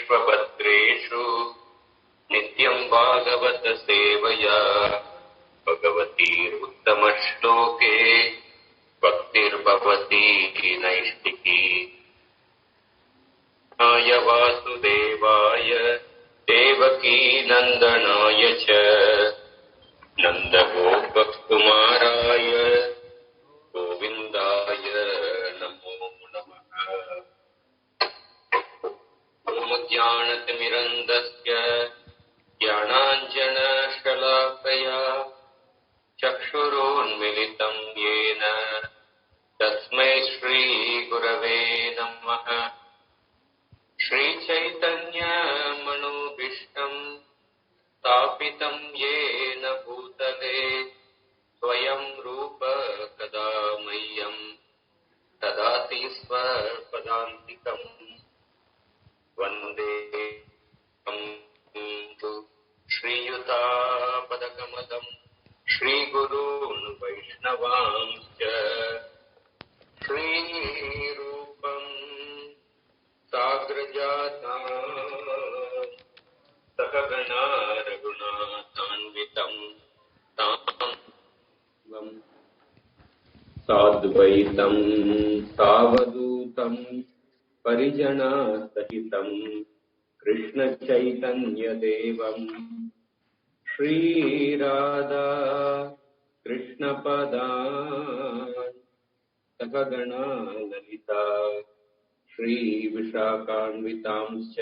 विश्वभद्रेषु नित्यं भागवत सेवया भगवतीरुत्तमश्लोके भक्तिर्भवती नैष्टिकी। आय वासुदेवाय देवकी नन्दनाय च नन्दगोपकुमाराय गोविन्दाय नमो नमः। ॐ ज्ञानतिमिरन्दस्य ज्ञानाञ्जनशलाकया चक्षुरोन्मिलितं येन तस्मै श्रीगुरवे नमः। श्रीचैतन्यमनोभीष्टं स्थापितं येन भूतले स्वयं रूप कदा मह्यं ददाति स्वपदान्तिकम्। वन्दे श्रीयुतापदकमलं श्रीगुरून् वैष्णवांश्च श्रीरूपं साग्रजाता सहगणा रघुनाथान्वितं तां साद्वैतं सावधूतं परिजनसहितं कृष्णचैतन्यदेवं श्रीराधा कृष्णपदान् सहगणा ललिता श्रीविशाखान्वितांश्च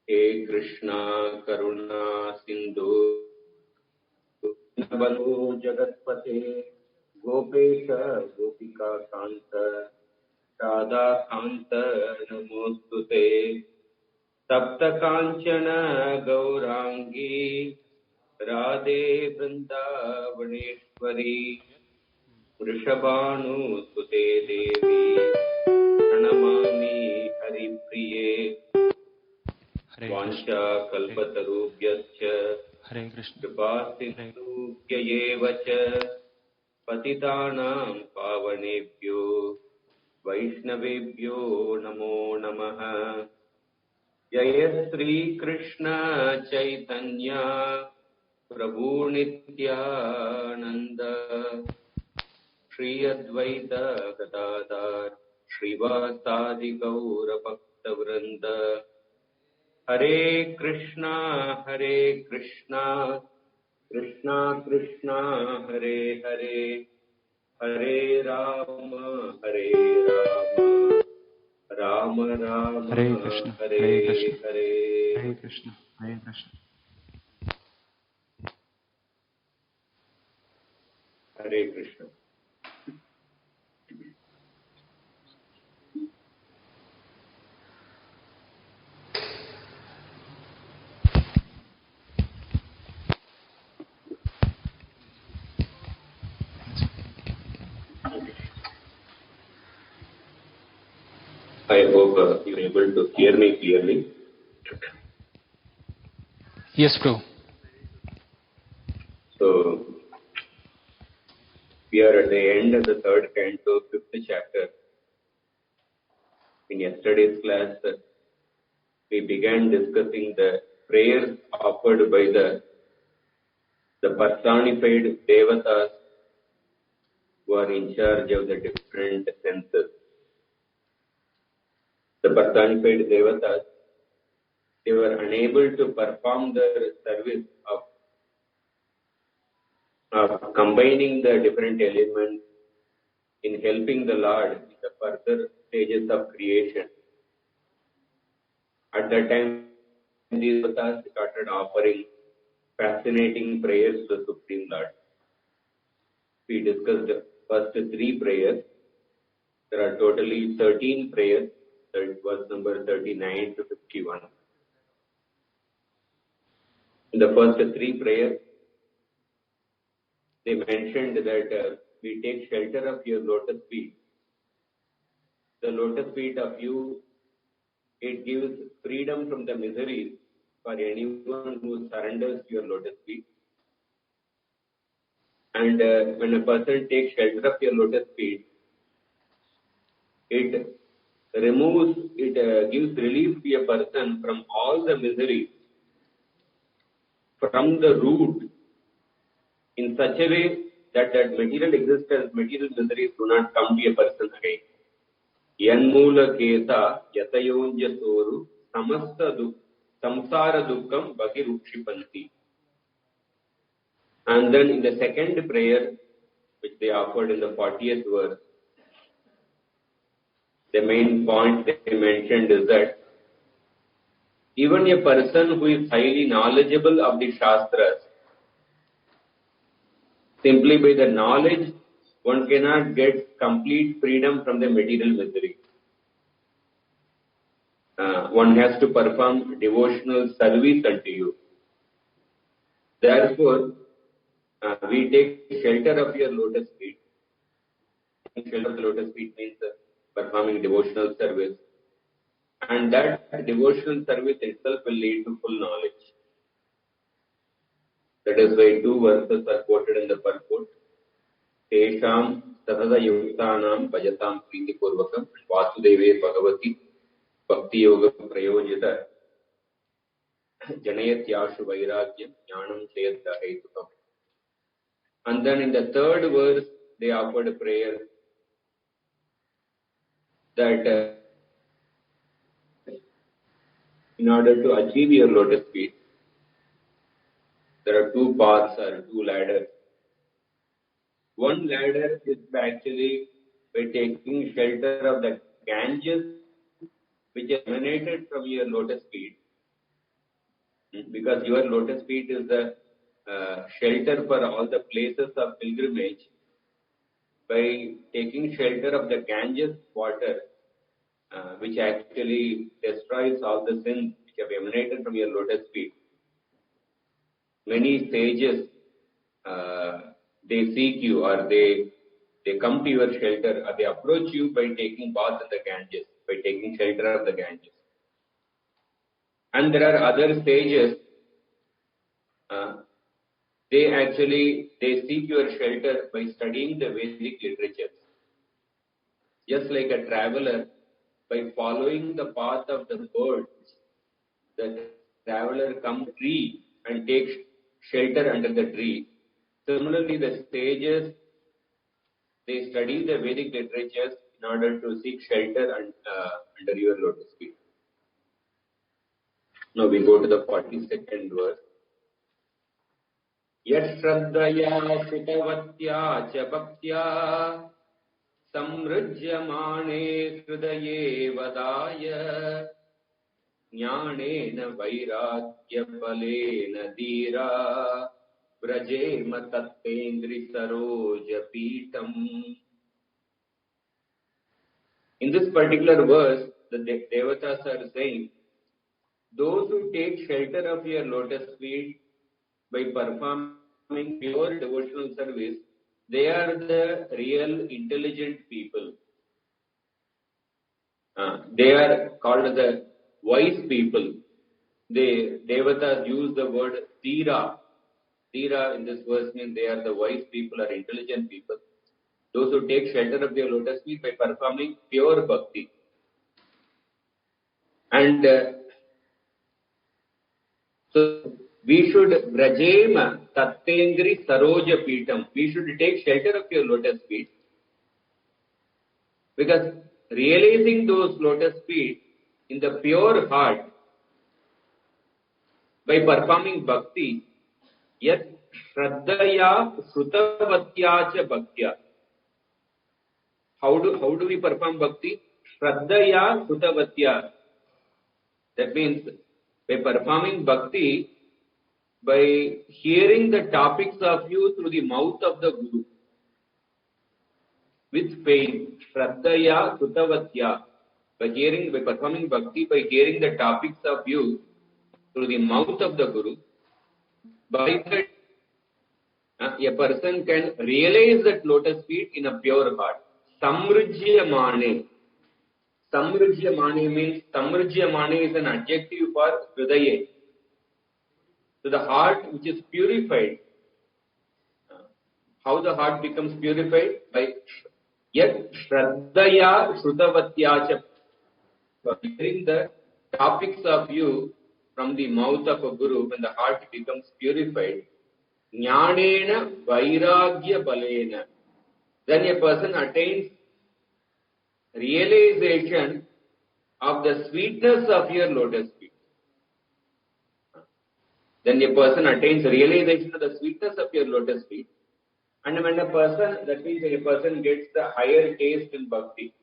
हे कृष्णा करुणा सिन्धु बलो जगत्पते गोपेश गोपिका कान्त राधा कान्त नमोस्तुते। तप्त कांचन गौरांगी राधे वृंदावनेश्वरी वृषभानुसुते देवी प्रणमामि हरिप्रिये। वाञ्छा कल्पतरुभ्यश्च कृपासिन्धुभ्यैव च पतितानां पावनेभ्यो वैष्णवेभ्यो नमो नमः। जय श्री कृष्ण चैतन्य प्रभु नित्यानंद श्री अद्वैत गदाधर श्रीवासादि गौर भक्तवृंद। हरे कृष्णा कृष्णा कृष्णा हरे हरे हरे राम राम राम हरे कृष्ण हरे कृष्ण हरे हरे कृष्ण हरे Krishna. I hope you are able to hear me clearly. Yes, bro. So, we are at the end of the third canto, fifth chapter. In yesterday's class, we began discussing the prayers offered by the personified devatas who are in charge of the different senses. The personified devatas, they were unable to perform their service of combining the different elements in helping the Lord in the further stages of creation. At that time, these devatas started offering fascinating prayers to the Supreme Lord. We discussed the first three prayers. There are totally 13 prayers. That was number 39 to 51. In the first three prayers, they mentioned that we take shelter of your lotus feet. The lotus feet of you, it gives freedom from the miseries for anyone who surrenders to your lotus feet. And when a person takes shelter of your lotus feet, it removes, it gives relief to a person from all the misery, from the root, in such a way that material existence, material miseries do not come to a person again. Yanmula keta yatayonja soru samasta samsara dukkam bhagirupshipanti. And then in the second prayer, which they offered in the 40th verse, the main point they mentioned is that even a person who is highly knowledgeable of the Shastras, simply by the knowledge, one cannot get complete freedom from the material misery. One has to perform devotional service unto you. Therefore, we take shelter of your lotus feet. Shelter of the lotus feet means performing devotional service. And that devotional service itself will lead to full knowledge. That is why two verses are quoted in the purport. Tesham Satada Yuktanam Bhajatam Priti Purvakam Vasudeve Bhagavati Bhakti Yoga Prayojita Janayat Yashu Vairagyam Jnanam Chayata Hetukam. And then in the third verse, they offered a prayer that in order to achieve your lotus feet, there are two paths or two ladders. One ladder is actually by taking shelter of the Ganges which emanated from your lotus feet, because your lotus feet is the shelter for all the places of pilgrimage. By taking shelter of the Ganges water, which actually destroys all the sins which have emanated from your lotus feet, many sages, they seek you, or they come to your shelter, or they approach you by taking bath in the Ganges, by taking shelter of the Ganges. And there are other sages, they seek your shelter by studying the Vedic literatures. Just like a traveler, by following the path of the birds, the traveler comes to a tree and takes shelter under the tree. Similarly, the sages, they study the Vedic literatures in order to seek shelter under your lotus feet. Now we go to the 42nd verse. Yashraddhaya Shutavatya cha bhaktya samrujyamane hridaye vadaya jnanena vairagya palena dhira vrajema tattendri saroja pitam. In this particular verse, the Devatas are saying, those who take shelter of your lotus feet by performing pure devotional service, they are the real intelligent people. They are called the wise people. The Devatas use the word Tira. Tira in this verse means they are the wise people or intelligent people. Those who take shelter of their lotus feet by performing pure bhakti. And so we should Vrajema Tattendri Saroja Pitam. We should take shelter of your lotus feet, because realizing those lotus feet in the pure heart by performing bhakti, yet Shraddhaya Shrutavatya cha Bhaktya. How do we perform bhakti? Shraddhaya Shrutavatya. That means by performing bhakti, by hearing the topics of you through the mouth of the Guru, with faith, Shraddhaya Shrutavatya, by performing bhakti, by hearing the topics of you through the mouth of the Guru, by that a person can realize that lotus feet in a pure heart. Samrujyamane. Samrujyamane means, Samrujyamane is an adjective for Hridaye. So the heart which is purified. How the heart becomes purified? By Yat Shraddhaya Shrutavatya cha. hearing the topics of you from the mouth of a guru, when the heart becomes purified, jnanena vairagya balena, then a person attains realization of the sweetness of your lotus feet. Then a person attains realization of the sweetness of your lotus feet. And when a person, that means a person gets the higher taste in bhakti.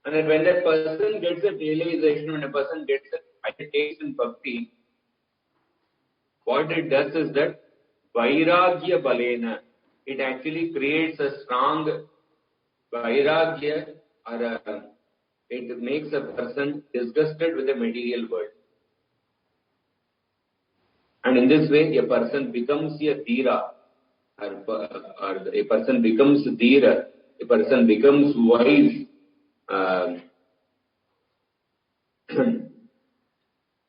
And then when that person gets a realization, when a person gets a higher taste in bhakti, what it does is that vairagya balena, it actually creates a strong vairagya, or it makes a person disgusted with the material world. And in this way, a person becomes a dhira, or a person becomes dhira, a person becomes wise.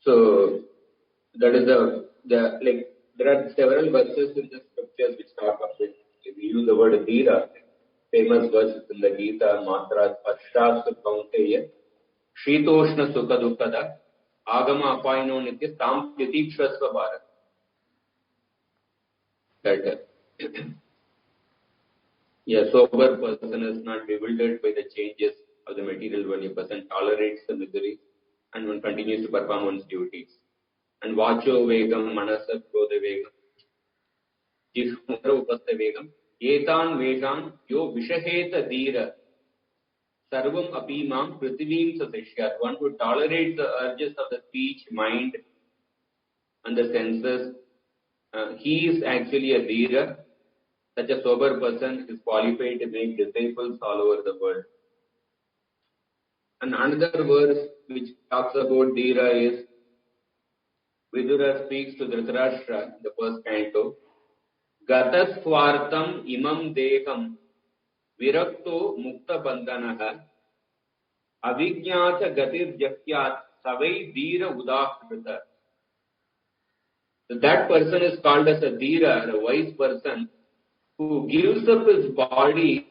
So that is the like there are several verses in the scriptures which talk of it. If you use the word dhira, famous verses in the Gita, Matra, Spashtastu Kaunteya, Shitoshna Sukha Dukkada, Agama Apaino Nitya, Tam Titikshasva Bharat. That a sober person is not bewildered by the changes of the material world. A person tolerates the misery and one continues to perform one's duties. And vacho vegam, manasa krodha vegam, jishmara upastha vegam, etan vegam yo vishaheta dhira, sarvam apimam prithivim sasishyat. One who tolerates the urges of the speech, mind, and the senses, he is actually a dhira. Such a sober person is qualified to make disciples all over the world. And another verse which talks about dhira is Vidura speaks to Dhritarashtra in the first canto. Gatas swartam imam dekam virakto mukta bandhanaha avijñāta gatir jakyat savai dhira udahrita. So that person is called as a dhira, a wise person, who gives up his body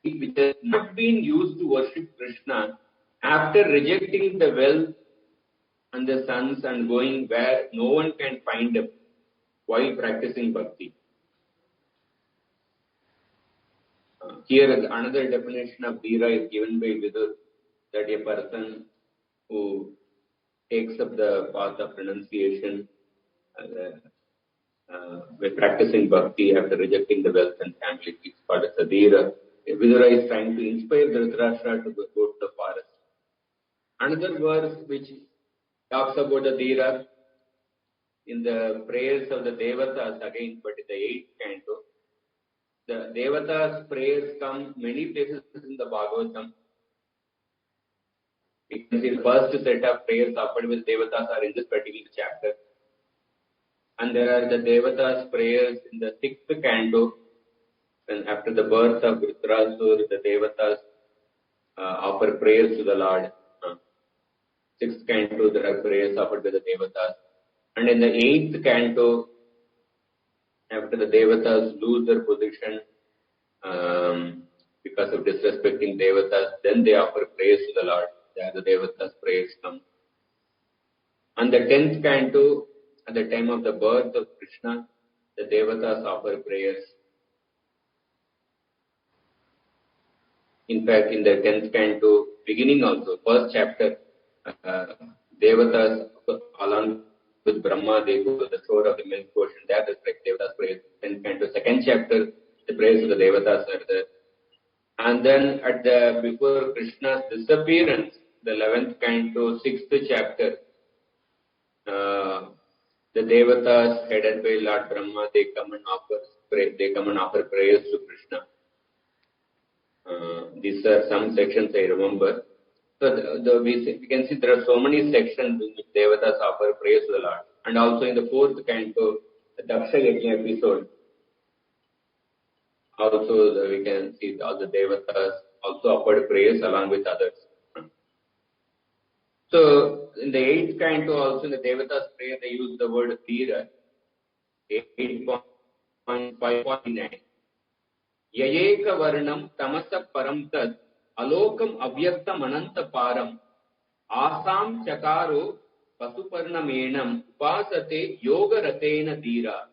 which has not been used to worship Krishna after rejecting the wealth and the sons and going where no one can find him while practicing bhakti. Here another definition of dhira is given by Vidur, that a person who takes up the path of renunciation by practicing bhakti after rejecting the wealth and family, is called as a dhira. Vidura is trying to inspire Dhritarashtra to go to the forest. Another verse which talks about the dhira in the prayers of the Devatas again, but in the 8th canto. The Devatas' prayers come many places in the Bhagavatam. We can see the first set of prayers offered with Devatas are in this particular chapter. And there are the Devatas' prayers in the 6th canto. And after the birth of Dhritarashtra, the Devatas offer prayers to the Lord. 6th canto, there are prayers offered by the Devatas. And in the 8th canto, after the Devatas lose their position because of disrespecting Devatas, then they offer prayers to the Lord. There the Devatas' prayers come. And the 10th canto, at the time of the birth of Krishna, the Devatas offer prayers. In fact, in the 10th canto, beginning also, first chapter, Devatas, along with Brahma, they go to the shore of the milk ocean. There, the Devatas praise. 10th canto, second chapter, the praise of the Devatas are there. And then before Krishna's disappearance, the 11th canto, 6th chapter, the Devatas headed by Lord Brahma, they come and offer prayers to Krishna. These are some sections I remember. So we can see there are so many sections in which Devatas offer praise to the Lord. And also in the 4th canto, the Daksha Yajna episode, also we can see all the Devatas also offered praise along with others. So in the 8th canto also in the Devatas prayer they use the word dhira, 8.5.9. Yayeka varnam tamasa param tad alokam avyaktam ananta param Asam chakaro pasuparnamenam upasate yoga ratena dhira.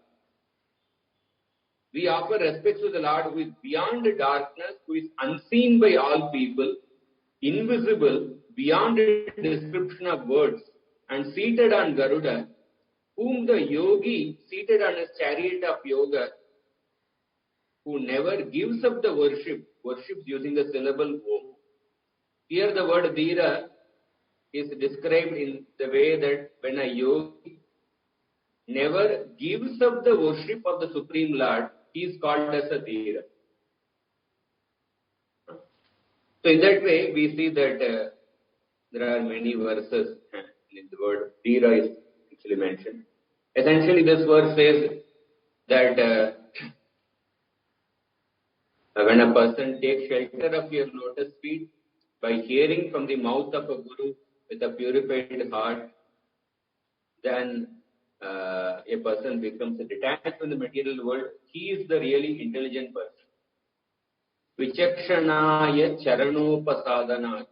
We offer respect to the Lord who is beyond darkness, who is unseen by all people, invisible, beyond the description of words, and seated on Garuda, whom the yogi, seated on his chariot of yoga, who never gives up the worships using the syllable Om. Here the word Dhira is described in the way that when a yogi never gives up the worship of the Supreme Lord, he is called as a Dhira. So in that way, we see that there are many verses in the word Dhira is actually mentioned. Essentially, this verse says that when a person takes shelter of your lotus feet by hearing from the mouth of a guru with a purified heart, then a person becomes detached from the material world. He is the really intelligent person. Vichakshanaya charanopasadana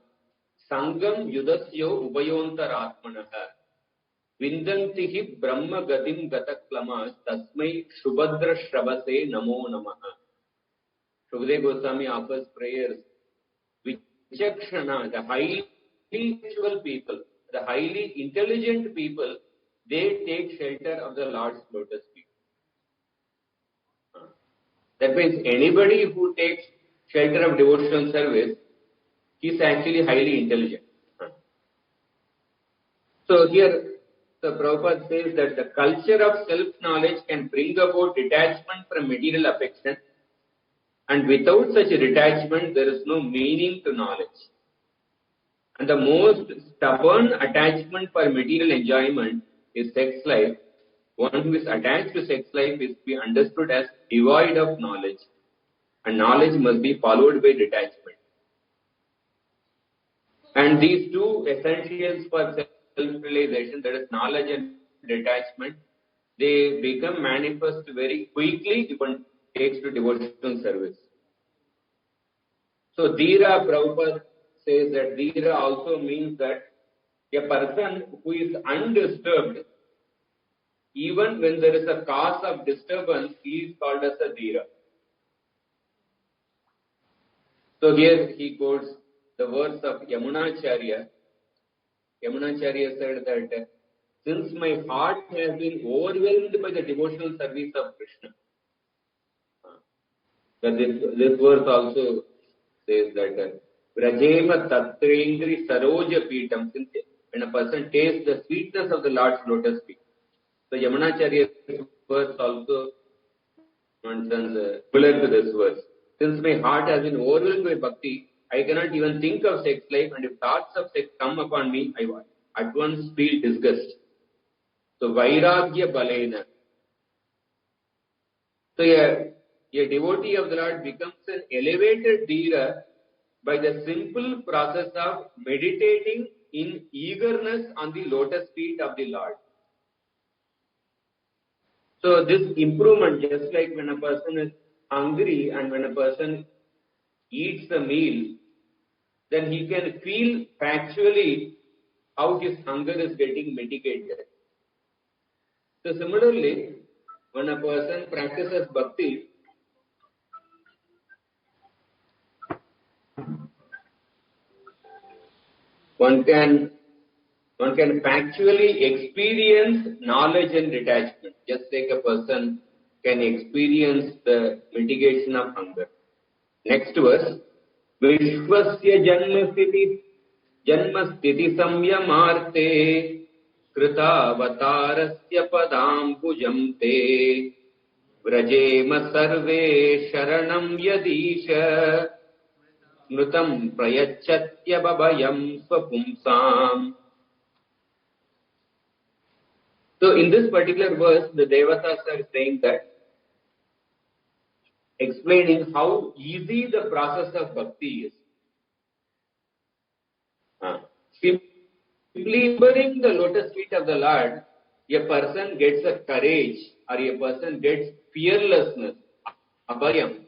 sangam yudasyo ubayontaratmanaha vindantihi brahma gatim gataklamas tasmai shubhadra shravase namo namaha. Shukdev Goswami offers prayers. Vichakshana, the highly intellectual people, the highly intelligent people, they take shelter of the Lord's lotus feet. That means anybody who takes shelter of devotional service, he is actually highly intelligent. So here, the Prabhupada says that the culture of self-knowledge can bring about detachment from material affection, and without such a detachment, there is no meaning to knowledge. And the most stubborn attachment for material enjoyment is sex life. One who is attached to sex life is to be understood as devoid of knowledge. And knowledge must be followed by detachment. And these two essentials for self-realization, that is knowledge and detachment, they become manifest very quickly if one takes to devotional service. So Dhira, Prabhupada says that Dhira also means that a person who is undisturbed, even when there is a cause of disturbance, he is called as a Dhira. So here he quotes the words of Yamunacharya. Yamunacharya said that since my heart has been overwhelmed by the devotional service of Krishna, that this verse also says that Vrajema Tatrendri Saroja Pitam, since when a person tastes the sweetness of the Lord's lotus feet. So Yamunacharya's verse also mentions similar to this verse. Since my heart has been overwhelmed by bhakti, I cannot even think of sex life, and if thoughts of sex come upon me, I at once feel disgust. So Vairagya Balena. So a devotee of the Lord becomes an elevated Dhira by the simple process of meditating in eagerness on the lotus feet of the Lord. So this improvement, just like when a person is hungry and when a person eats a meal, then he can feel factually how his hunger is getting mitigated. So similarly, when a person practices bhakti, one can factually experience knowledge and detachment, just like a person can experience the mitigation of hunger. Next verse. Vishwasya janmasthiti samyamarte kritaavatarasya padambujam te vrajema sarve sharanam yadisha smrutam prayachatya babhayam swapumsam. So in this particular verse, the Devatas are saying that, explaining how easy the process of bhakti is. Simply remembering the lotus feet of the Lord, a person gets a courage or a person gets fearlessness, abhayam.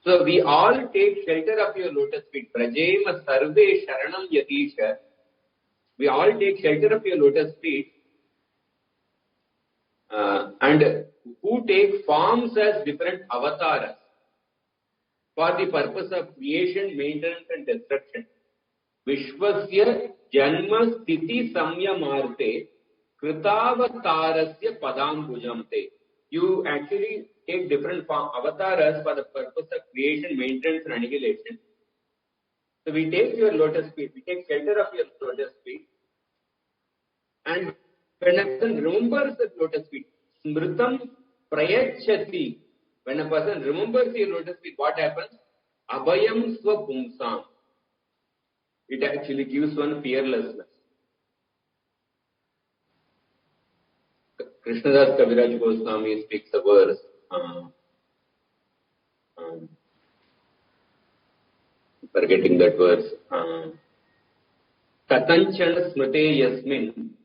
So we all take shelter of your lotus feet. Prajema sarve sharanam yatisha. We all take shelter of your lotus feet. And who take forms as different avatars for the purpose of creation, maintenance and destruction. Vishwasya janma sthiti samyamarte kritavatarasya padambujamte. You actually take different avatars for the purpose of creation, maintenance and annihilation. So we take your lotus feet, we take shelter of your lotus feet, and when a person remembers the lotus feet, smritam prayachati, when a person remembers your lotus feet, what happens? Abhayam swapumsam. It actually gives one fearlessness. Krishnadas Kaviraj Goswami speaks a verse. Forgetting that verse. Katanchana smrite yasmin.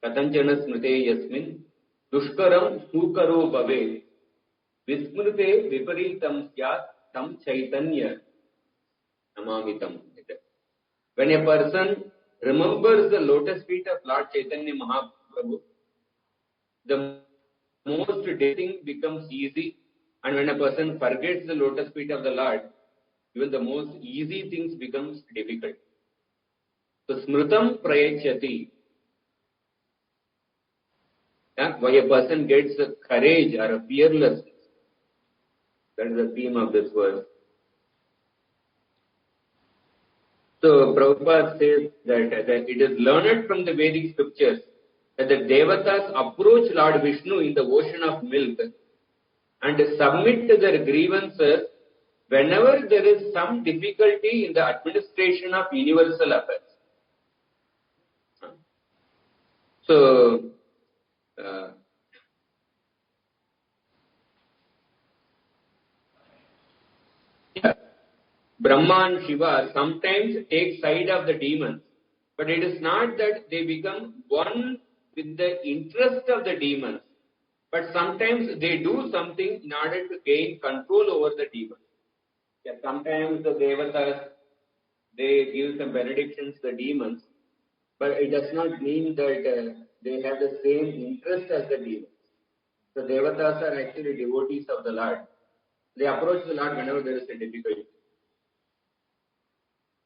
Katanchana smrite yasmin. Dushkaram sukaro bhave. Vismrute viparitam syat tam chaitanya namamitam. When a person remembers the lotus feet of Lord Chaitanya Mahaprabhu, the most difficult thing becomes easy, and when a person forgets the lotus feet of the Lord, even the most easy things becomes difficult. So smritam prayachati. Why a person gets a courage or a fearlessness. That is the theme of this verse. So Prabhupada says that it is learned from the Vedic scriptures that the Devatas approach Lord Vishnu in the ocean of milk and submit their grievances whenever there is some difficulty in the administration of universal affairs. So, Brahma and Shiva sometimes take side of the demons, but it is not that they become one with the interest of the demons, but sometimes they do something in order to gain control over the demons. Sometimes the Devatas, they give some benedictions to the demons, but it does not mean that they have the same interest as the demons. The Devatas are actually devotees of the Lord. They approach the Lord whenever there is a difficulty.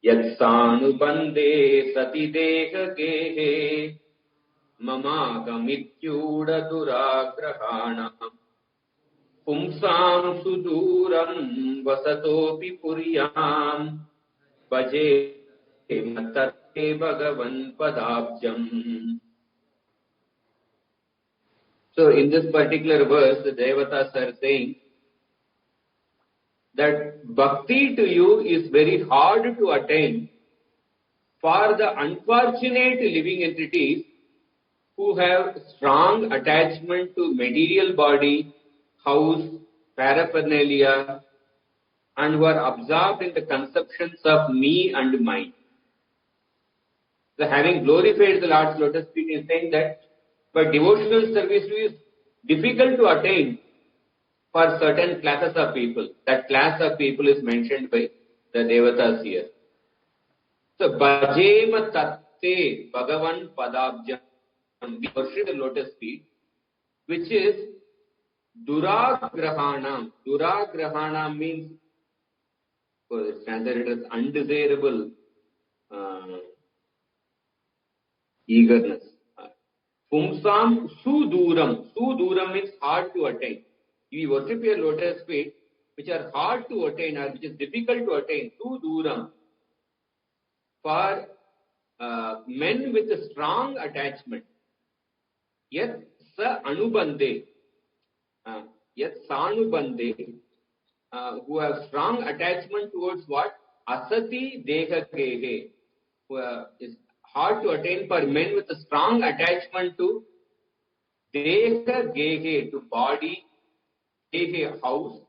Yatsanubande sati dehagehe mamagamityuda duragrahana pumsam suduram vasatopi puryam bhaje matate bhagavan padabjam. So in this particular verse, the Devatas are saying that bhakti to you is very hard to attain for the unfortunate living entities who have strong attachment to material body, house, paraphernalia, and who are absorbed in the conceptions of me and mine. So having glorified the Lord's lotus feet is saying that but devotional service is difficult to attain for certain classes of people. That class of people is mentioned by the Devatas here. So, Bhajema Tatte Bhagavan Padabjam. We worship the lotus feet, which is Duragrahana. Duragrahana means, it's translated as undesirable eagerness. Pumsam Suduram. Suduram means hard to attain. We worship your lotus feet, which are hard to attain or which is difficult to attain. Suduram. For men with a strong attachment. Yat sa anubande. Yat sanubande. Who have strong attachment towards what? Asati deha gehe. Who is hard to attain for men with a strong attachment to deha gehe, to body, gehe, house,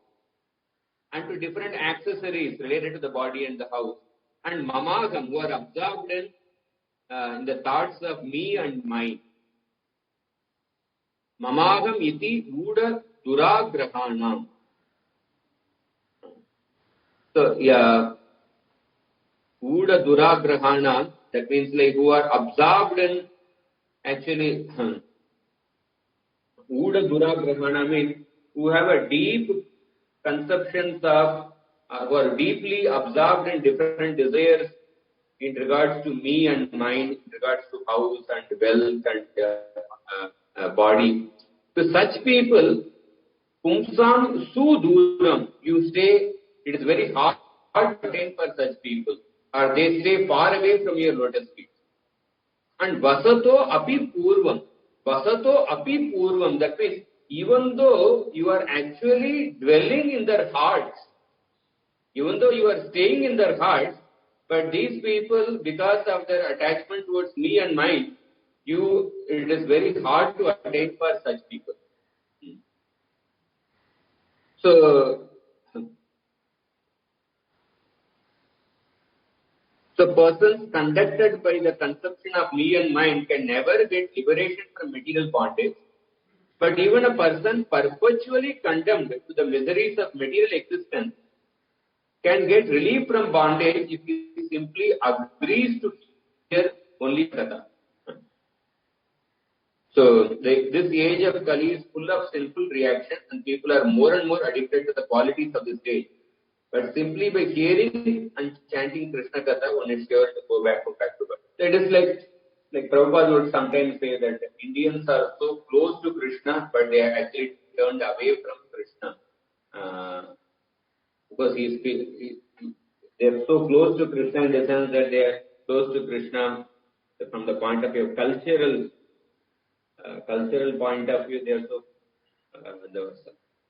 and to different accessories related to the body and the house. And mamagam, who are absorbed in the thoughts of me and mine. Mamagam iti uda duragrahanam. So, yeah, Uda Duragrahana, that means like who are absorbed in actually, Uda Duragrahana means who have a deep conceptions of, who are deeply absorbed in different desires in regards to me and mine, in regards to house and wealth and body. To such people, Pumsam Suduram, you stay, it is very hard to attain for such people, or they stay far away from your lotus feet. And Vasato Api Purvam, that means even though you are actually dwelling in their hearts, even though you are staying in their hearts, but these people, because of their attachment towards me and mine, it is very hard to attain for such people. So persons conducted by the conception of me and mine can never get liberation from material bondage. But even a person perpetually condemned to the miseries of material existence can get relief from bondage if he simply agrees to hear only Katha. So, this age of Kali is full of sinful reaction and people are more and more addicted to the qualities of this age. But simply by hearing and chanting Krishna Katha, one is sure to go back to birth. So it is like Prabhupada would sometimes say that Indians are so close to Krishna, but they are actually turned away from Krishna. Because they are so close to Krishna in the sense that they are close to Krishna from the point of view of cultural point of view. They are so the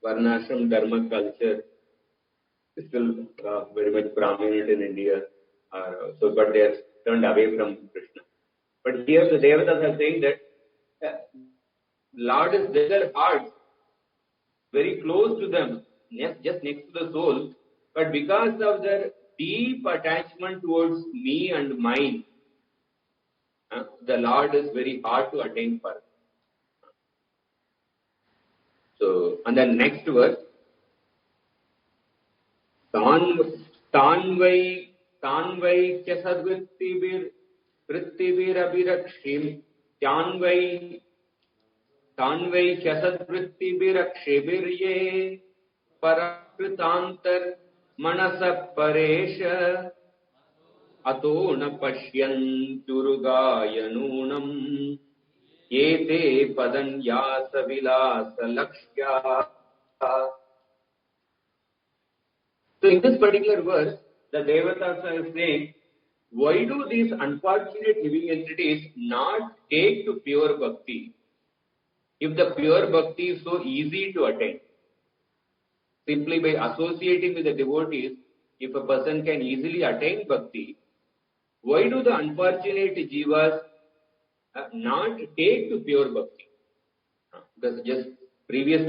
Varnashram Dharma culture is still very much prominent in India. But they are turned away from Krishna. But here the Devatas are saying that Lord is their heart, very close to them, just next to the soul. But because of their deep attachment towards me and mine, the Lord is very hard to attain for. So, and then next verse, Tanvai Chasadvrittibir Abhirakshim, Tanvai Chasadvrittibirakshabirye Parakritantar Manasa Paresha Ato na Pashyanturgayanunam Yete Padanyasa Vilasa Lakshya. So in this particular verse, the Devatas are saying, why do these unfortunate living entities not take to pure bhakti? If the pure bhakti is so easy to attain, simply by associating with the devotees, if a person can easily attain bhakti, why do the unfortunate jivas not take to pure bhakti? Because just previous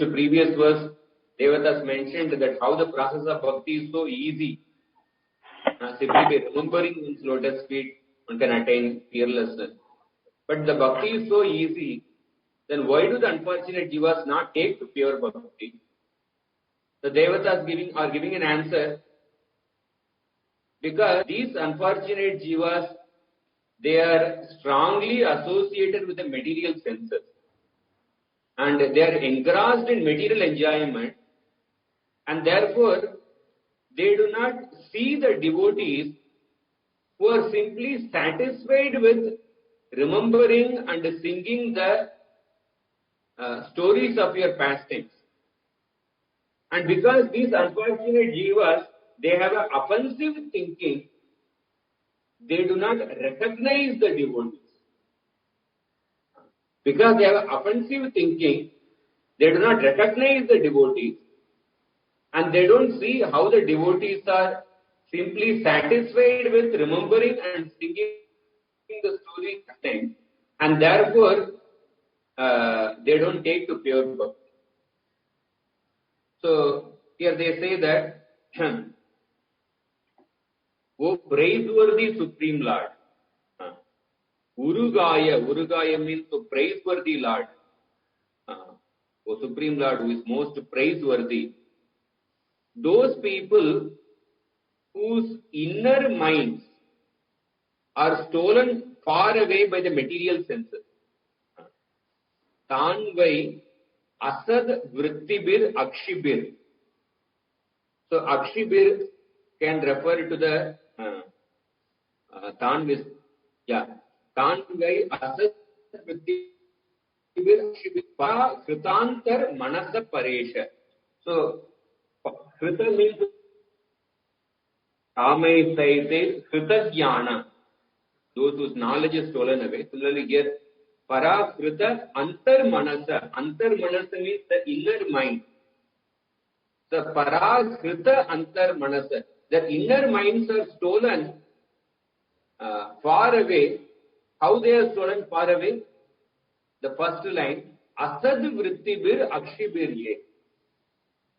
verse, Devatas mentioned that how the process of bhakti is so easy. Simply by remembering one's lotus feet, one can attain fearlessness. But the bhakti is so easy, then why do the unfortunate jivas not take to pure bhakti? The Devatas are giving an answer, because these unfortunate jivas, they are strongly associated with the material senses. And they are engrossed in material enjoyment, and therefore they do not see the devotees who are simply satisfied with remembering and singing the stories of your pastimes. And because these unfortunate jivas, they have an offensive thinking, they do not recognize the devotees. Because they have offensive thinking, they do not recognize the devotees, and they don't see how the devotees are simply satisfied with remembering and singing the story, and therefore they don't take to pure bhakti. So here they say that, O praiseworthy Supreme Lord, Urugaya means the praiseworthy Lord, O Supreme Lord who is most praiseworthy. Those people whose inner minds are stolen far away by the material senses. Tanvai asad vrittibir akshibir. So akshibir can refer to the tanvis. Yeah. Tanvai asad vrittibir akshibir pa kritantar manasa paresha. So krita means Kamai says krita jnana. Those whose knowledge is stolen away. Similarly here, Parakrita Antar Manasa. Antar Manasa means the inner mind. The Parakrita Antar Manasa. The inner minds are stolen far away. How they are stolen far away? The first line, Asad Vrittibir Akshibir Ye.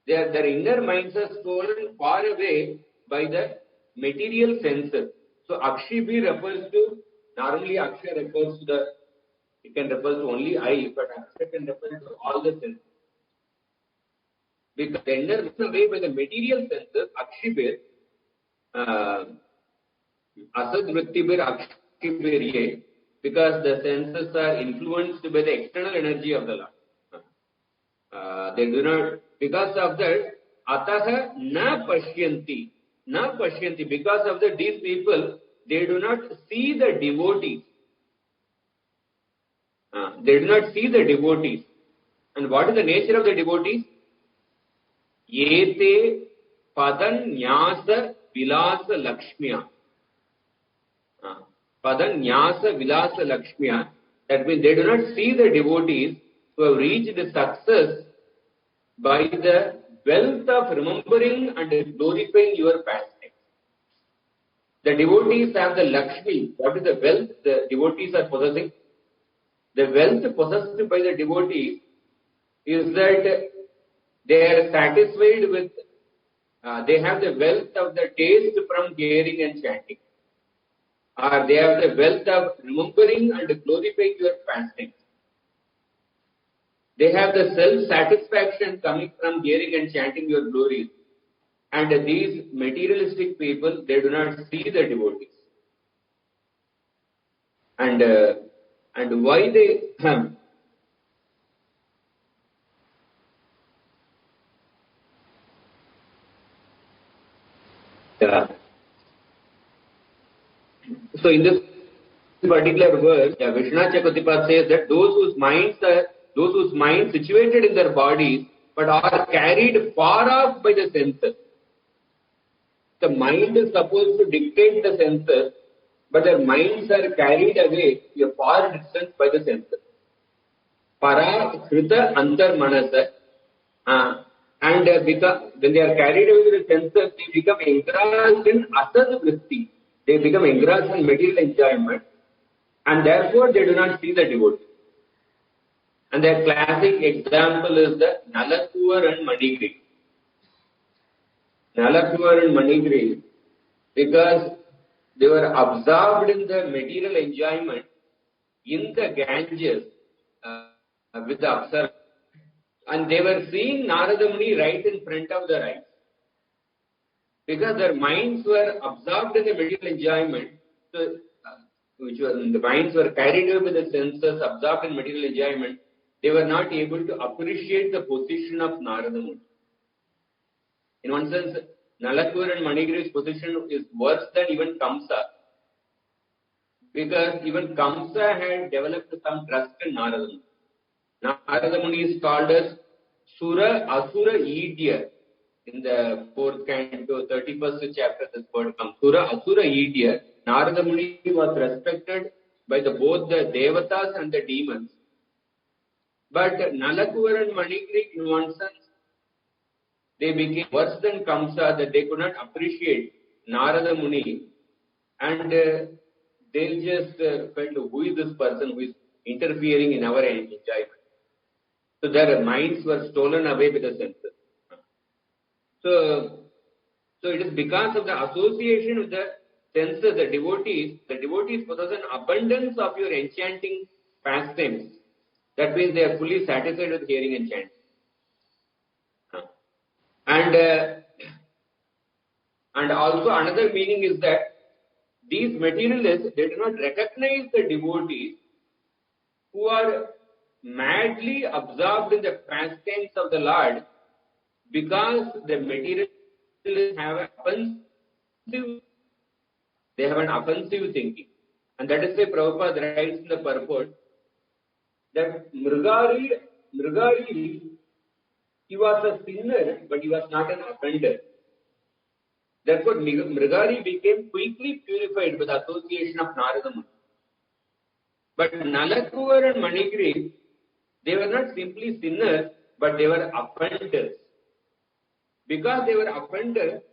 Their inner minds are stolen far away by the material senses. So Akshibir refers to, not only Aksha refers to the, it can refer to only I, but Aksha can refer to all the senses. Because the inner minds are away by the material senses, Akshibir, Asad Vrittibir Akshibir Ye, because the senses are influenced by the external energy of the Lord. They do not, because of that, Ataha na pashyanti. Na pashyanti. Because of that, these people, they do not see the devotees. They do not see the devotees. And what is the nature of the devotees? Yete padan nyasa vilasa lakshmiya. Padan nyasa vilasa lakshmiya. That means they do not see the devotees who have reached the success by the wealth of remembering and glorifying your pastimes. The devotees have the Lakshmi. What is the wealth the devotees are possessing? The wealth possessed by the devotees is that they are satisfied with, they have the wealth of the taste from hearing and chanting. Or they have the wealth of remembering and glorifying your pastimes. They have the self-satisfaction coming from hearing and chanting your glories. And these materialistic people, they do not see the devotees. And why they... So in this particular verse, Vishwanath Chakravarti says that those whose minds situated in their bodies but are carried far off by the senses. The mind is supposed to dictate the senses, but their minds are carried away a far distance by the senses. Para krita antar manasa. And when they are carried away with the senses, they become engrossed in asad vritti. They become engrossed in material enjoyment, and therefore they do not see the devotee. And their classic example is the Nalakuvar and Manigri. Nalakuvar and Manigri, because they were absorbed in the material enjoyment in the Ganges with the Apsara. And they were seeing Narada Muni right in front of their eyes. Because their minds were absorbed in the material enjoyment, so, the minds were carried away with the senses, absorbed in material enjoyment, they were not able to appreciate the position of Narada Muni. In one sense, Nalakur and Manigri's position is worse than even Kamsa. Because even Kamsa had developed some trust in Narada Muni. Narada Muni is called as Sura Asura Idya. In the 4th canto, 31st chapter, this word comes. Sura Asura Idya. Narada Muni was respected by both the Devatas and the demons. But Nalakuvar and Manigri, in one sense, they became worse than Kamsa, that they could not appreciate Narada Muni, and they just felt, who is this person who is interfering in our enjoyment? So their minds were stolen away with the senses. So it is because of the association with the senses, the devotees possess an abundance of your enchanting pastimes. That means they are fully satisfied with hearing and chanting. And And also another meaning is that these materialists, they do not recognize the devotees who are madly absorbed in the pastimes of the Lord, because the materialists have an offensive thinking. And that is why Prabhupada writes in the purport that Mrigari, he was a sinner, but he was not an offender. Therefore, Mrigari became quickly purified with the association of Narada Muni. But Nalakuvar and Manigiri, they were not simply sinners, but they were offenders. Because they were offenders,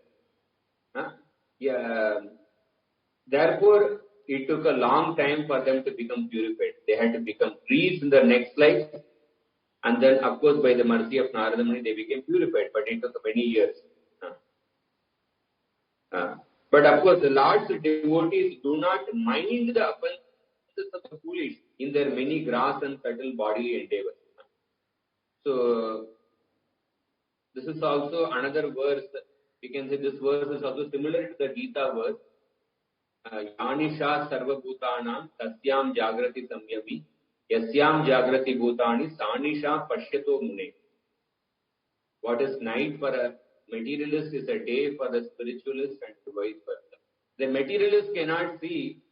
therefore, it took a long time for them to become purified. They had to become priests in the next life. And then, of course, by the mercy of Narada Muni, they became purified. But it took many years. But of course, the Lord's devotees do not mind the offenses of the foolish in their many gross and subtle bodily endeavors. So, this is also another verse. We can say this verse is also similar to the Gita verse. Yanisha sarva bhutanam tasyam jagrati samyami yasyam jagrati bhutani sanisha pashyato mune. What is night for a materialist is a day for the spiritualist, and vice versa. The materialist cannot see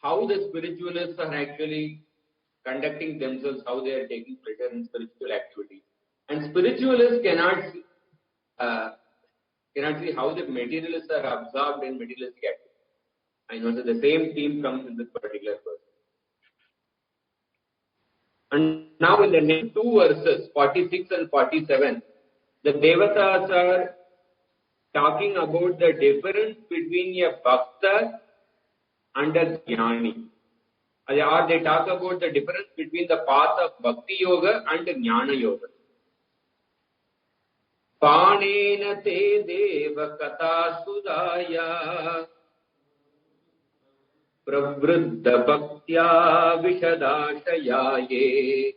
how the spiritualists are actually conducting themselves, how they are taking pleasure in spiritual activities. And spiritualists cannot see how the materialists are absorbed in materialistic activities. I know that the same theme comes in this particular verse. And now in the next two verses, 46 and 47, the Devatas are talking about the difference between a Bhakta and a Jnani. Or they talk about the difference between the path of Bhakti Yoga and Jnana Yoga. Panena te deva kata sudaya pravruddha bhaktya vishadashayaye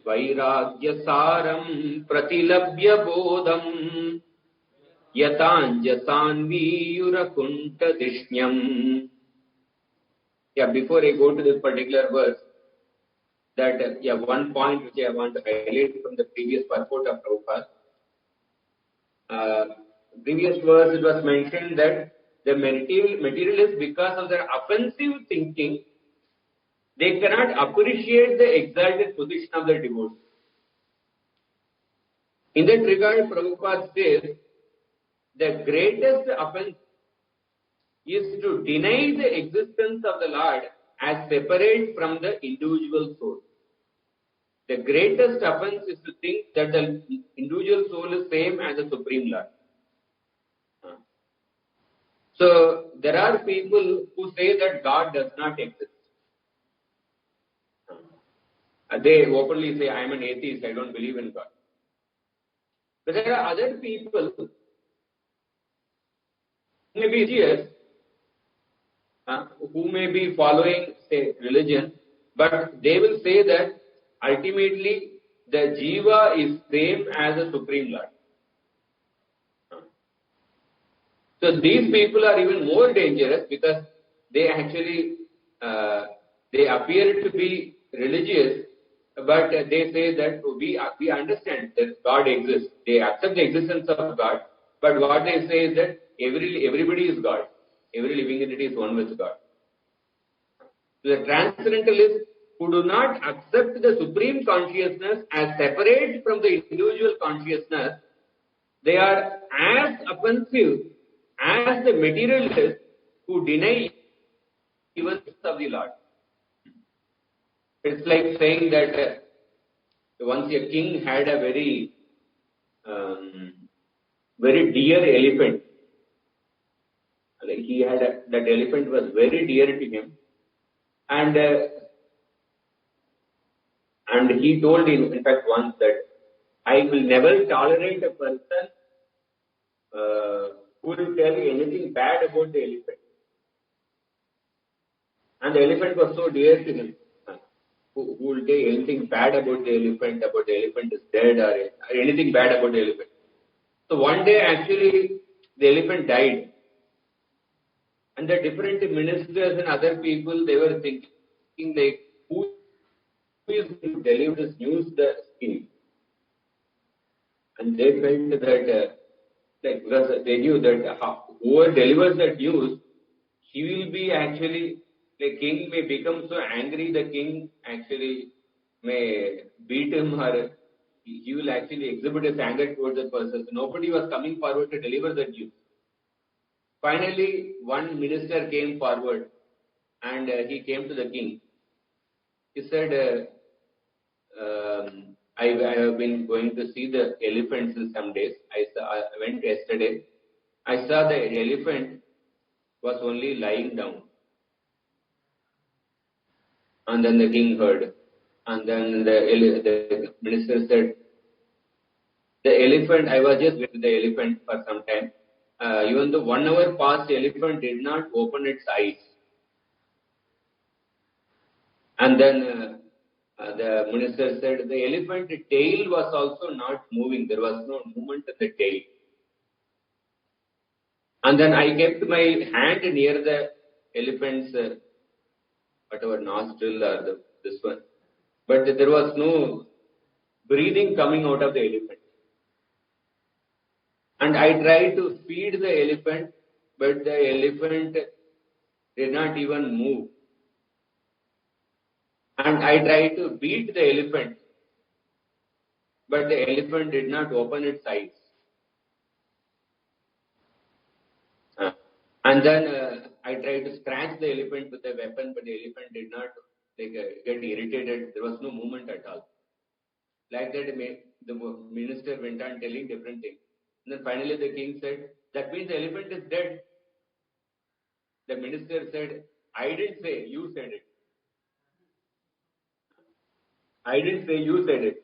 vairagya saram pratilabhya bodham yatanjasanvi yurakunta dishnyam. Before I go to this particular verse, one point which I want to highlight from the previous purport of Prabhupada. Previous verse it was mentioned that the materialists, because of their offensive thinking, they cannot appreciate the exalted position of the devotee. In that regard, Prabhupada says, the greatest offense is to deny the existence of the Lord as separate from the individual soul. The greatest offense is to think that the individual soul is same as the Supreme Lord. So, there are people who say that God does not exist. They openly say, I am an atheist, I don't believe in God. But there are other people who may be religious, who may be following, say, religion, but they will say that ultimately the Jiva is same as the Supreme Lord. So these people are even more dangerous because they actually, they appear to be religious, but they say that we understand that God exists. They accept the existence of God, but what they say is that everybody is God. Every living entity is one with God. So the transcendentalists who do not accept the supreme consciousness as separate from the individual consciousness, they are as offensive as the materialists who deny events of the Lord. It's like saying that once a king had a very dear elephant. Like he had that elephant was very dear to him, and he told him, in fact, once that I will never tolerate a person who will tell anything bad about the elephant. And the elephant was so dear to him. Who will say anything bad about the elephant is dead, or anything bad about the elephant. So one day actually the elephant died. And the different ministers and other people, they were thinking like, who is going to deliver this news to the king? And they felt that, because they knew that whoever delivers that news, he will be actually, the king may become so angry, the king actually may beat him, or he will actually exhibit his anger towards the person. So nobody was coming forward to deliver the news. Finally, one minister came forward and he came to the king. He said, I have been going to see the elephants in some days. I went yesterday. I saw the elephant was only lying down. And then the king heard. And then the minister said, the elephant, I was just with the elephant for some time. Even though 1 hour passed, the elephant did not open its eyes. And then the minister said the elephant tail was also not moving. There was no movement in the tail. And then I kept my hand near the elephant's whatever nostril or this one. But there was no breathing coming out of the elephant. And I tried to feed the elephant, but the elephant did not even move. And I tried to beat the elephant, but the elephant did not open its eyes. And then I tried to scratch the elephant with a weapon, but the elephant did not get irritated. There was no movement at all. Like that, the minister went on telling different things. And then finally the king said, that means the elephant is dead. The minister said, I didn't say, you said it. I didn't say, you said it.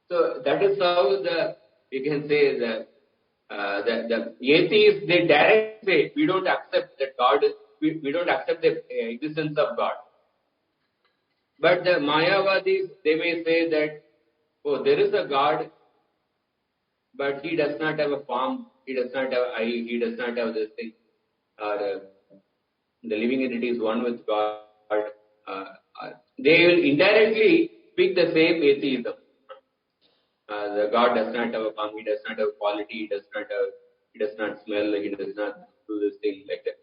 So that is how we can say the atheists, they directly say, we don't accept that God, we don't accept the existence of God. But the Mayavadis, they may say that, oh, there is a God, but he does not have a form, he does not have eye, he does not have this thing. Or the living entity is one with God. They will indirectly speak the same atheism. The God does not have a form, he does not have quality, he does not smell, he does not do this thing like that.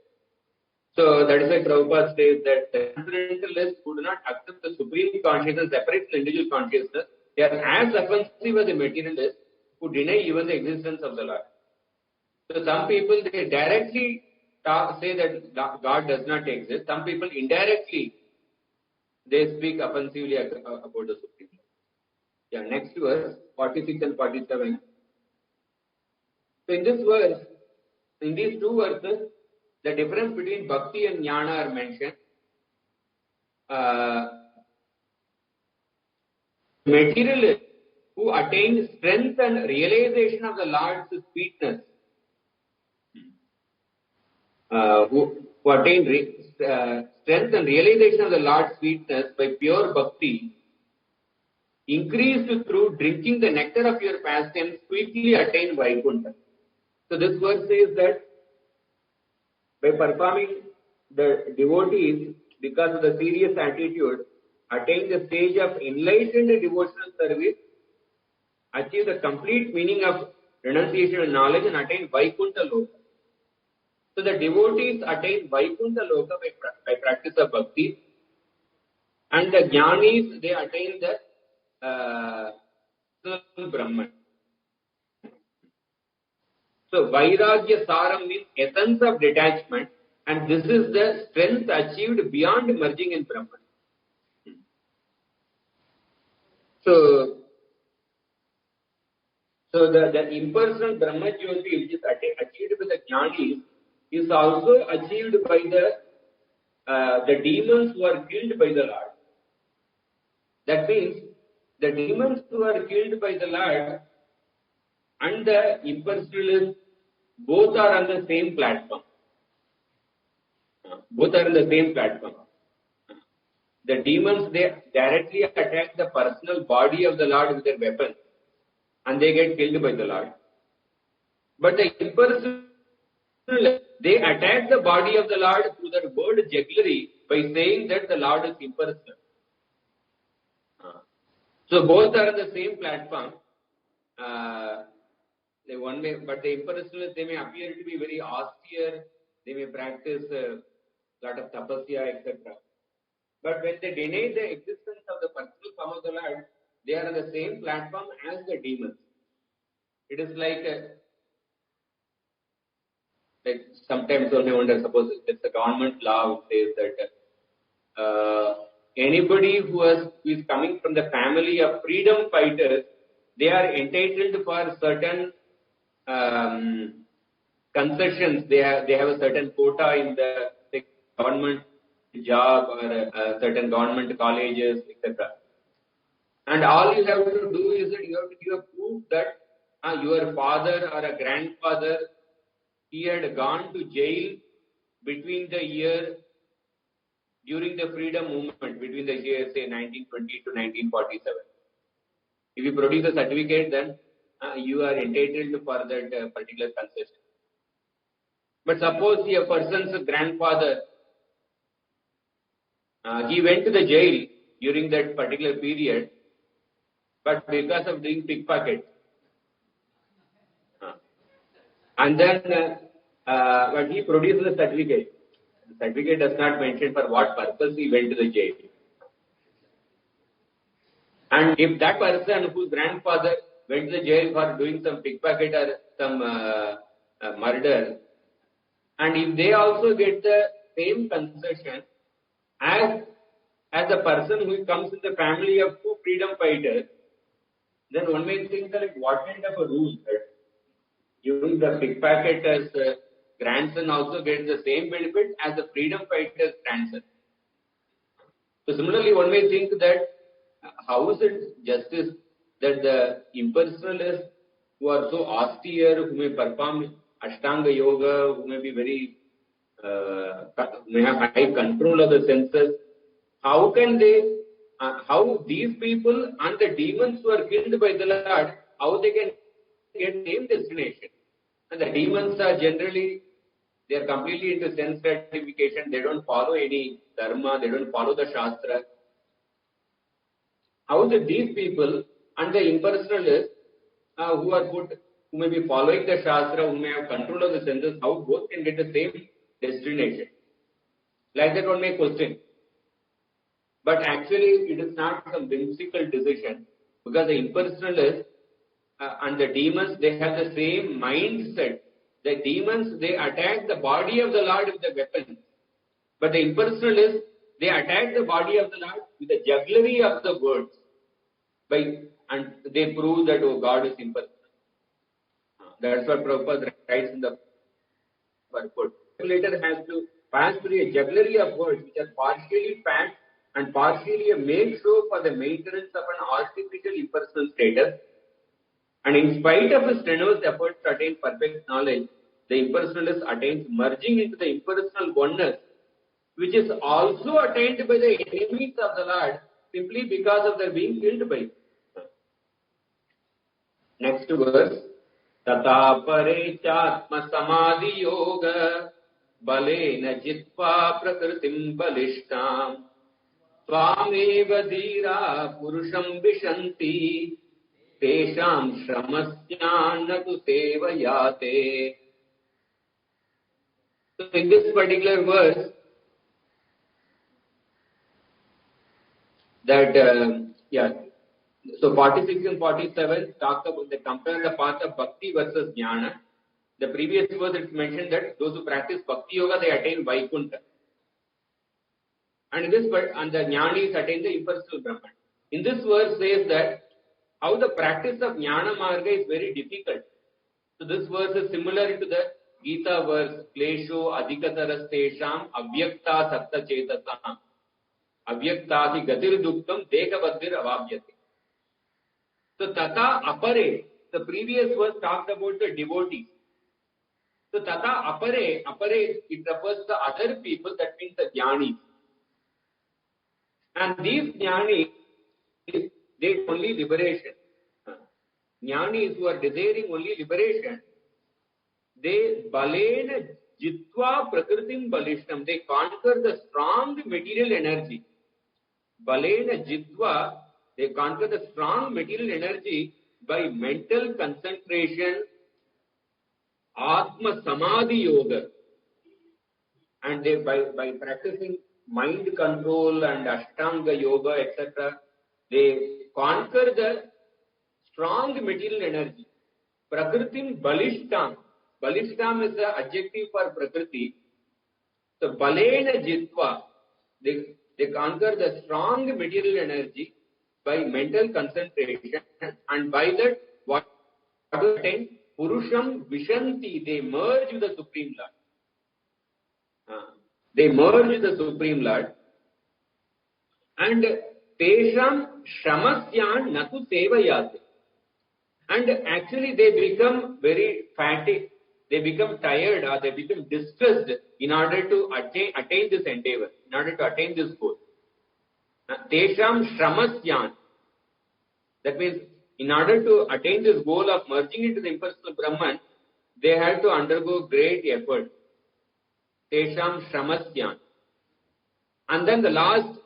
So that is why Prabhupada says that the transcendentalists who do not accept the supreme consciousness separate from individual consciousness, they are as offensive as the materialists who deny even the existence of the Lord. So some people, they directly say that God does not exist. Some people indirectly, they speak offensively about the Supreme Lord. Yeah, next verse, 46 and 47. So in this verse, in these two verses, the difference between bhakti and jnana are mentioned. Materialists who attain strength and realization of the Lord's sweetness, who attain strength and realization of the Lord's sweetness by pure bhakti, increased through drinking the nectar of your pastimes, quickly attain Vaikuntha. So this verse says that by performing, the devotees, because of the serious attitude, attain the stage of enlightened devotional service, achieve the complete meaning of renunciation and knowledge, and attain Vaikuntha Loka. So the devotees attain Vaikuntha Loka by practice of bhakti, and the jnanis, they attain the Brahman. So Vairagya Saram means essence of detachment, and this is the strength achieved beyond merging in Brahman. So the impersonal Brahma Jyoti, which is achieved by the jnanis, is also achieved by the demons who are killed by the Lord. That means the demons who are killed by the Lord and the impersonalists both are on the same platform. Both are on the same platform. The demons, they directly attack the personal body of the Lord with their weapons, and they get killed by the Lord. But the impersonal, they attack the body of the Lord through the word jugglery by saying that the Lord is impersonal. So both are on the same platform. But the impersonalists, they may appear to be very austere. They may practice a lot of tapasya, etc. But when they deny the existence of the personal form of the Lord, they are on the same platform as the demons. It is like sometimes one may wonder, suppose it's a government law which says that anybody who is coming from the family of freedom fighters, they are entitled for certain concessions. They have a certain quota in the government job or certain government colleges, etc. And all you have to do is that you have to give a proof that your father or a grandfather, he had gone to jail between the year during the freedom movement, between the years say 1920 to 1947. If you produce a certificate, then you are entitled for that particular concession. But suppose a person's grandfather, he went to the jail during that particular period, but because of doing pickpocket, and then but he produces a certificate. The certificate does not mention for what purpose he went to the jail. And if that person whose grandfather went to the jail for doing some pickpocket or some murder, and if they also get the same concession as a person who comes in the family of two freedom fighters, then one may think that what kind of a rule that even the pickpocketer's grandson also gets the same benefit as the freedom fighter's grandson. So similarly, one may think that how is it justice that the impersonalists who are so austere, who may perform Ashtanga Yoga, who may be very, may have high control of the senses, how can they, how these people and the demons who are killed by the Lord, how they can get same destination? And the demons are generally, they are completely into sense gratification. They don't follow any dharma. They don't follow the shastra. How is it these people and the impersonalists who may be following the shastra, who may have control of the senses, how both can get the same destination? Like that one may question. But actually, it is not some whimsical decision, because the impersonalists and the demons, they have the same mindset. The demons, they attack the body of the Lord with the weapons. But the impersonalists, they attack the body of the Lord with the jugglery of the words. And they prove that, oh, God is impersonal. That's what Prabhupada writes in the purport. The regulator has to pass through a jugglery of words which are partially fact and partially a made show for the maintenance of an artificial impersonal status. And in spite of his strenuous efforts to attain perfect knowledge, the impersonalist attains merging into the impersonal oneness, which is also attained by the enemies of the Lord simply because of their being killed by him. Next verse. Tata pare chatma samadhi yoga balena jitva prakritim balishtam swameva dhira purusham vishanti tesham shramasyanatu sevayate. So in this particular verse, so 46 and 47 talk about the compare the path of bhakti versus jnana. The previous verse it mentioned that those who practice bhakti yoga, they attain Vaikuntha. And in this and the jnanis attain the impersonal Brahman. In this verse says that how the practice of jnana marga is very difficult. So this verse is similar to the Gita verse, Klesho adhikataras tesham avyakta satta chetasam avyaktati gatir duktam deka badir avabhyate. So tata apare, the previous verse talked about the devotees. So tata apare, it refers to other people, that means the jnanis. And these jnanis, they only liberation. Jnanis who are desiring only liberation, they balena jitva prakritim balishtam. They conquer the strong material energy. Balena jitva, they conquer the strong material energy by mental concentration, atma samadhi yoga. And they by practicing mind control and ashtanga yoga, etc., they conquer the strong material energy. Prakritim balishtam. Balishtam is the adjective for Prakriti. So balena jitva, they conquer the strong material energy by mental concentration, and by that what to attain? Purusham vishanti, they merge with the Supreme Lord. They merge with the Supreme Lord, and tesham shramasyan natu sevayate. And actually they become very fatigued, they become tired, or they become distressed in order to attain this endeavor, in order to attain this goal. Tesham shramasyan. That means in order to attain this goal of merging into the impersonal Brahman, they had to undergo great effort. Tesham shramasyan. And then the last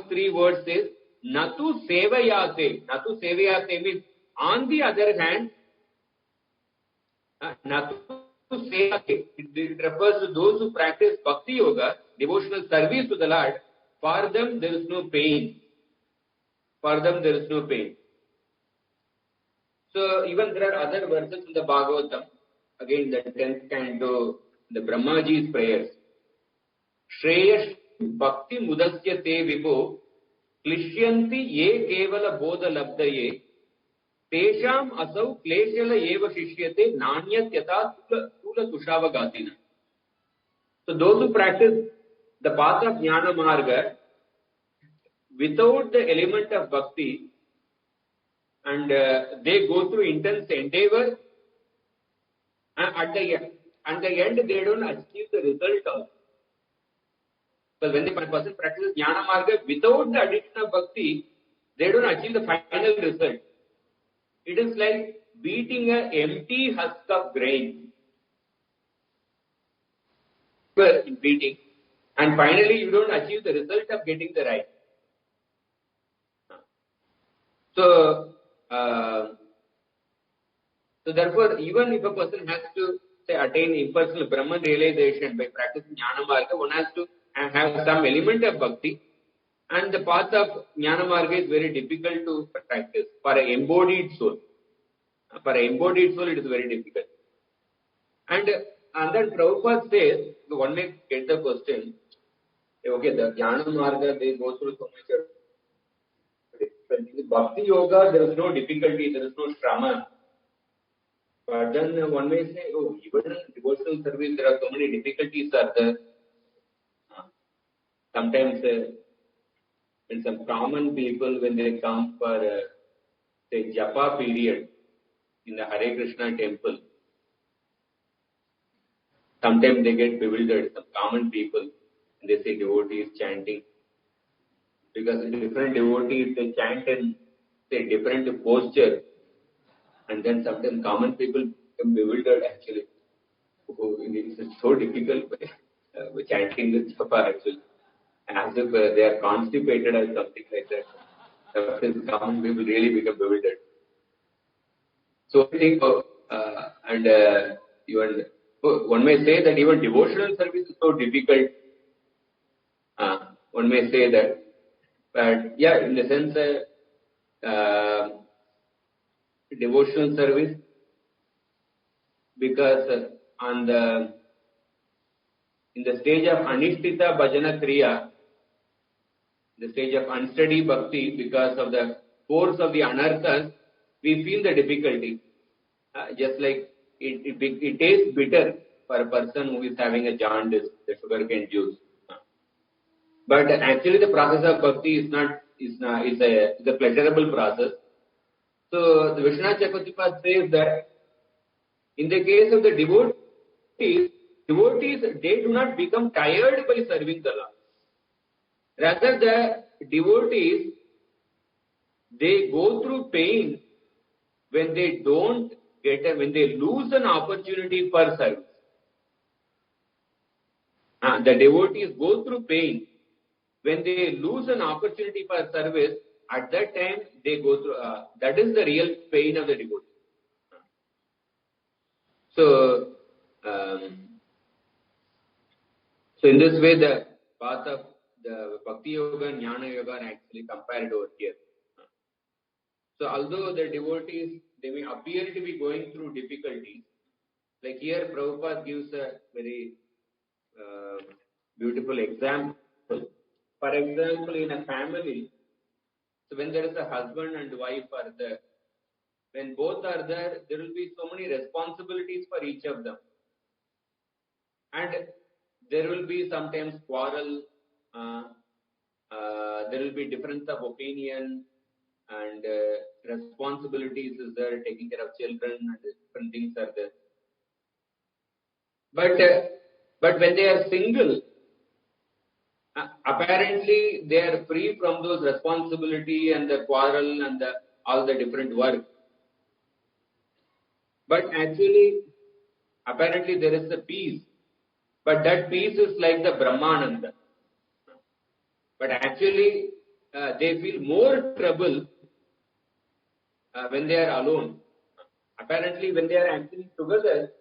three words is Natu sevayate. Natu sevayate means, on the other hand, Natu sevayate, it refers to those who practice bhakti yoga, devotional service to the Lord. For them there is no pain. For them there is no pain. So even there are other verses in the Bhagavatam, again the 10th canto, the Brahmaji's prayers. Shreyash bhakti mudasya te vipo klishyanti ye kevala bodha labdaye tesham asau kleshala eva shishyate nanyat yata tula tushavaгаtina. So those who practice the path of Jnana Marga without the element of bhakti, and they go through intense endeavor, and at the end they don't achieve the result of. Because when the person practices Jnana Marga without the addition of bhakti, they don't achieve the final result. It is like beating an empty husk of grain. In beating, and finally you don't achieve the result of getting the rice. So therefore, even if a person has to say attain impersonal Brahman realization by practicing Jnana Marga, one has to have some element of bhakti, and the path of Jnana Marga is very difficult to practice for an embodied soul. For an embodied soul, it is very difficult. And then Prabhupada says, one may get the question, okay, the Jnana Marga, they go through so much of difficulty. Bhakti Yoga, there is no difficulty, there is no shrama. But then one may say, oh, even in devotional service, there are so many difficulties are there. Sometimes when some common people, when they come for, say, Japa period in the Hare Krishna temple, sometimes they get bewildered, some common people, and they say devotees chanting. Because different devotees, they chant in, say, different posture, and then sometimes common people become bewildered actually. Oh, it's so difficult chanting this japa actually. As if they are constipated or something like that. Sometimes common people really become bewildered. So I think, even one may say that even devotional service is so difficult. One may say that, but yeah, in the sense, devotional service, because in the stage of anishtita bhajana kriya, the stage of unsteady bhakti, because of the force of the anarthas, we feel the difficulty. Just like it tastes bitter for a person who is having a jaundice, the sugarcane juice. But actually, the process of bhakti is a pleasurable process. So the Vishwanath Chakravarti says that in the case of the devotees, they do not become tired by serving the Lord. Rather, the devotees, they go through pain when they don't when they lose an opportunity for service. The devotees go through pain. When they lose an opportunity for service, at that time they go through, that is the real pain of the devotee. So in this way, the path of the Bhakti Yoga and Jnana Yoga are actually compared over here. So although the devotees, they may appear to be going through difficulties, like here Prabhupada gives a very beautiful example. For example, in a family, so when there is a husband and wife are there, when both are there, there will be so many responsibilities for each of them. And there will be sometimes quarrel, there will be difference of opinion, and responsibilities is there, taking care of children and different things are there. But when they are single, apparently they are free from those responsibility and the quarrel and all the different work. But actually, apparently there is a peace. But that peace is like the Brahmananda. But actually, they feel more trouble when they are alone. Apparently, when they are actually together,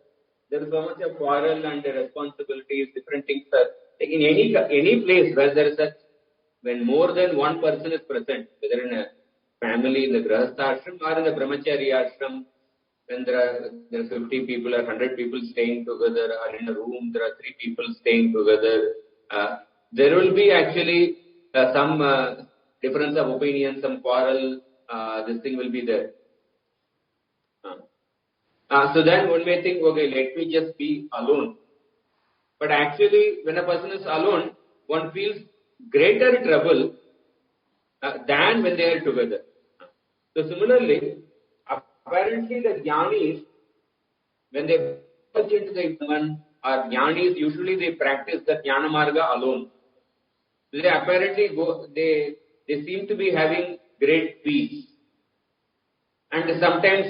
there is so much of quarrel and responsibilities, different things are. Like in any place where there is when more than one person is present, whether in a family, in the Grahastha ashram or in the Brahmachari ashram, when there are 50 people or 100 people staying together, or in a room there are 3 people staying together, there will be actually some difference of opinion, some quarrel, this thing will be there. So then one may think, okay, let me just be alone. But actually, when a person is alone, one feels greater trouble than when they are together. So similarly, apparently the jnanis, when they touch into the human, or jnanis, usually they practice the jnana marga alone. They apparently they seem to be having great peace. And sometimes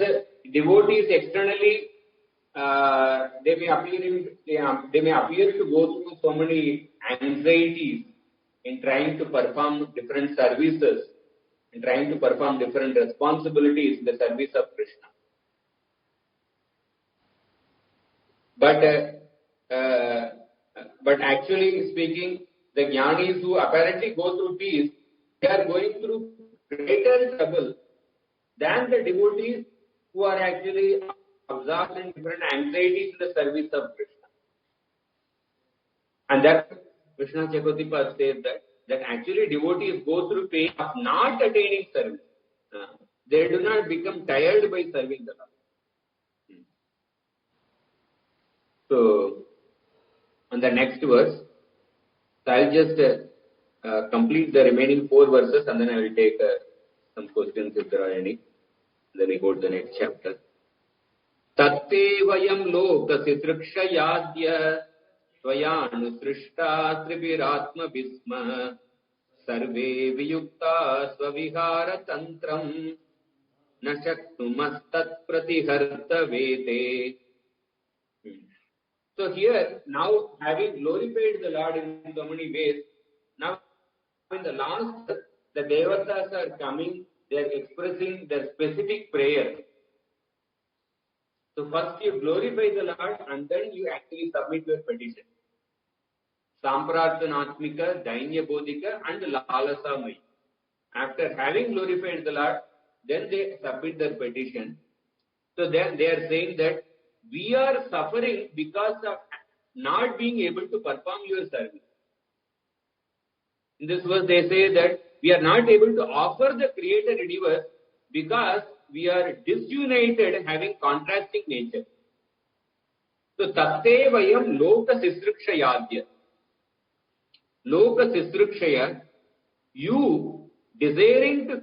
devotees externally, they may appear to go through so many anxieties in trying to perform different services, in trying to perform different responsibilities in the service of Krishna. But actually speaking, the jnanis who apparently go through peace, they are going through greater trouble than the devotees who are actually absorbed in different anxieties in the service of Krishna. And that Krishna Chakravarti says that actually devotees go through pain of not attaining service. They do not become tired by serving the Lord. So, on the next verse, so I'll just complete the remaining 4 verses and then I will take some questions if there are any. Then we go to the next chapter. Tatte vayam loka sitrikshayadya Svayānusrishta Triviratma Bhisma Sarve Viyukta Svavihara Tantram Nashaktumastat Pratiharta Vete. So here, now having glorified the Lord in so many ways, now in the last, the Devatas are coming, they are expressing their specific prayer. So first you glorify the Lord and then you actually submit your petition. Samprarthanatmika, Dainya Bodhika and Lalasamai. After having glorified the Lord, then they submit their petition. So then they are saying that we are suffering because of not being able to perform your service. In this verse they say that we are not able to offer the created universe because we are disunited, having contrasting nature. So tatte vayam loka sisrikshayadya. Loka sisrikshaya, you desiring to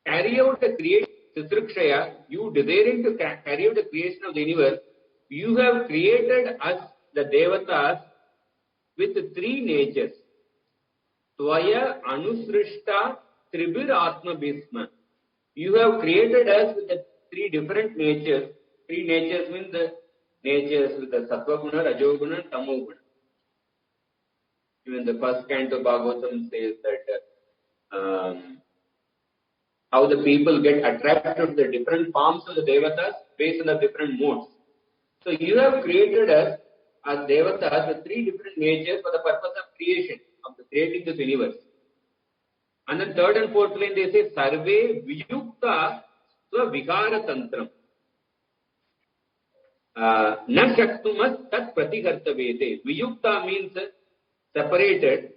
carry out the creation, sisrikshaya, you desiring to carry out the creation of the universe, you have created us, the Devatas, with 3 natures. Tvaya Anusrishta Tribir Atma Bhisma. You have created us with the three different natures. Three natures means the natures with the Sattva Guna, Rajo Guna and Tamo Guna. Even the first Canto Bhagavatam says that how the people get attracted to the different forms of the Devatas based on the different modes. So you have created us as Devatas with three different natures for the purpose of creation, of creating this universe. And then third and fourth line they say, Sarve Viyukta Swavikara Tantram. Na Shaktumas Tat Pratikartavete. Viyukta means separated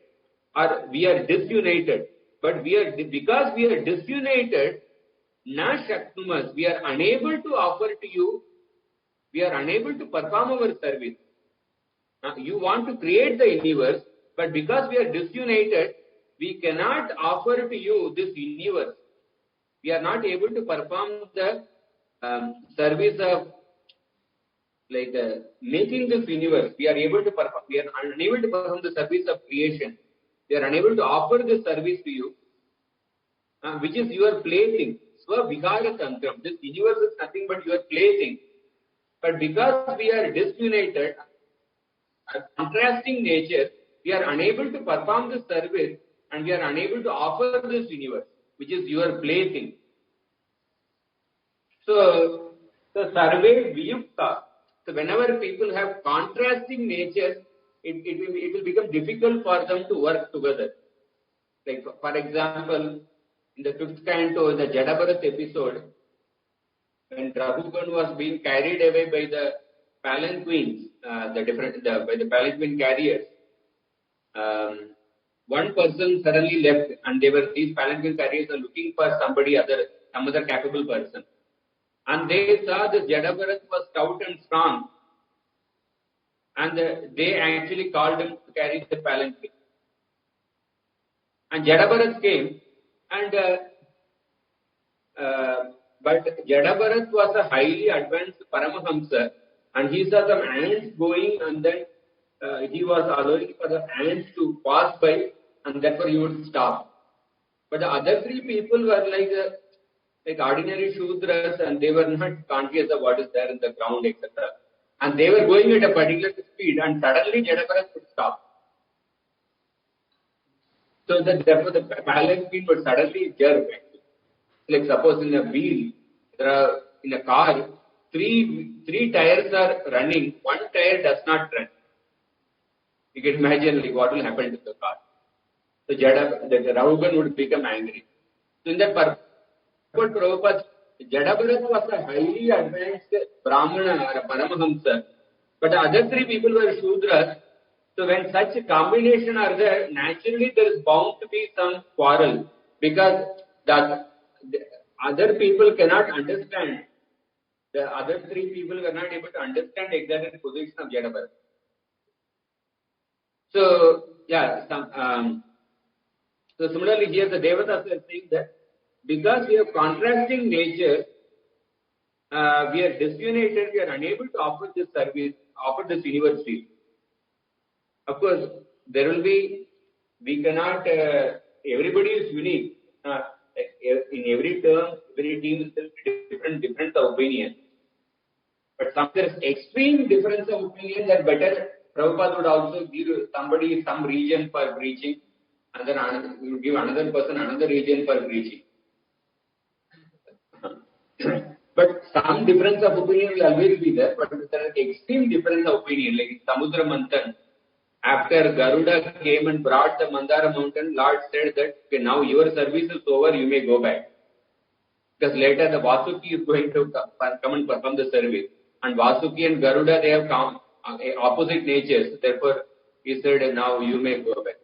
or we are disunited. But because we are disunited, Na Shaktumas, we are unable to offer to you, we are unable to perform our service. You want to create the universe, but because we are disunited, we cannot offer to you this universe. We are not able to perform the service of making this universe. We are unable to perform the service of creation. We are unable to offer this service to you, which is your plaything. Swavikara Tantram. This universe is nothing but your plaything. But because we are disunited, a contrasting nature, we are unable to perform this service and we are unable to offer this universe, which is your plaything. So, Sarve Viyukta. So, whenever people have contrasting natures, it will become difficult for them to work together. Like, for example, in the 5th Canto, in the Jadabharat episode, when Rahugan was being carried away by the palanquins, by the palanquin carriers, one person suddenly left, and these palanquin carriers are looking for some other capable person. And they saw this Jadabharat was stout and strong, and they actually called him to carry the palanquin. And Jadabharat came, and but Jadabharat was a highly advanced Paramahamsa, and he saw some ants going, and then he was allowing for the ants to pass by, and therefore he would stop. But the other three people were like ordinary Shudras, and they were not conscious of what is there in the ground, etc. And they were going at a particular speed, and suddenly Jadabharat would stop. So therefore the palanquin would suddenly jerk. Like suppose in a wheel, in a car, three tires are running, one tire does not run. You can imagine what will happen to the car. So the Rahugan would become angry. So in that purport, Prabhupada, Jadabharat was a highly advanced Brahmana or a Paramahamsa, but the other three people were Shudras. So when such a combination are there, naturally there is bound to be some quarrel, because the other people cannot understand. The other three people were not able to understand exactly the position of Jadabharat. So so similarly here the Devatas are saying that because we have contrasting nature, we are disunited, we are unable to offer this service, offer this university. Of course, we cannot, everybody is unique. In every term, every team is different opinion. But some there is extreme difference of opinion, that better Prabhupada would also give somebody some region for preaching, and then he would give another person another region for preaching. But some difference of opinion will always be there, but there is extreme difference of opinion, like Samudra Manthan. After Garuda came and brought the Mandara mountain, Lord said that, okay, now your service is over, you may go back. Because later the Vasuki is going to come and perform the service. And Vasuki and Garuda, they have opposite natures. Therefore, he said, now you may go back.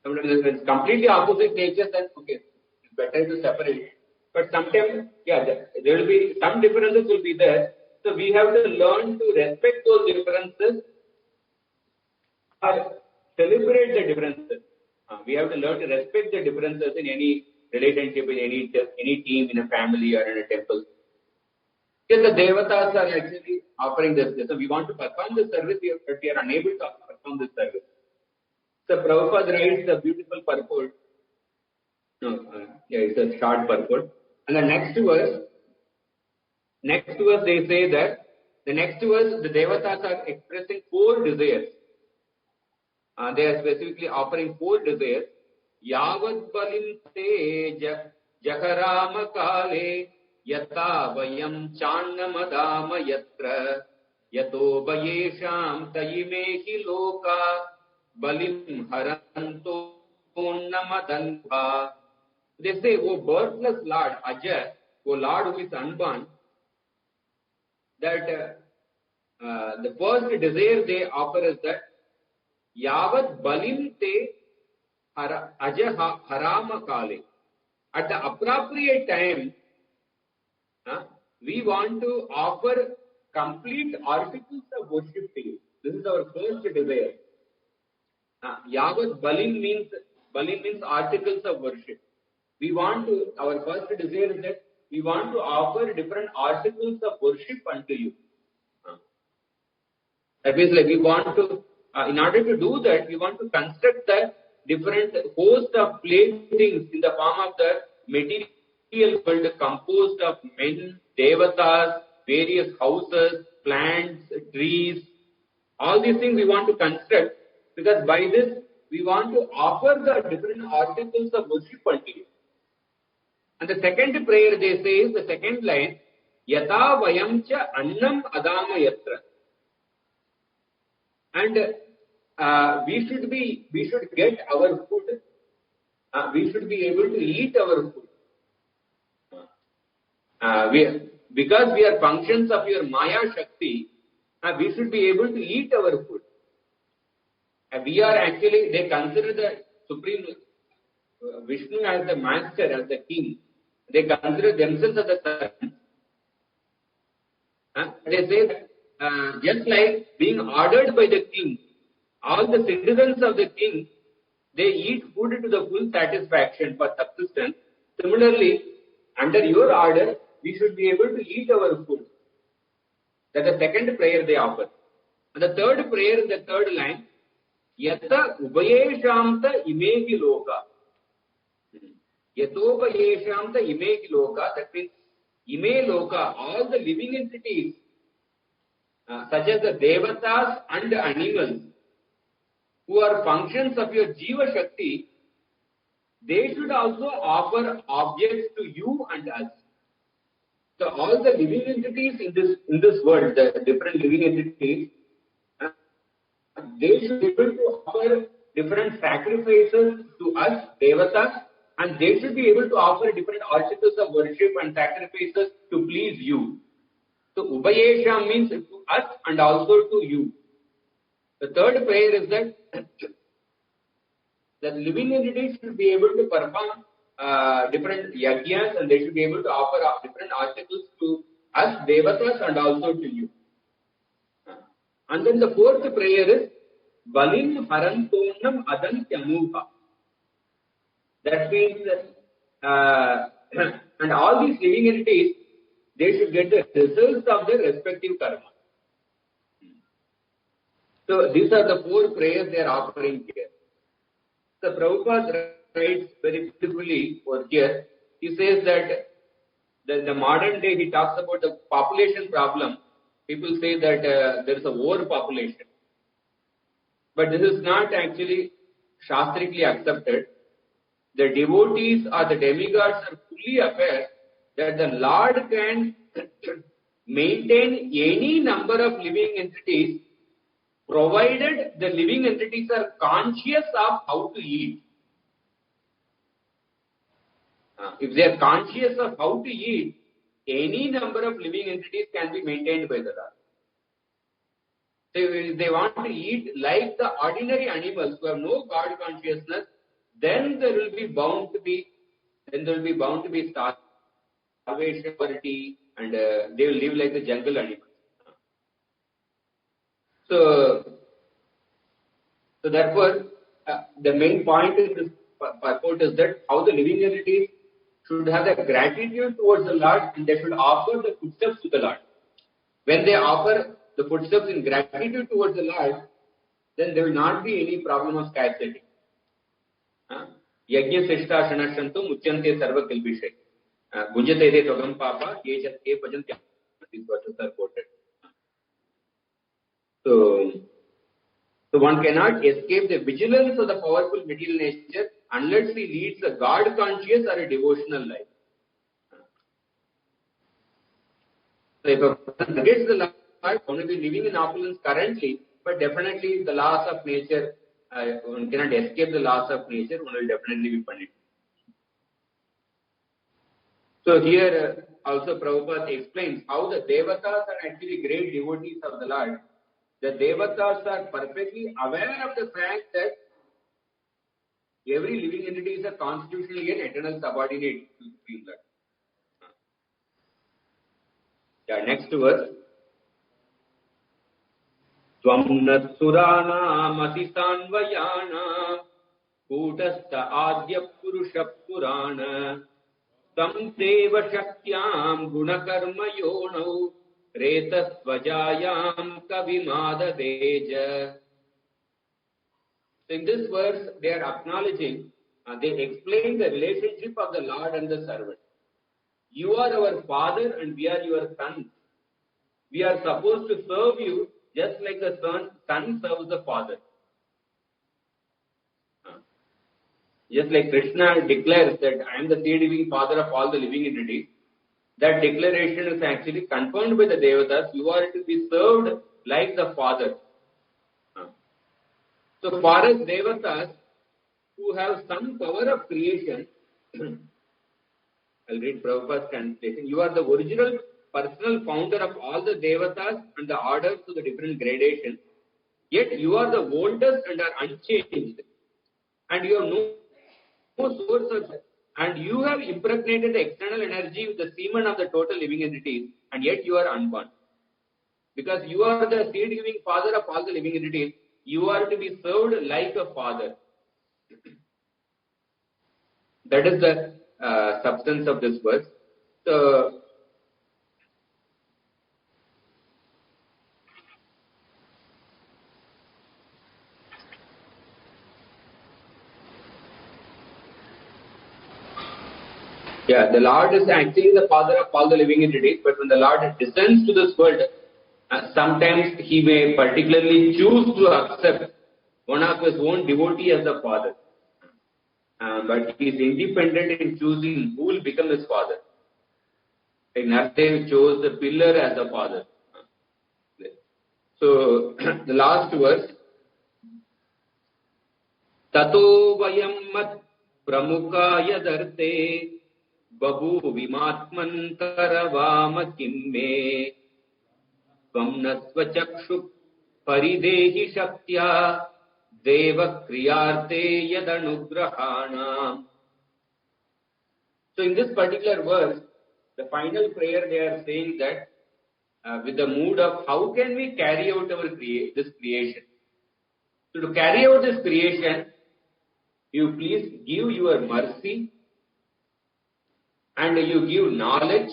Sometimes when it's completely opposite natures, then okay, it's better to separate. But sometimes, there will be, some differences will be there. So we have to learn to respect those differences or celebrate the differences. We have to learn to respect the differences in any relationship, in any team, in a family or in a temple. Because the Devatas are actually offering this. So we want to perform this service, but we are unable to perform this service. So Prabhupada writes a beautiful purport. It's a short purport. And the next verse, Next verse they say that, the next verse the Devatas are expressing 4 desires. They are specifically offering 4 desires. Yavad balim te jakarama kale yata vayam channamadama yatra yato vayesham tayimehi loka balim haranto namadantha. They say, O birthless Lord, Ajay, O Lord who is unborn, that the first desire they offer is that Yavat balim te aja harama kale. At the appropriate time, we want to offer complete articles of worship to you. This is our first desire. Yavat balim means articles of worship. We want to, our first desire is that we want to offer different articles of worship unto you. That means like we want to, in order to do that, we want to construct the different host of playthings in the form of the material world composed of men, devatas, various houses, plants, trees. All these things we want to construct, because by this we want to offer the different articles of worship unto you. And the second prayer they say is the second line, Yata vayam cha annam adama yatra. And we should get our food. We should be able to eat our food. Because we are functions of your Maya Shakti, we should be able to eat our food. We are actually, they consider the Supreme Vishnu as the master, as the king. They consider themselves as the servants. They say that just like being ordered by the king, all the citizens of the king, they eat food to the full satisfaction for subsistence. Similarly, under your order, we should be able to eat our food. That's the second prayer they offer. And the third prayer in the third line, Yata ubayeshamta imegi loka. Yatopayeshamta imegi loka, that means ime loka, all the living entities, such as the devatas and the animals, who are functions of your Jiva Shakti, they should also offer objects to you and us. So all the living entities in this world, the different living entities, they should be able to offer different sacrifices to us, devatas, and they should be able to offer different articles of worship and sacrifices to please you. So Ubayesham means to us and also to you. The third prayer is that the living entities should be able to perform different yajnas, and they should be able to offer different articles to us, devatas, and also to you. And then the fourth prayer is Balim Harantonam Adantyamuha. That means and all these living entities, they should get the results of their respective karma. So these are the 4 prayers they are offering here. So Prabhupada writes very beautifully over here. He says that the modern day, he talks about the population problem. People say that there is a overpopulation. But this is not actually shastrically accepted. The devotees or the demigods are fully aware that the Lord can maintain any number of living entities, provided the living entities are conscious of how to eat. If they are conscious of how to eat, any number of living entities can be maintained by the Lord. So if they want to eat like the ordinary animals who have no God consciousness, then there will be bound to be starvation, poverty, and they will live like the jungle animals. So therefore, the main point in this purport is that how the living entities should have the gratitude towards the Lord, and they should offer the footsteps to the Lord. When they offer the footsteps in gratitude towards the Lord, then there will not be any problem of scarcity. Yajna srishta shanashantu muchyante sarva kilbishay. Bhujate de togam papa ye bhajanti these verses are quoted. So one cannot escape the vigilance of the powerful material nature unless he leads a God conscious or a devotional life. So if a person forgets the Lord, one will be living in opulence currently, but definitely the laws of nature, one cannot escape the laws of nature, one will definitely be punished. So here also Prabhupada explains how the Devatas are actually great devotees of the Lord. The Devatas are perfectly aware of the fact that every living entity is a constitutionally and eternal subordinate to Supreme Lord. Yeah, next verse. Swamna Surana Masisanvayana Kutastha Adya Purusha Purana Samdeva Shakyam Gunakarma Yonau Retasvajayam Kavimada Deja. So in this verse, they are acknowledging, they explain the relationship of the Lord and the servant. You are our father and we are your sons. We are supposed to serve you just like the son serves the father. Just like Krishna declares that I am the seed-giving father of all the living entities, that declaration is actually confirmed by the Devatas. You are to be served like the father. So far as Devatas who have some power of creation, I'll read Prabhupada's translation. You are the original personal founder of all the Devatas and the orders to the different gradations. Yet you are the oldest and are unchanged. And you have no source of, and you have impregnated the external energy with the semen of the total living entities, and yet you are unborn. Because you are the seed-giving father of all the living entities, you are to be served like a father. That is the substance of this verse. So, yeah, the Lord is actually the father of all the living entities, but when the Lord descends to this world, sometimes he may particularly choose to accept one of his own devotee as the father. But he is independent in choosing who will become his father. Like Nardev chose the pillar as the father. So, the last verse. Tato vayam mat pramukaya darte babu vimatman karavama kimme Vamnasvachakshu paridehi shaktya deva kriyarte yadanugrahana. So in this particular verse, the final prayer they are saying that with the mood of how can we carry out our this creation. So to carry out this creation, you please give your mercy and you give knowledge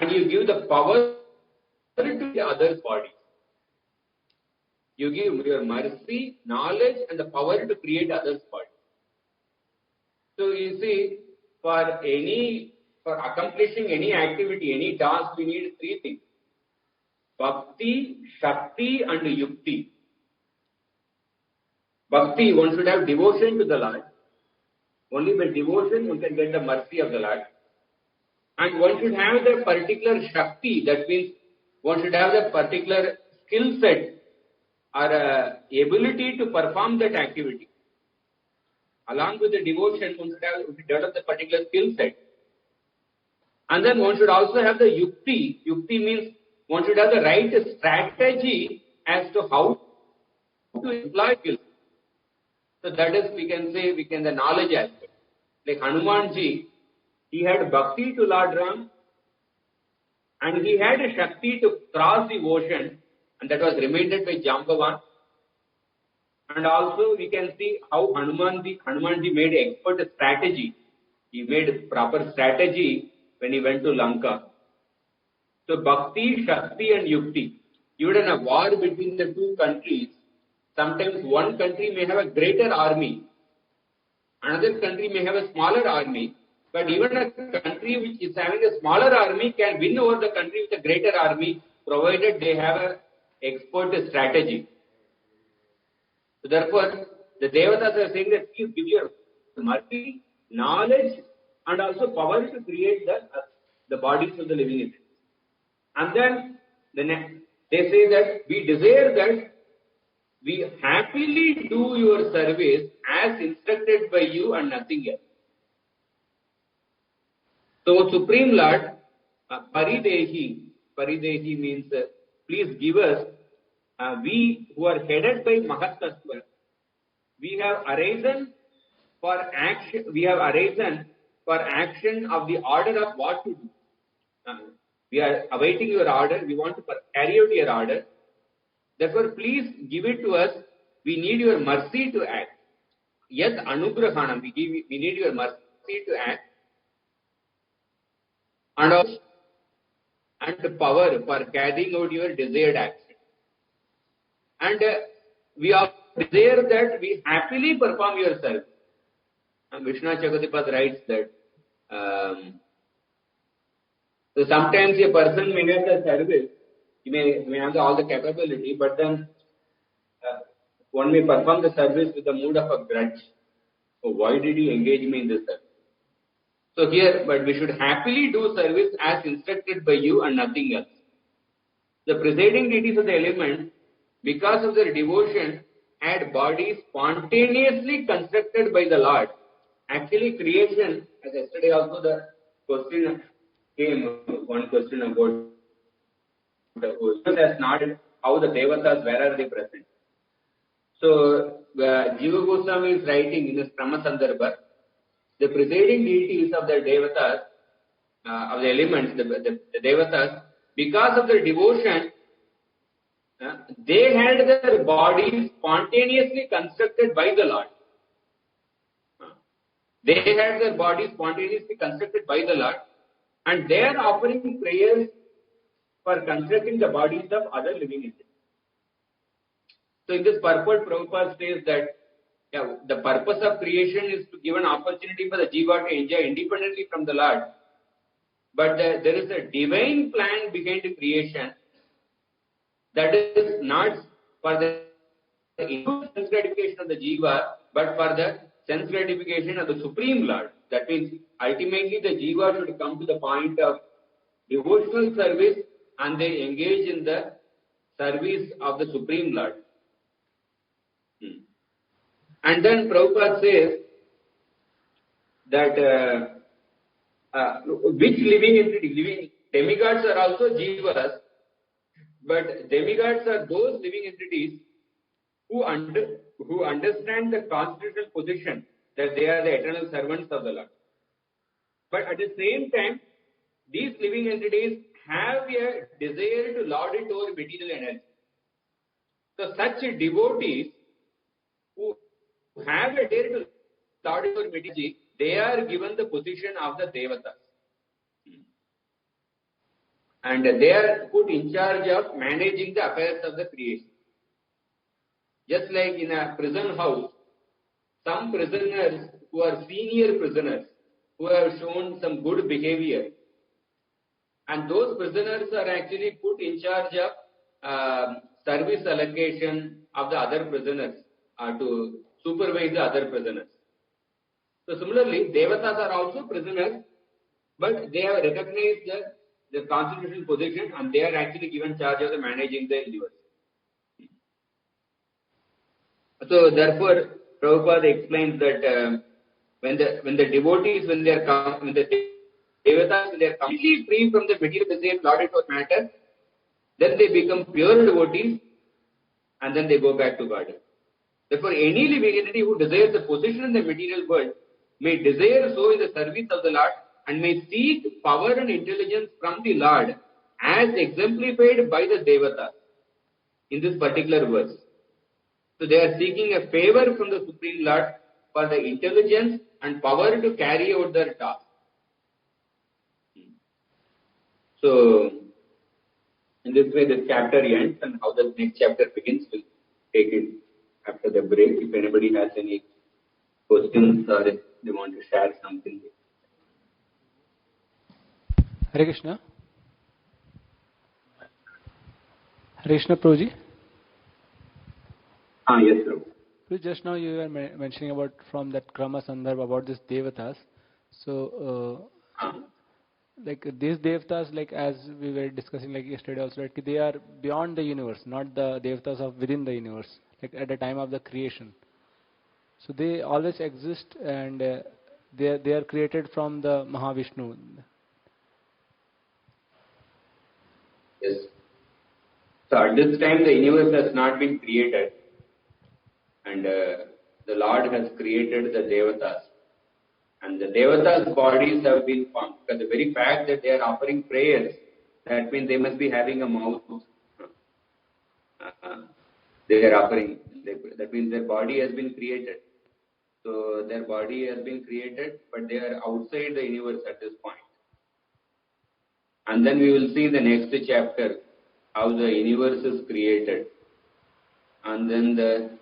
and you give the power to the other's body. You give your mercy, knowledge and the power to create others' body. So you see, for accomplishing any activity, any task, we need three things. Bhakti, Shakti and Yukti. Bhakti, one should have devotion to the Lord. Only by devotion one can get the mercy of the Lord. And one should have the particular Shakti, that means one should have the particular skill set or ability to perform that activity. Along with the devotion, one should have develop the particular skill set. And then one should also have the Yukti. Yukti means one should have the right strategy as to how to employ skills. So that is, we can say, the knowledge aspect. Like Hanumanji, he had Bhakti to Lord Ram and he had a Shakti to cross the ocean, and that was reminded by Jambavan. And also we can see how Hanumanji made expert strategy. He made proper strategy when he went to Lanka. So Bhakti, Shakti and Yukti. Even in a war between the two countries, sometimes one country may have a greater army, another country may have a smaller army, But even a country which is having a smaller army can win over the country with a greater army, provided they have an expert strategy. So therefore, the Devatas are saying that please give your mercy, knowledge, and also power to create the bodies of the living entities. And then they say that we desire that we happily do your service as instructed by you and nothing else. So Supreme Lord, Paridehi means please give us, we who are headed by Mahatattva, we have arisen for action of the order of what to do. We are awaiting your order, we want to carry out your order. Therefore, please give it to us. We need your mercy to act. Yat anugrahanam, we need your mercy to act. And also, and power for carrying out your desired action. And we also desire that we happily perform your service. And Vishnu Chakravarti writes that so sometimes a person may have the service, he may have all the capability, but then one may perform the service with the mood of a grudge. So why did he engage me in this service? So here, but we should happily do service as instructed by you and nothing else. The presiding deities of the element, because of their devotion, had bodies spontaneously constructed by the Lord. Actually, creation, as yesterday also the question came, one question about has not how the Devatas, where are they present? So, Jiva Goswami is writing in this Brahma Sandarbha, the presiding deities of the Devatas, of the elements, the Devatas, because of their devotion, they had their bodies spontaneously constructed by the Lord. They had their bodies spontaneously constructed by the Lord, and they are offering prayers for constructing the bodies of other living entities. So in this purport, Prabhupada says that the purpose of creation is to give an opportunity for the Jiva to enjoy independently from the Lord. But there is a divine plan behind the creation that is not for the sense gratification of the Jiva, but for the sense gratification of the Supreme Lord. That means ultimately the Jiva should come to the point of devotional service and they engage in the service of the Supreme Lord. And then Prabhupada says that which living entity, demigods are also Jivas, but demigods are those living entities who understand the constitutional position that they are the eternal servants of the Lord. But at the same time, these living entities have a desire to lord it over material energy. So such devotees who have a desire to lord it over material energy, they are given the position of the Devatas. And they are put in charge of managing the affairs of the creation. Just like in a prison house, some prisoners who are senior prisoners, who have shown some good behavior, and those prisoners are actually put in charge of service allocation of the other prisoners to supervise the other prisoners. So similarly, Devatas are also prisoners, but they have recognized the constitutional position and they are actually given charge of the managing the universe. So therefore, Prabhupada explains that when the devotees, when the Devatas, when they are completely free from the material desire, lorded for matter, then they become pure devotees and then they go back to God. Therefore, any living entity who desires the position in the material world may desire so in the service of the Lord and may seek power and intelligence from the Lord as exemplified by the Devatas in this particular verse. So they are seeking a favor from the Supreme Lord for the intelligence and power to carry out their task. So, in this way this chapter ends, and how the next chapter begins, we'll take it after the break. If anybody has any questions or if they want to share something. Hare Krishna. Hare Krishna, Prabhuji. Yes, Prabhu. So just now you were mentioning about from that Krama Sandarbha about these devatas. So, like these devatas, like as we were discussing like yesterday also, like they are beyond the universe, not the devatas of within the universe, like at the time of the creation. So they always exist, and they are created from the Mahavishnu. Yes. So at this time the universe has not been created, and the Lord has created the devatas. And the devatas' bodies have been formed. Because the very fact that they are offering prayers, that means they must be having a mouth. They are offering. That means their body has been created. So their body has been created, but they are outside the universe at this point. And then we will see the next chapter, how the universe is created, and then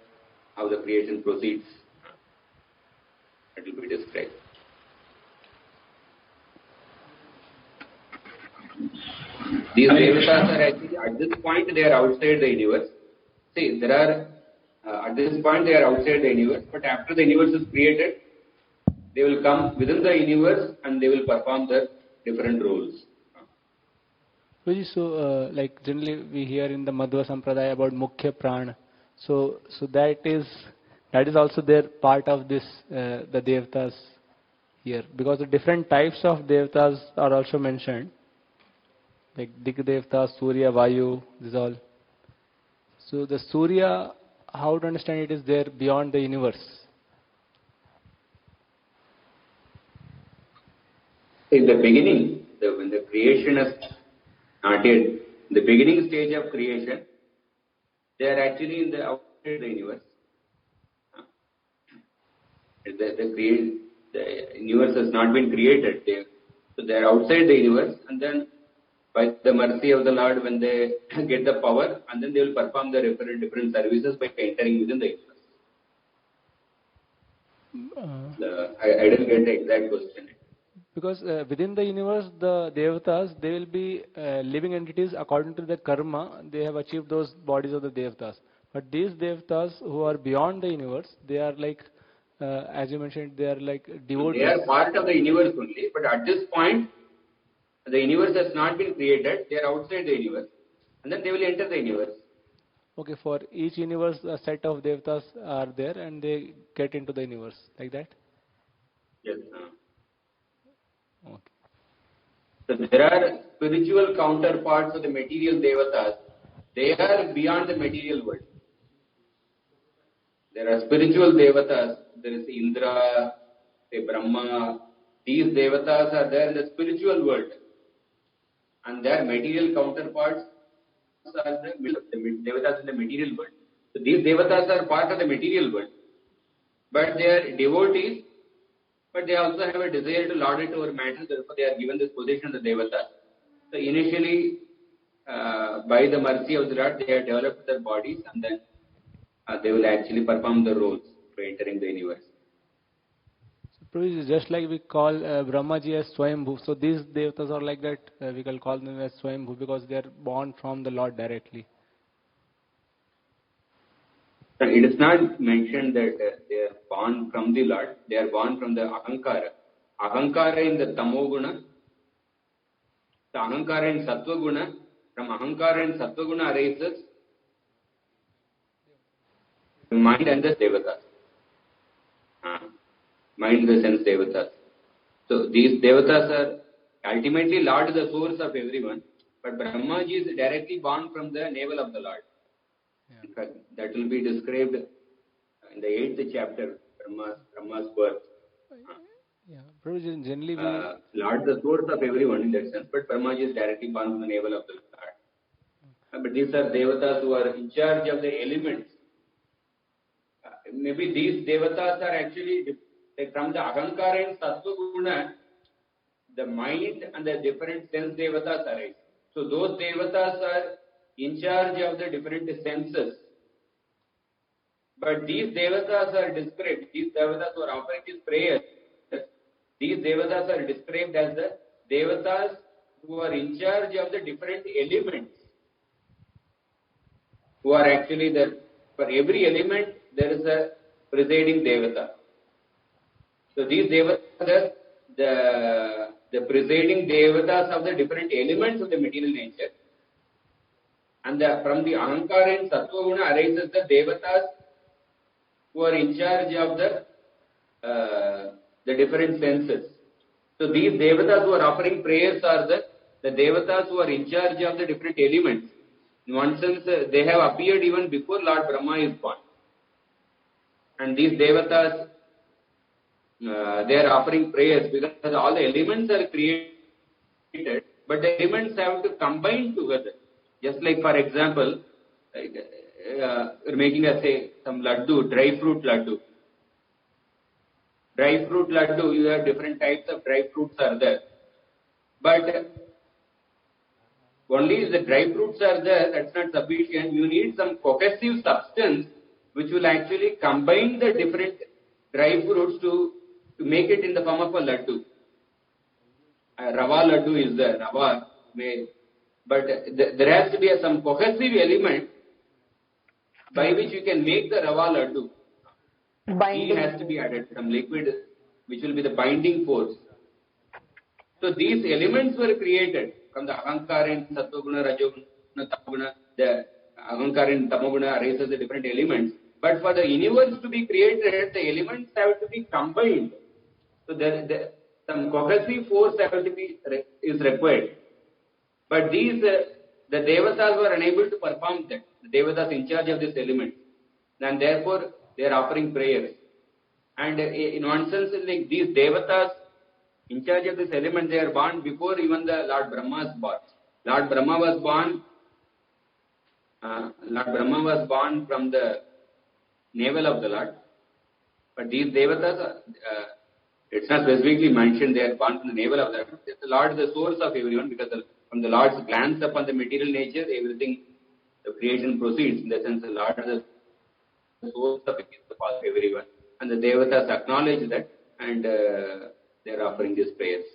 how the creation proceeds. That will be described. These devatas are actually, at this point, they are outside the universe. See, there are, at this point, they are outside the universe, but after the universe is created, they will come within the universe and they will perform their different roles. So, like generally we hear in the Madhva Sampradaya about Mukhya Prana. So that is also their part of this, the Devatas here. Because the different types of Devatas are also mentioned. Like Dik Devta, Surya, Vayu, this all. So the Surya, how to understand it, is there beyond the universe? In the beginning, when the creation is not yet, the beginning stage of creation, they are actually in the outside the universe. The universe has not been created. So they are outside the universe, and then by the mercy of the Lord, when they get the power, and then they will perform the different services by entering within the universe. I didn't get the exact question. Because within the universe, the Devatas, they will be living entities according to the karma. They have achieved those bodies of the Devatas. But these Devatas who are beyond the universe, they are like, as you mentioned, they are like devotees. They are part of the universe only, but at this point, the universe has not been created. They are outside the universe, and then they will enter the universe. Okay, for each universe, a set of Devatas are there, and they get into the universe, like that? Yes. Okay. So there are spiritual counterparts of the material devatas. They are beyond the material world. There are spiritual devatas. There is Indra, Brahma. These devatas are there in the spiritual world. And their material counterparts are the devatas in the material world. So these devatas are part of the material world. But they are devotees, but they also have a desire to lord it over matter. Therefore, they are given this position of the devatas. So initially, by the mercy of the Lord, they have developed their bodies, and then they will actually perform the roles for entering the universe. So just like we call Brahmaji as Swayambhu, so these devatas are like that, we can call them as Swayambhu because they are born from the Lord directly. So it is not mentioned that they are born from the Lord, they are born from the Ahankara. Ahankara in the Tamoguna, the Ahankara in Sattvaguna, from Ahankara and Sattvaguna arises the mind and the devatas. Mind, the sense devatas. So these devatas are ultimately Lord, the source of everyone, but Brahmaji is directly born from the navel of the Lord. Yeah. In fact, that will be described in the 8th chapter, Brahma's birth. Yeah, generally Lord, the source of everyone in that sense, but Brahmaji is directly born from the navel of the Lord. But these are devatas who are in charge of the elements. Maybe these devatas are actually from the Ahankara and Sattva Guna, the mind and the different sense devatas arise. So those devatas are in charge of the different senses. But these devatas are described, these devatas who are offering these prayers, these devatas are described as the devatas who are in charge of the different elements, who are actually for every element there is a presiding devata. So these devatas, the presiding devatas of the different elements of the material nature, and from the ahankara and sattva guna arises the devatas who are in charge of the different senses. So these devatas who are offering prayers are the devatas who are in charge of the different elements. In one sense, they have appeared even before Lord Brahma is born. And these devatas, they are offering prayers because all the elements are created, but the elements have to combine together. Just like, for example, making some laddu, dry fruit laddu. Dry fruit laddu, you have different types of dry fruits are there. But only if the dry fruits are there, that's not sufficient. You need some cohesive substance which will actually combine the different dry fruits to make it in the form of a laddu. Rava laddu is there, rava made. But there has to be some cohesive element by which you can make the rava laddu. Ghee has to be added, some liquid which will be the binding force. So these elements were created from the ahankara and sattva-guna, rajoguna, tamoguna. The ahankara and tamoguna arises the different elements. But for the universe to be created, the elements have to be combined. So some cohesive force is required. But these, the devatas were unable to perform that. The devatas in charge of this element. And therefore, they are offering prayers. And in one sense, like these devatas, in charge of this element, they are born before even the Lord Brahma is born. Lord Brahma was born from the navel of the Lord. But these devatas, it's not specifically mentioned they are born from the navel of the Lord. The Lord is the source of everyone because from the Lord's glance upon the material nature, everything, the creation proceeds. In the sense, the Lord is the source of everyone. And the devatas acknowledge that and they are offering these prayers.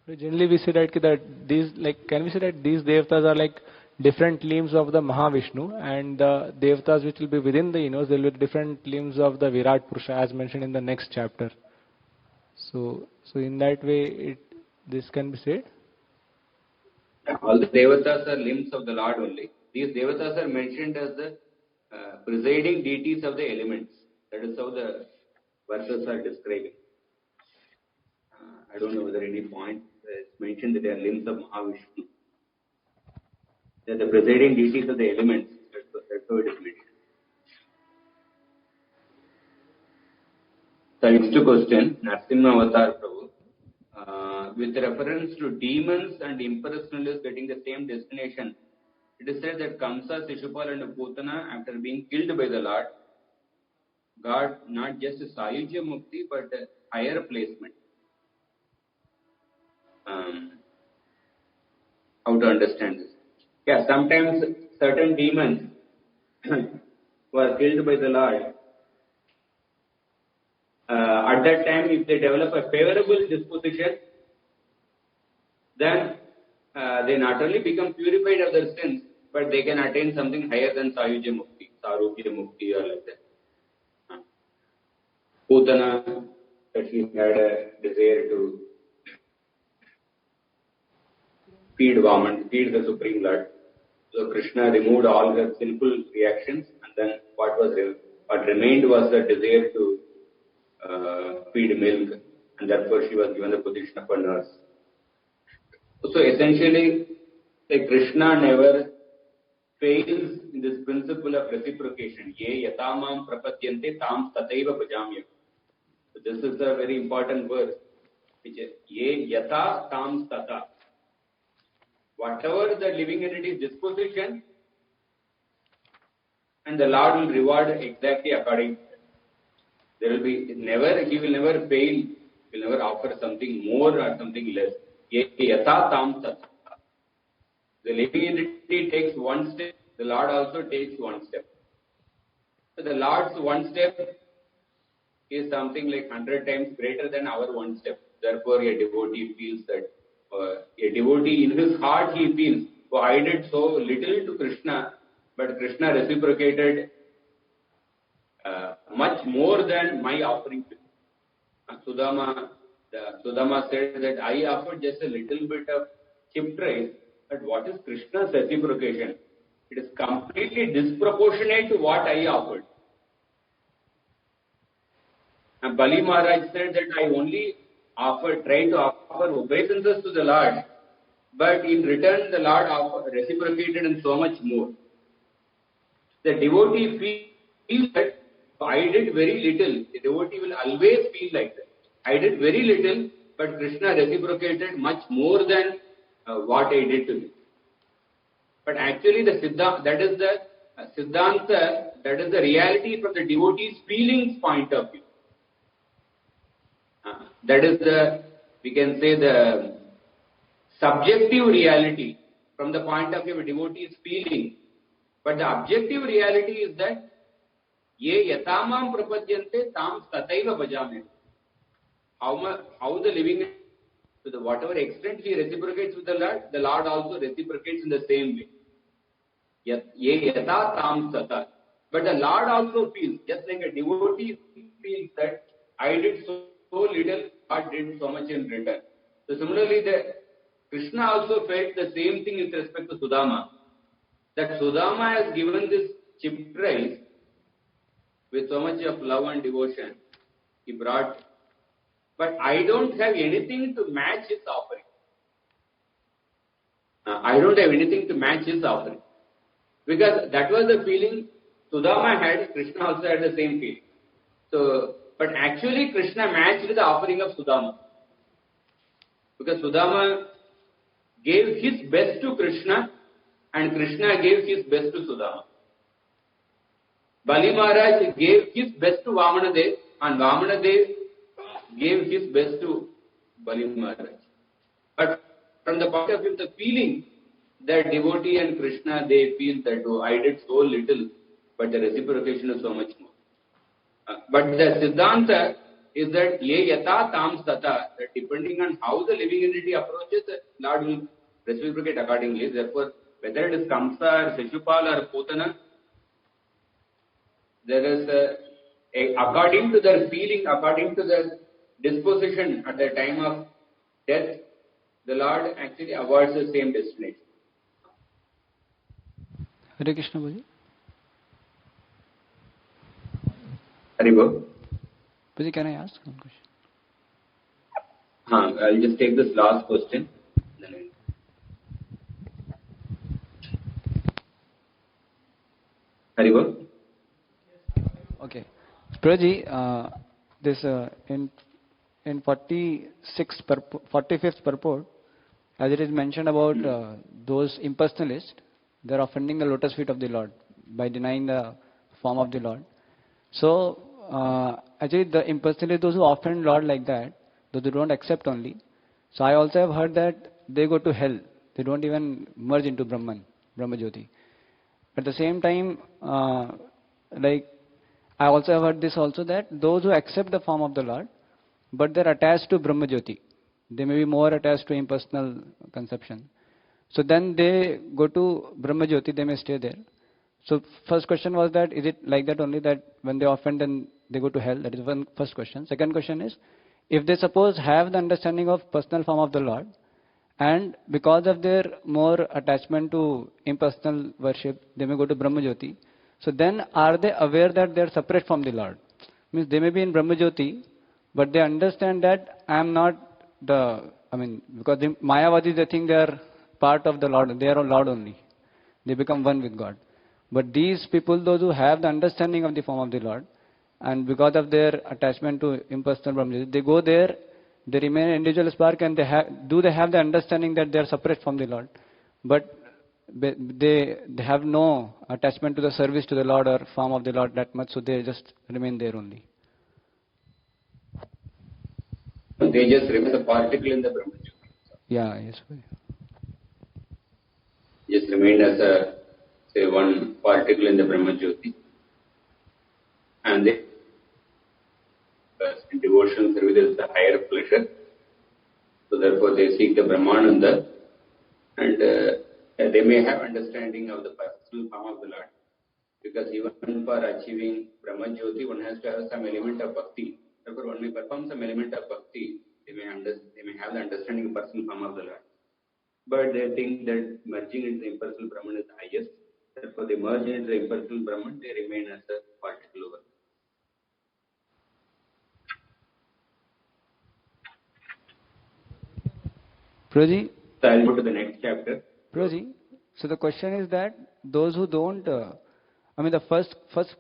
Generally, we say that these, like, can we say that these devatas are like different limbs of the Mahavishnu, and the devatas which will be within the universe, they will be different limbs of the Virat Purusha, as mentioned in the next chapter. So in that way, this can be said. All the devatas are limbs of the Lord only. These devatas are mentioned as the presiding deities of the elements. That is how the verses are describing. I don't know whether any point is mentioned that they are limbs of Mahavishnu. They are the presiding deities of the elements. That's how it is mentioned. The next question, Narasimha Avatar Prabhu. With reference to demons and impersonalists getting the same destination, it is said that Kamsa, Shishupal and Putana, after being killed by the Lord, got not just Sayujya Mukti but a higher placement. How to understand this? Yeah, sometimes certain demons were killed by the Lord. At that time, if they develop a favorable disposition, then they not only become purified of their sins, but they can attain something higher than Sayujya Mukti, Sarupya Mukti or like that. Putana, that she had a desire to feed Vaman, feed the Supreme Lord. So Krishna removed all her sinful reactions, and then what remained was the desire to feed milk, and therefore she was given the position of a nurse. So essentially, like Krishna never fails in this principle of reciprocation. Ye yatamam prapadyante tam tataiva bhajamyam. So this is a very important verse, which is Ye yata tam tata. Whatever the living entity's disposition, and the Lord will reward exactly according to that. He will never fail, he will never offer something more or something less. Ye yata tam tata. The living entity takes one step, the Lord also takes one step. So the Lord's one step is something like 100 times greater than our one step. Therefore, a devotee feels that, a devotee in his heart he feels, oh, I did so little to Krishna, but Krishna reciprocated much more than my offering to him. Sudama said that I offered just a little bit of chipped rice, but what is Krishna's reciprocation? It is completely disproportionate to what I offered. And Bali Maharaj said that I only tried to offer obeisances to the Lord, but in return the Lord reciprocated and so much more. The devotee feels that I did very little. The devotee will always feel like that. I did very little, but Krishna reciprocated much more than what I did to him. But actually that is the Siddhanta, that is the reality from the devotee's feelings point of view. That is we can say the subjective reality from the point of view of a devotee's feeling. But the objective reality is that ye yatamam prapadyante tam tataiva bhajame. How the living, to the whatever extent he reciprocates with the Lord also reciprocates in the same way. Ye yata tam tata. But the Lord also feels, just like a devotee feels that I did so little, God did so much in return. So similarly, Krishna also felt the same thing with respect to Sudama. That Sudama has given this chipped rice with so much of love and devotion. He brought, but I don't have anything to match his offering. I don't have anything to match his offering. Because that was the feeling Sudama had, Krishna also had the same feeling. So, but actually Krishna matched the offering of Sudama. Because Sudama gave his best to Krishna and Krishna gave his best to Sudama. Bali Maharaj gave his best to Vamanadev and Vamanadev gave his best to Bali Maharaj. But from the point of view of the feeling, that devotee and Krishna, they feel that, oh, I did so little, but the reciprocation is so much more. But the Siddhanta is that ye yata tam tata, that depending on how the living entity approaches, the Lord will reciprocate accordingly. Therefore, whether it is Kamsa or Shishupal or Putana, there is according to their feeling, according to their disposition at the time of death, the Lord actually awards the same destination. Hare Krishna Bhaji. Haribo. Bhaji, can I ask one question? I'll just take this last question. Haribo. Okay. Prabhuji, this in 45th purport, as it is mentioned about those impersonalists, they are offending the lotus feet of the Lord by denying the form of the Lord. So, actually the impersonalists, those who offend Lord like that, those who don't accept only. So I also have heard that they go to hell. They don't even merge into Brahma Jyoti. At the same time, like I also have heard this also, that those who accept the form of the Lord, but they're attached to Brahma Jyoti, they may be more attached to impersonal conception. So then they go to Brahma Jyoti, they may stay there. So first question was that, is it like that only, that when they offend then they go to hell? That is one first question. Second question is, if they suppose have the understanding of personal form of the Lord, and because of their more attachment to impersonal worship, they may go to Brahma Jyoti. So then are they aware that they are separate from the Lord? Means they may be in Brahma Jyoti, but they understand that I am not because the Mayavadis, they think they are part of the Lord, they are Lord only. They become one with God. But these people, those who have the understanding of the form of the Lord, and because of their attachment to impersonal Brahma Jyoti, they go there, they remain individual spark, and they have the understanding that they are separate from the Lord. But they have no attachment to the service to the Lord or form of the Lord that much, so they just remain there only. They just remain a particle in the Brahma Jyoti. Yeah, yes. Just remain as one particle in the Brahma Jyoti. And they, in devotional service, is the higher pleasure. So therefore they seek the Brahmananda, and they may have understanding of the personal form of the Lord. Because even for achieving Brahma Jyoti, one has to have some element of bhakti. Therefore, one may perform some element of bhakti. They may have the understanding of personal form of the Lord. But they think that merging into the impersonal Brahman is the highest. Therefore, they merge into the impersonal Brahman, they remain as a particle over. Prabhuji, So I'll go to the next chapter. Prabhuji, so the question is that those who don't, the first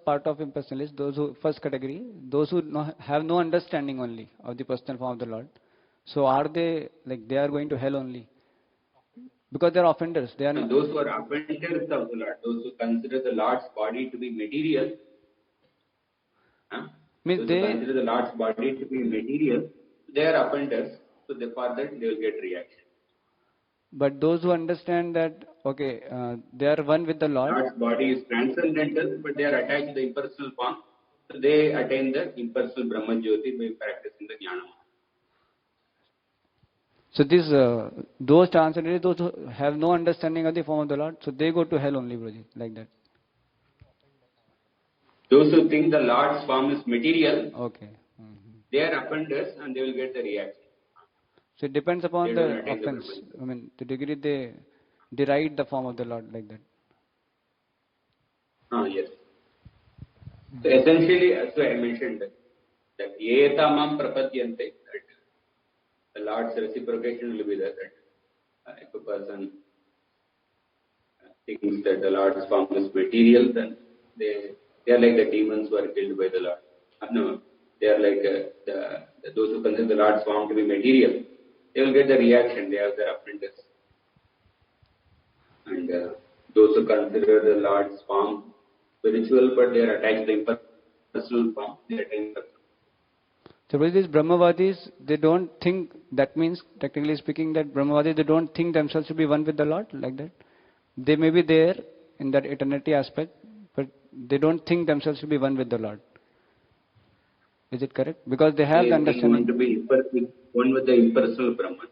part of impersonalists, first category, those who have no understanding only of the personal form of the Lord. So are they, like, they are going to hell only? Because they are offenders. They are not. Those who are offenders of the Lord, those who consider the Lord's body to be material, those who consider the Lord's body to be material, they are offenders. So for that they will get reaction. But those who understand that, okay, they are one with the Lord. Lord's body is transcendental, but they are attached to the impersonal form. So they attain the impersonal Brahma Jyoti by practicing the Jnana. So those transcendentalists, those who have no understanding of the form of the Lord, so they go to hell only, Prabhuji, like that. Those who think the Lord's form is material, okay, they are offenders and they will get the reaction. So it depends upon the offense. The degree they deride the form of the Lord, like that. Yes. So essentially, as I mentioned, that yetamam prapadyante, that the Lord's reciprocation will be there. That if a person thinks that the Lord's form is material, then they are like the demons who are killed by the Lord. No, they are like those who consider the Lord's form to be material. They will get the reaction. They have their apprentice. And those who consider the Lord's form spiritual, but they are attached to the impersonal form, they attain personal. So with these Brahmavadis, they don't think, that means, technically speaking, that Brahmavadis, they don't think themselves to be one with the Lord, like that. They may be there in that eternity aspect, but they don't think themselves to be one with the Lord. Is it correct? Because they have the understanding. They want to be one with the impersonal Brahman.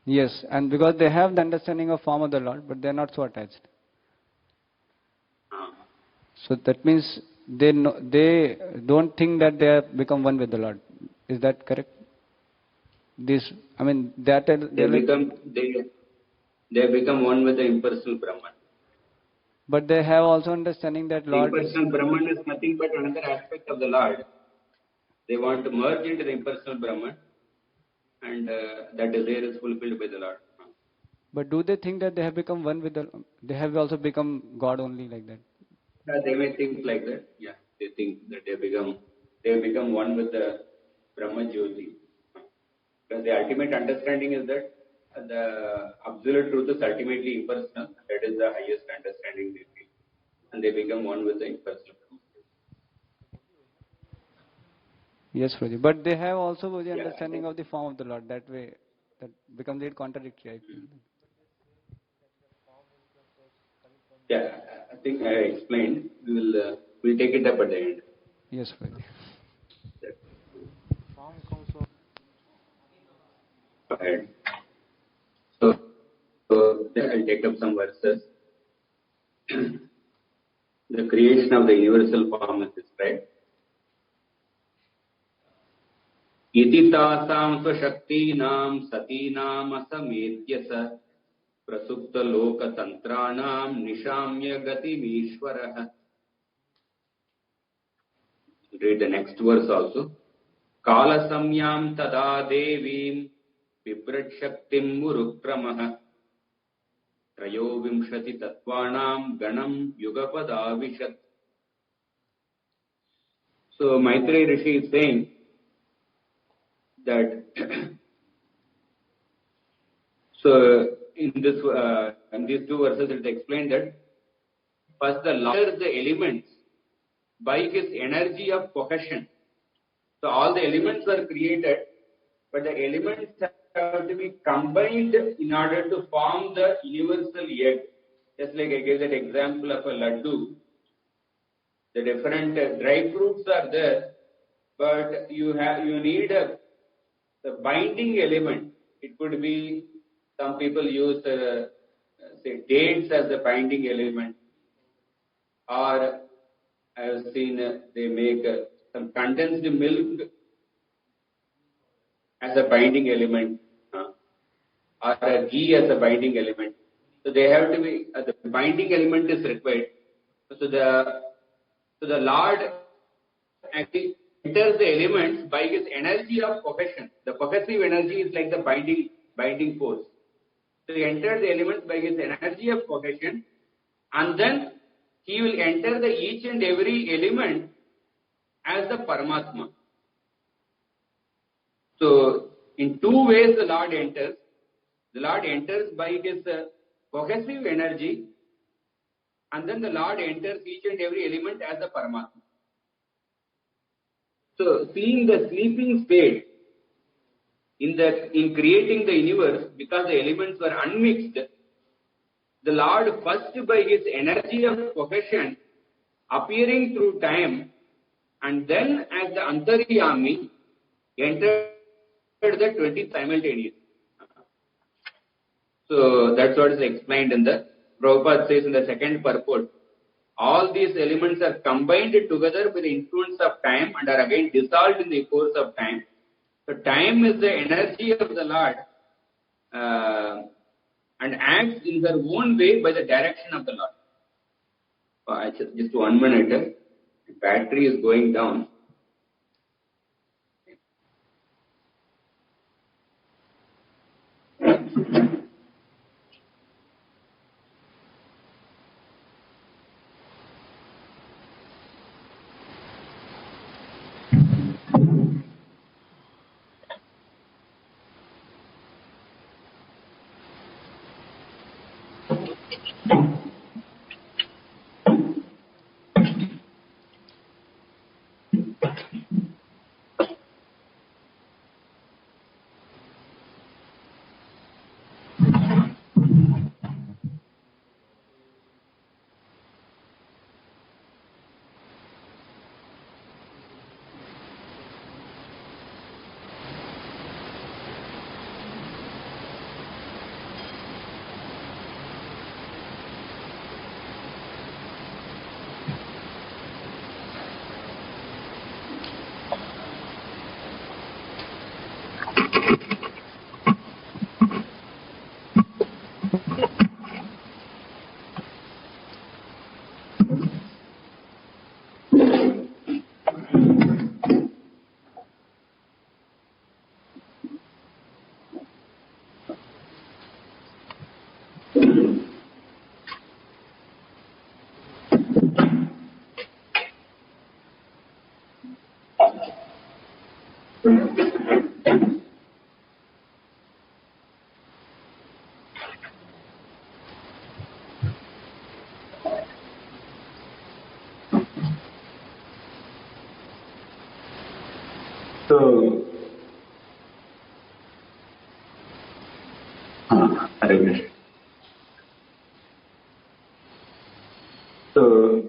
Yes, and because they have the understanding of form of the Lord, but they are not so attached. So that means they don't think that they have become one with the Lord. Is that correct? They become one with the impersonal Brahman. But they have also understanding that Lord. The impersonal Brahman is nothing but another aspect of the Lord. They want to merge into the impersonal Brahman, and that desire is fulfilled by the Lord. But do they think that they have become one with the? They have also become God only, like that? They may think like that. Yeah, they think that they have become one with the Brahma Jyoti. Because the ultimate understanding is that the absolute truth is ultimately impersonal. That is the highest understanding they feel, and they become one with the impersonal. Yes, Prabhuji. But they have also the understanding of the form of the Lord. That way, that becomes a contradictory, I feel. Yeah, I think I explained. We'll take it up at the end. Yes, Prabhuji. Go ahead. So I'll take up some verses. The creation of the universal form is described. Iti tasam svashaktinam satinam asametyasa prasupta loka tantranam nishamya gatimishvaraha. Read the next verse also. Kala samyam tada devim vibrat shaktim murukramah trayo vimshati tatvanam ganam yugapada vishat. So Maitreya Rishi is saying that so in these two verses it explained that first the Lord the elements by his energy of cohesion. So all the elements were created, but the elements have to be combined in order to form the universal egg. Just like I gave that example of a laddu. The different dry fruits are there, but you need the binding element. it could be some people use say dates as a binding element, or I have seen they make some condensed milk as a binding element, or a ghee as a binding element. So they have to be the binding element is required. So the Lord actually enters the elements by his energy of cohesion. The cohesive energy is like the binding force. So he enters the elements by his energy of cohesion, and then he will enter the each and every element as the Paramatma. So in two ways the Lord enters. The Lord enters by his cohesive energy, and then the Lord enters each and every element as the Paramatma. So seeing the sleeping state in creating the universe, because the elements were unmixed, the Lord first by his energy of cohesion appearing through time, and then as the Antaryami entered the 20 simultaneously. So that's what is explained in the Prabhupada says in the second purport. All these elements are combined together with the influence of time and are again dissolved in the course of time. So time is the energy of the Lord and acts in their own way by the direction of the Lord. Just 1 minute. The battery is going down. So,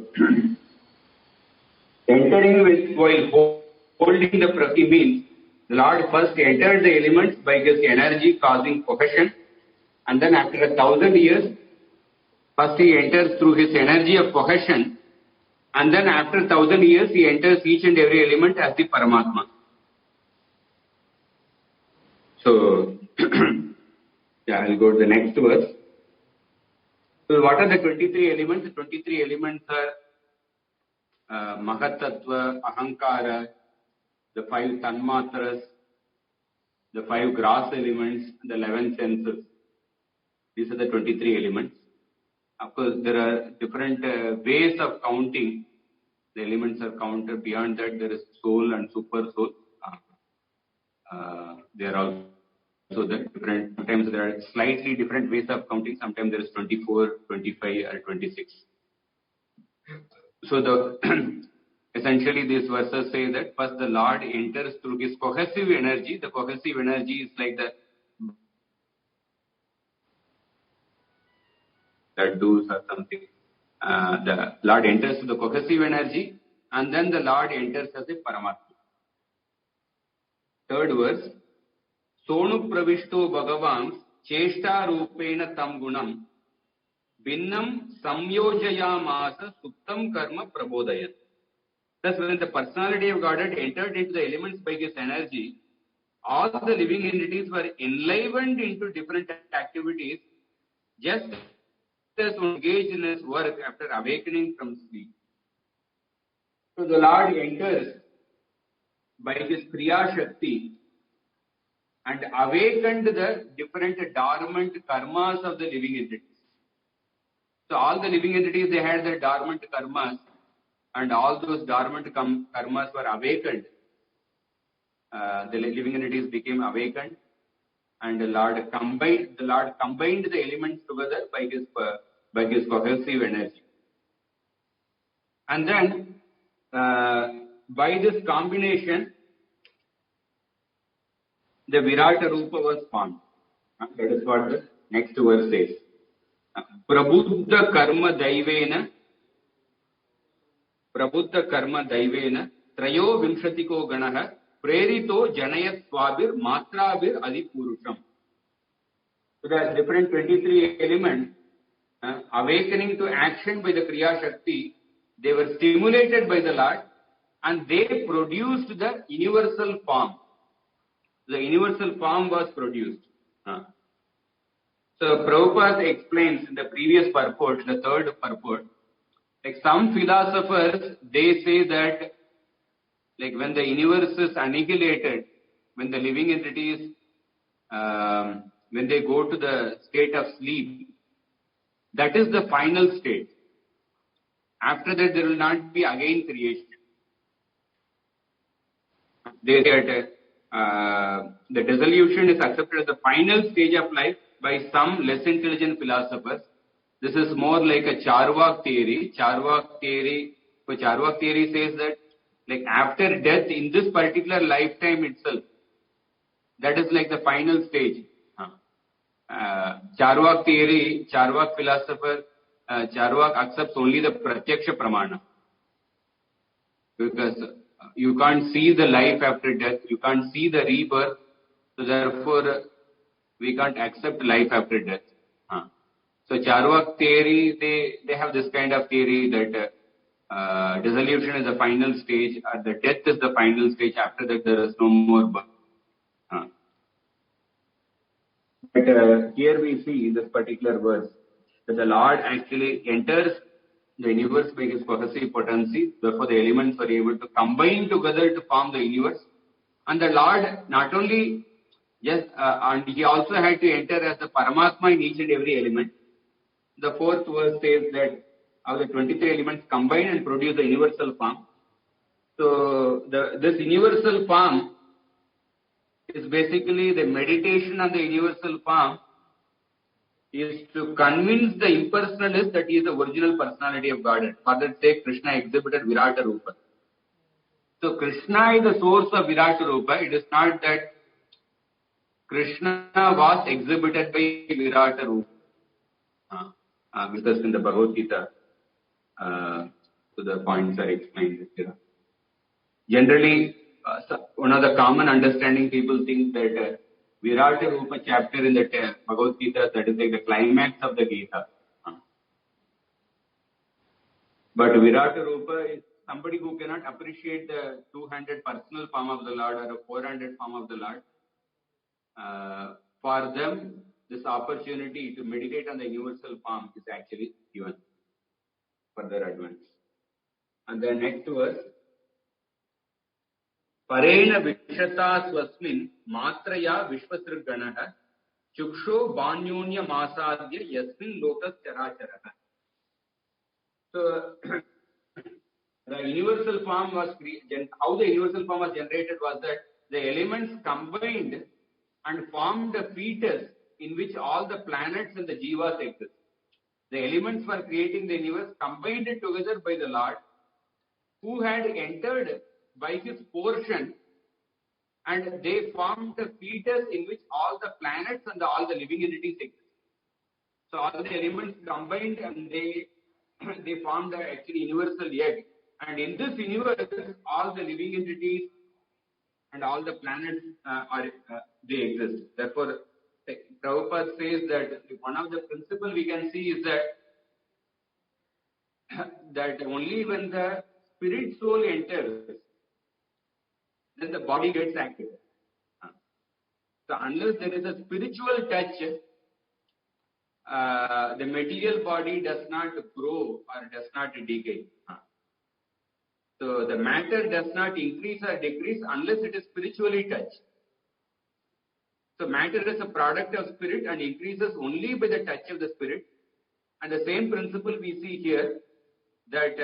entering with while holding the Prati means the Lord first entered the elements by his energy causing cohesion, and then after 1,000 years, first he enters through his energy of cohesion, and then after 1,000 years he enters each and every element as the Paramatma. So, I'll go to the next verse. So, what are the 23 elements? The 23 elements are Mahatattva, Ahankara, the 5 Tanmatras, the 5 gross elements, and the 11 senses. These are the 23 elements. Of course, there are different ways of counting. The elements are counted. Beyond that, there is soul and super soul. They are also the different. Sometimes there are slightly different ways of counting. Sometimes there is 24, 25, or 26. So essentially these verses say that first the Lord enters through his cohesive energy. The cohesive energy is like the that does or something. The Lord enters to the cohesive energy, and then the Lord enters as a Paramatma. Third verse. Sonu Pravishto Bhagavans Cheshta Rupena Tam Gunam Binnam Samyojayamasa Suktam Karma Prabodayat. Thus, when the personality of Godhead entered into the elements by his energy, all the living entities were enlivened into different activities, just as one engaged in his work after awakening from sleep. So the Lord enters by his Kriya Shakti and awakened the different dormant karmas of the living entities. So all the living entities, they had their dormant karmas, and all those dormant karmas were awakened. The living entities became awakened, and the Lord combined the elements together by his cohesive energy. And then, by this combination, the Virata Rupa was formed. That is what the next verse says. Prabuddha karma daivena trayo vimshatiko ganaha prerito janayat swabir matrabir adipurusham. So there are different 23 elements awakening to action by the Kriya Shakti. They were stimulated by the Lord and they produced the universal form. The universal form was produced. So Prabhupada explains in the previous purport, the third purport, like some philosophers, they say that like when the universe is annihilated, when the living entities, when they go to the state of sleep, that is the final state. After that, there will not be again creation. They say that the dissolution is accepted as the final stage of life by some less intelligent philosophers. This is more like a Charvak theory. Charvak theory says that like after death in this particular lifetime itself, that is like the final stage. Charvak theory, Charvak philosopher, Charvak accepts only the Pratyaksha Pramana. Because you can't see the life after death, you can't see the rebirth, so therefore we can't accept life after death. So Charvak theory, they have this kind of theory that dissolution is the final stage, or the death is the final stage, after that there is no more birth. But here we see in this particular verse that the Lord actually enters the universe by his cohesive potency. Therefore, the elements were able to combine together to form the universe. And the Lord not only and he also had to enter as the Paramatma in each and every element. The fourth verse says that of the 23 elements combine and produce the universal form. So this universal form is basically the meditation on the universal form is to convince the impersonalist that he is the original personality of Godhead. For that sake, Krishna exhibited Virata Rupa. So Krishna is the source of Virata Rupa. It is not that Krishna was exhibited by Virata Rupa. Discussed in the Bhagavad Gita. So the points are explained here. Generally, one of the common understanding, people think that Virata Rupa chapter in the Bhagavad Gita, that is like the climax of the Gita. But Virata Rupa is somebody who cannot appreciate the two-handed personal form of the Lord or a four-handed form of the Lord. For them, this opportunity to meditate on the universal form is actually given for their advance. And the next verse, Parena Vishata Swasmin Matraya Vishwasruganaha Chuksho Banyonya Masadya Yasmin Lokas Characharaha. So, the universal form was how the universal form was generated was that the elements combined and formed a fetus in which all the planets and the jivas exist. The elements for creating the universe combined it together by the Lord, who had entered by his portion, and they formed a fetus in which all the planets and all the living entities exist. So all the elements combined and they formed the actually universal egg. And in this universe, all the living entities and all the planets they exist. Therefore, Prabhupada says that one of the principles we can see is that only when the spirit soul enters, then the body gets active. So unless there is a spiritual touch, the material body does not grow or does not decay. So the matter does not increase or decrease unless it is spiritually touched. So matter is a product of spirit and increases only by the touch of the spirit. And the same principle we see here, that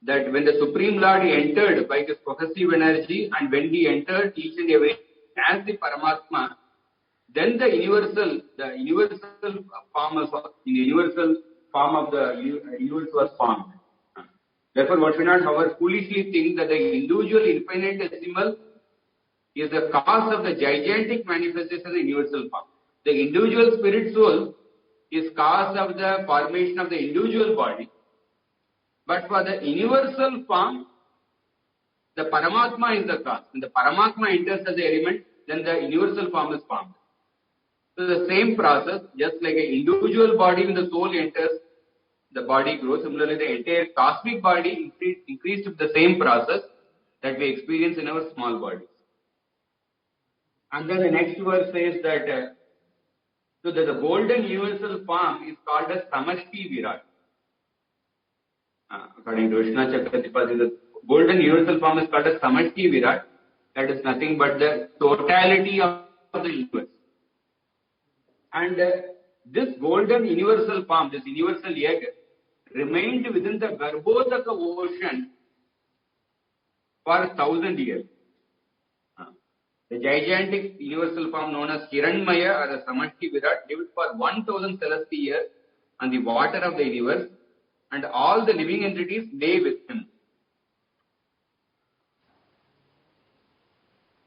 that when the Supreme Lord entered by his possessive energy, and when he entered each and every as the Paramatma, then the universal form of the universe was formed. Therefore, one should not, however, foolishly think that the individual infinitesimal is the cause of the gigantic manifestation of the universal form. The individual spirit soul is cause of the formation of the individual body. But for the universal form, the Paramatma is the cause. When the Paramatma enters as the element, then the universal form is formed. So the same process, just like an individual body, when the soul enters, the body grows. Similarly, the entire cosmic body increased with the same process that we experience in our small bodies. And then the next verse says that so that the golden universal form is called as Samashti Virat. According to Vishnu Chakravarti, the golden universal form is called as Samashti Virat. That is nothing but the totality of the universe. And this golden universal form, this universal egg, remained within the Garbhodaka ocean for 1,000 years. The gigantic universal form known as Hiranmaya or the Samashti Virat lived for 1,000 celestial years on the water of the universe, and all the living entities lay with him.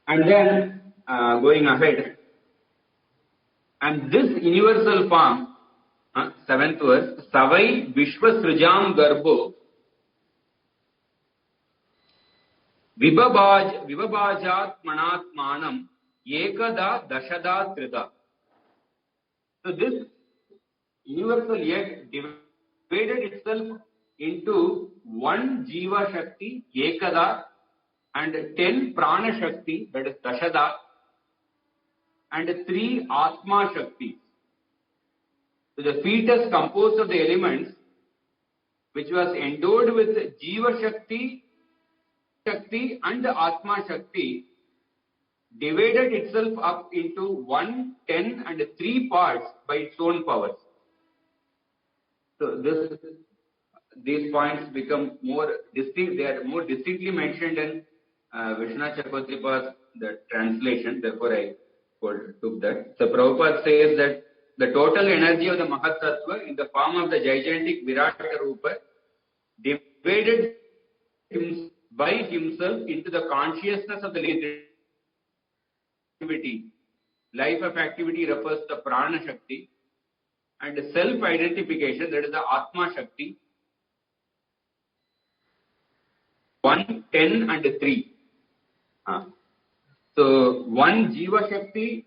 And then, going ahead, and this universal form, 7th verse, Savai Vishwa Srijam Garbho Vibhabajat Manatmanam Ekada Dashada Trita. So this universal egg divided itself into 1 Jiva Shakti, Ekada, and 10 Prana Shakti, that is Dashada, and 3 Atma Shakti. So the fetus composed of the elements, which was endowed with Jiva Shakti and Atma Shakti, divided itself up into 1, 10 and 3 parts by its own powers. So these points become more distinct. They are more distinctly mentioned in Vishnu Chakravarti's the translation. Therefore, I took that. So Prabhupada says that the total energy of the Mahat Tattva in the form of the gigantic Virata Rupa divided by himself into the consciousness of the activity. Life of activity refers to Prana Shakti, and self-identification, that is the Atma Shakti, 1, 10 and 3. So 1 Jiva Shakti,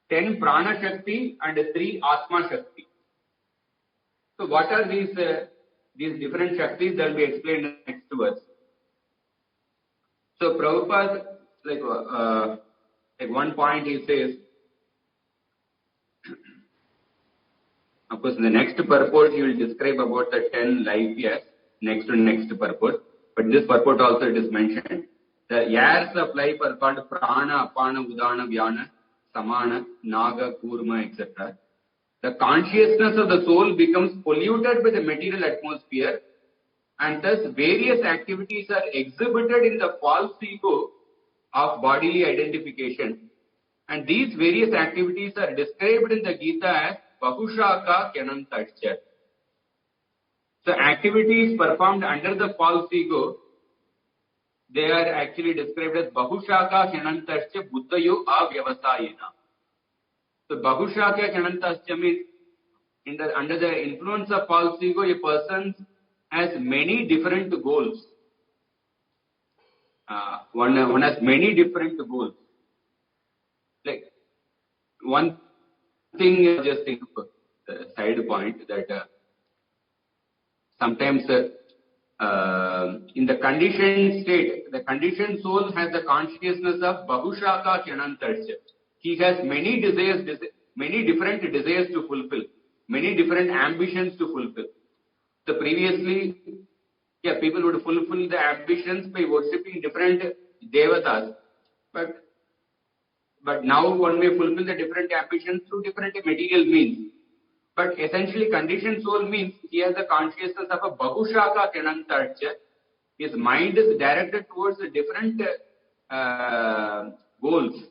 10 Prana Shakti and 3 Atma Shakti. So what are these different Shaktis? That will be explained in the next verse. So Prabhupada, like one point he says, of course in the next purport he will describe about the 10 life years, next purport. But this purport also it is mentioned. The years of life are called Prana, Apana, Udana, Vyana, Samana, Naga, Kurma, etc. The consciousness of the soul becomes polluted by the material atmosphere, and thus various activities are exhibited in the false ego of bodily identification. And these various activities are described in the Gita as Bahushaka Kyanantascha. So activities performed under the false ego, they are actually described as Bahushaka Kyanantascha Buddhayo Avyavasayena. So Bahushaka Kyanantascha means under the influence of false ego, a person has many different goals. one has many different goals. Like one thing, just think of the side point that sometimes in the conditioned state, the conditioned soul has the consciousness of Bahushaka Kyanantarcha. He has many desires, many different desires to fulfill, many different ambitions to fulfill. So previously, people would fulfill the ambitions by worshipping different devatas, but now one may fulfill the different ambitions through different material means. But essentially, conditioned soul means he has the consciousness of a Bahushaka Kyanantarcha. His mind is directed towards different goals.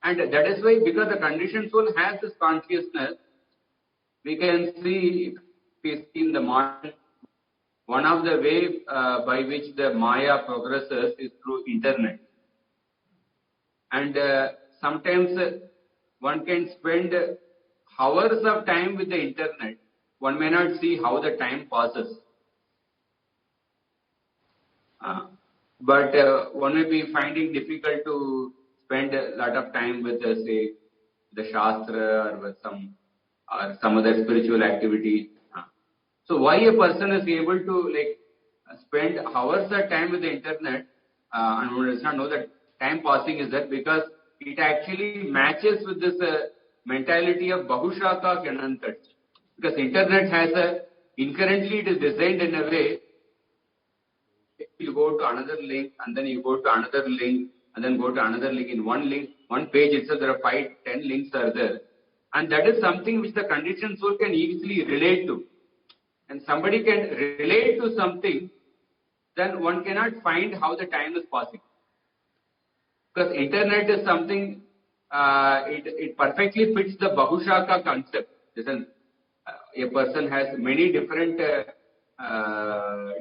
And that is why, because the conditioned soul has this consciousness, we can see, if we see in the mind, one of the ways by which the Maya progresses is through internet. And sometimes one can spend hours of time with the internet. One may not see how the time passes. But one may be finding difficult to spend a lot of time with, say, the Shastra or with some other spiritual activity. So why a person is able to spend hours of time with the internet and one does not know that time passing is that, because it actually matches with this mentality of Bahushaka Kyanantarcha. Because internet has inherently it is designed in a way, you go to another link and then you go to another link and then go to another link. In one link, one page itself there are 5-10 links are there. And that is something which the conditioned soul can easily relate to. And somebody can relate to something, then one cannot find how the time is passing. Because internet is something, it perfectly fits the Bahushaka concept. Listen, a person has many different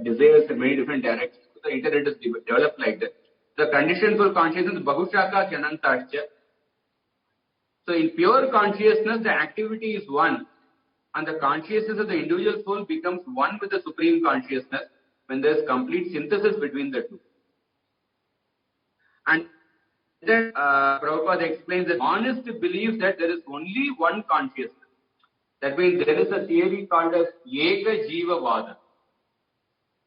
desires and many different directions. The internet is developed like that. The conditioned soul consciousness is Bahushaka Kyanantarcha. So in pure consciousness, the activity is one. And the consciousness of the individual soul becomes one with the supreme consciousness when there is complete synthesis between the two. And then Prabhupada explains that honest belief that there is only one consciousness. That means there is a theory called as Eka Jiva Vada.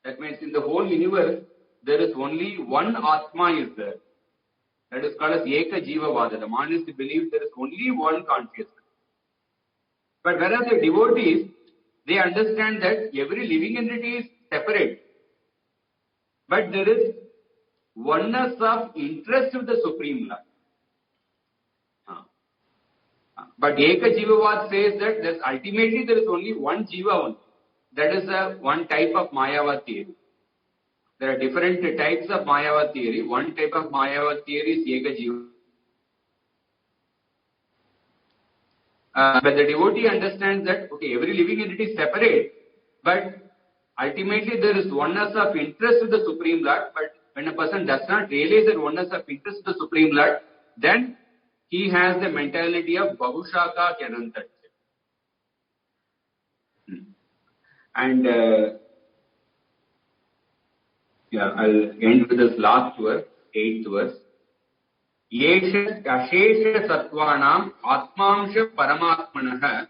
That means in the whole universe, there is only one Atma is there. That is called as Eka Jiva Vada. The monist believe there is only one consciousness. But whereas the devotees, they understand that every living entity is separate. But there is oneness of interest with the Supreme Lord. But Eka Jiva Vada says that ultimately there is only one Jiva only. That is one type of Mayavad theory. There are different types of Mayavad theory. One type of Mayavad theory is Eka Jiva. But the devotee understands that, okay, every living entity is separate, but ultimately there is oneness of interest with the Supreme Lord. But when a person does not realize that oneness of interest with the Supreme Lord, then he has the mentality of Bahushaka Kyanantarcha. And I'll end with this last verse, 8th verse. Yesha Ashesha Sattvanam Atmamsha Paramatmanaha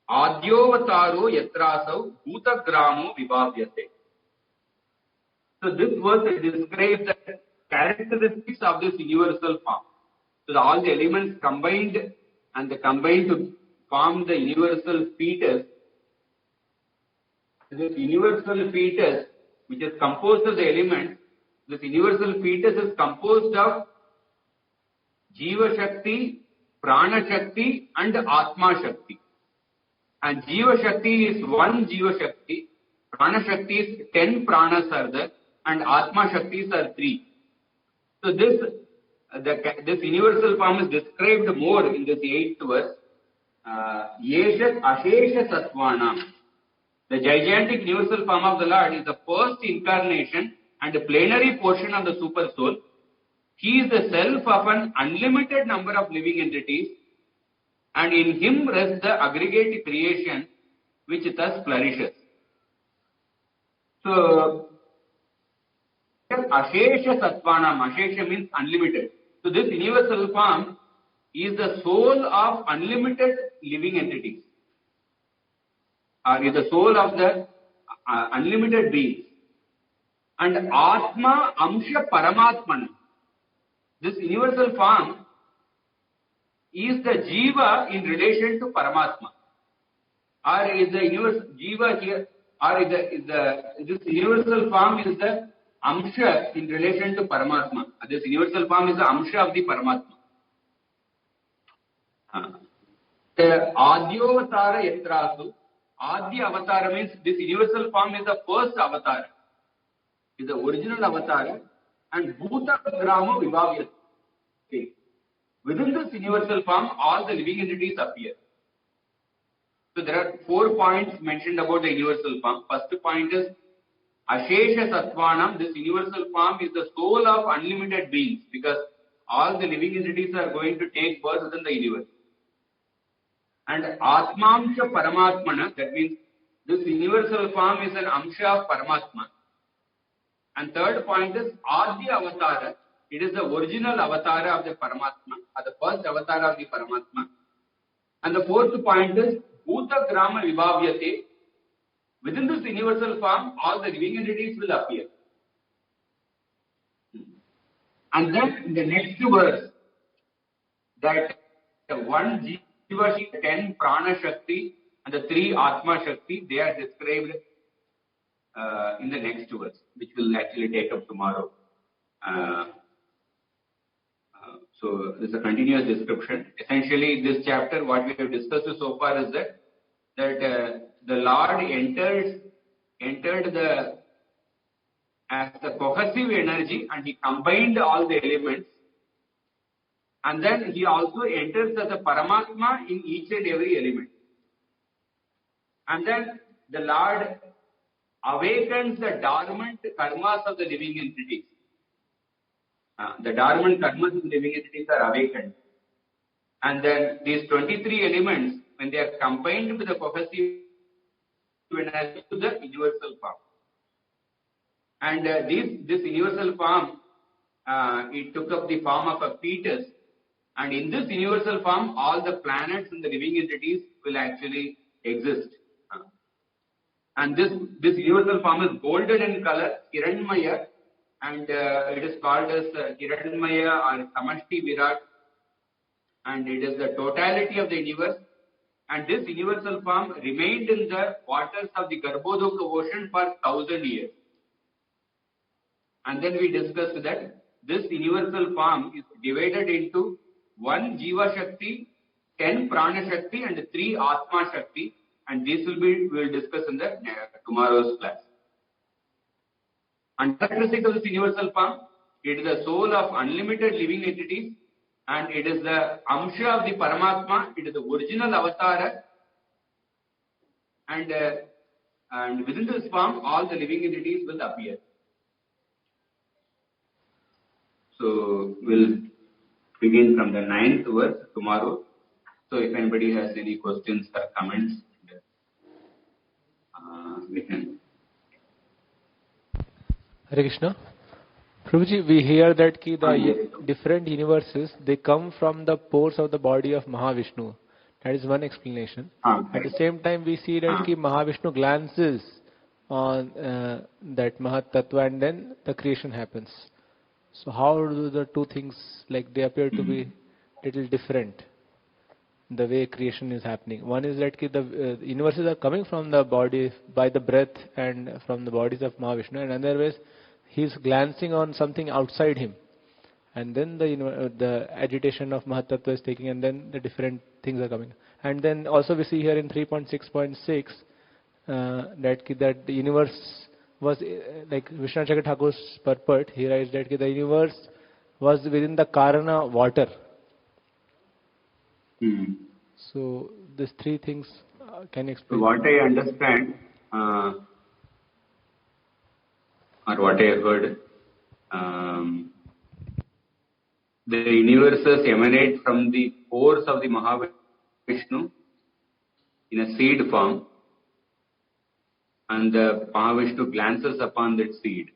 Adyovataro Yatrasau Bhutagramo Vibhavyate. So this verse describes the characteristics of this universal form. So all the elements combined and they combine to form the universal fetus. This universal fetus, which is composed of the elements, this universal fetus is composed of Jiva Shakti, Prana Shakti and Atma Shakti. And Jiva Shakti is one Jiva Shakti, Prana Shakti is 10 Pranas are there, and Atma Shaktis are 3. So this universal form is described more in this 8th verse. Yeshat Ashesha Sattvanam. The gigantic universal form of the Lord is the first incarnation and the plenary portion of the Super Soul. He is the self of an unlimited number of living entities, and in him rests the aggregate creation which thus flourishes. So, Ashesha Sattvanam. Ashesha means unlimited. So this universal form is the soul of unlimited living entities, or is the soul of the unlimited beings. And Atma Amsha Paramatman. This universal form is the Jiva in relation to Paramatma. Or is the universal Jiva here, or this universal form is the Amsha in relation to Paramatma. This universal form is the Amsha of the Paramatma. The Adyovatara Yatrasu. Adya Avatara means this universal form is the first avatar, is the original avatar, and Bhuta Grama Vibhavyat. Within this universal form, all the living entities appear. So there are 4 points mentioned about the universal form. First point is Ashesha Sattvanam. This universal form is the soul of unlimited beings, because all the living entities are going to take birth within the universe. And Atmamsha Paramatmana, that means this universal form is an Amsha of Paramatma. And third point is Adya Avatara. It is the original avatar of the Paramatma, or the first avatar of the Paramatma. And the fourth point is Bhuta Grama Vibhavyate. Within this universal form, all the living entities will appear. And then in the next verse, that the one Jiva, 10 Prana Shakti, and the 3 Atma Shakti, they are described in the next verse, which we'll actually take up tomorrow. So this is a continuous description. Essentially, in this chapter, what we have discussed so far is that the Lord entered as the cohesive energy, and he combined all the elements, and then he also enters as a Paramatma in each and every element. And then the Lord awakens the dormant karmas of the living entities. The dormant karmas of the living entities are awakened. And then these 23 elements, when they are combined with the cohesive energy, to the universal form. And this universal form, it took up the form of a fetus. And in this universal form, all the planets and the living entities will actually exist. And this universal form is golden in color, Kiranmaya, and it is called as Kiranmaya or Samashti Virat, and it is the totality of the universe. And this universal form remained in the waters of the Garbhodaka ocean for 1,000 years. And then we discussed that this universal form is divided into 1 Jiva Shakti, 10 Prana Shakti, and 3 Atma Shakti. And this we will discuss in the tomorrow's class. And characteristic of this universal form, it is the soul of unlimited living entities, and it is the Amsha of the Paramatma. It is the original avatar, and within this form, all the living entities will appear. So we'll begin from the 9th verse tomorrow. So if anybody has any questions or comments, we can. Hare Krishna. Prabhuji, we hear that the different universes, they come from the pores of the body of Mahavishnu. That is one explanation. At the same time, we see that Mahavishnu glances on that Mahat Tattva, and then the creation happens. So how do the two things, like, they appear to be little different, the way creation is happening? One is that the universes are coming from the body by the breath and from the bodies of Mahavishnu, and another way he's glancing on something outside him, and then the agitation of Mahat Tattva is taking, and then the different things are coming. And then also we see here in 3.6.6 that the universe was, like Vishnu Chakra Thakur's purport, he writes that the universe was within the Karana water. So these three things, can you explain? So what I understand, or what I heard, the universes emanate from the pores of the Mahavishnu in a seed form, and the Mahavishnu glances upon that seed.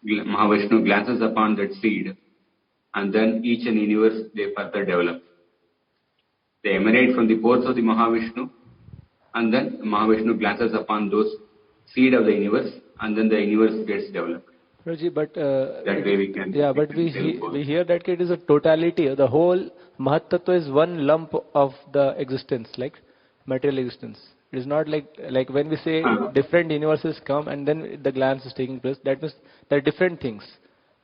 Mahavishnu glances upon that seed, and then each and universe they further develop. They emanate from the pores of the Mahavishnu, and then Mahavishnu glances upon those seed of the universe, and then the universe gets developed. Prabhuji, but That way we can. yeah, but we hear that it is a totality. The whole Mahat Tattva is one lump of the existence, like material existence. It is not like when we say different universes come and then the glance is taking place. That means there are different things.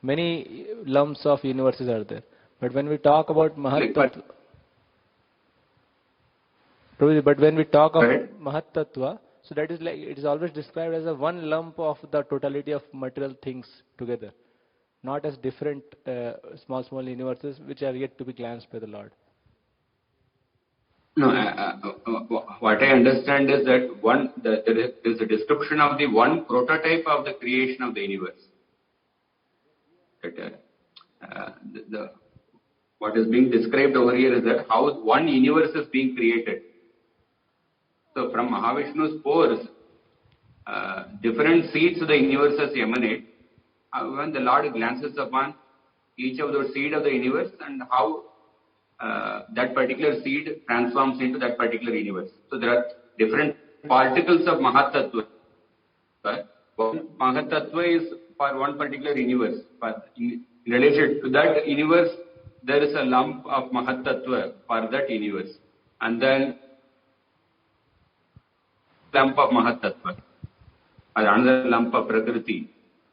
Many lumps of universes are there. But when we talk about Mahat Tattva, Prabhuji, but when we talk of Mahat Tattva, so that is like it is always described as a one lump of the totality of material things together, not as different small universes which are yet to be glanced by the Lord. No, what I understand is that there is a description of the one prototype of the creation of the universe. That what is being described over here is that how one universe is being created. So from Mahavishnu's pores, different seeds of the universes emanate. When the Lord glances upon each of those seeds of the universe and how that particular seed transforms into that particular universe. So there are different particles of Mahatattva. One Mahatattva is for one particular universe. But in relation to that universe, there is a lump of Mahatattva for that universe. And then lump of Mahatattva. And another lump of Prakriti.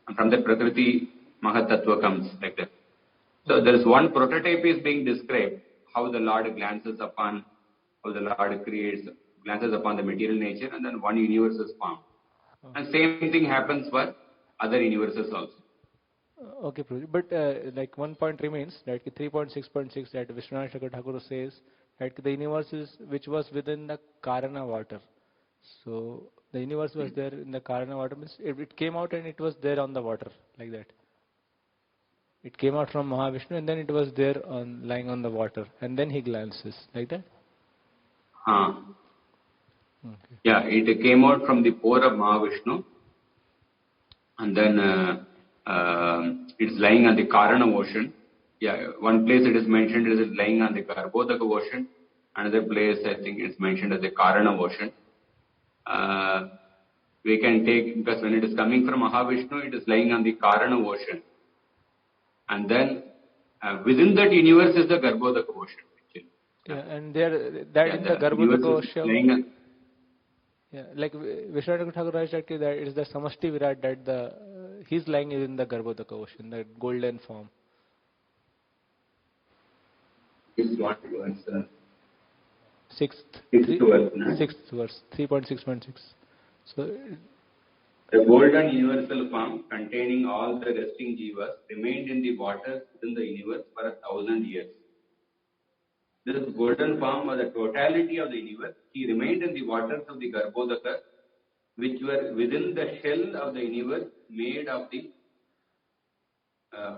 And from that Prakriti, Mahatattva comes like that. So there is one prototype is being described. How the Lord glances upon, how the Lord glances upon the material nature, and then one universe is formed. And same thing happens for other universes also. Okay, Prabhuji. But like one point remains, that 3.6.6 that Vishwanath Thakur says that the universe is which was within the Karana water. So the universe was there in the Karana water, means it came out and it was there on the water, like that. It came out from Mahavishnu and then it was there lying on the water. And then he glances, like that? Okay. Yeah, it came out from the pore of Mahavishnu. And then it's lying on the Karana ocean. Yeah, one place it is mentioned is lying on the Garbhodaka ocean. Another place I think it's mentioned as the Karana ocean. We can take, because when it is coming from Mahavishnu, it is lying on the Karana ocean. And then within that universe is the Garbhodaka ocean. Actually. Yeah, and there that in the Garbhodaka ocean. Yeah, like Vishwanath Thakur writes that it is the Samashti Virat that he's lying in the Garbhodaka ocean, the golden form. It's what verse? Sixth verse, 3.6.6. So. The golden universal form containing all the resting jivas remained in the waters within the universe for 1,000 years. This golden form was the totality of the universe. He remained in the waters of the Garbhodaka, which were within the shell of the universe made of the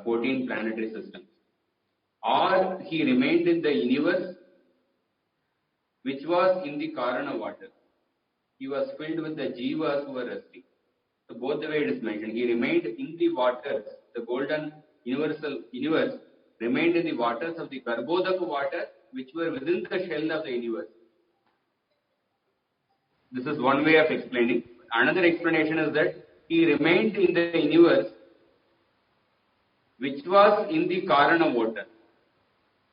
14 planetary systems. Or he remained in the universe which was in the Karana water. He was filled with the jivas who were resting. So both the way it is mentioned. He remained in the waters. The golden universal universe remained in the waters of the Garbhodaka water, which were within the shell of the universe. This is one way of explaining. Another explanation is that he remained in the universe, which was in the Karana water.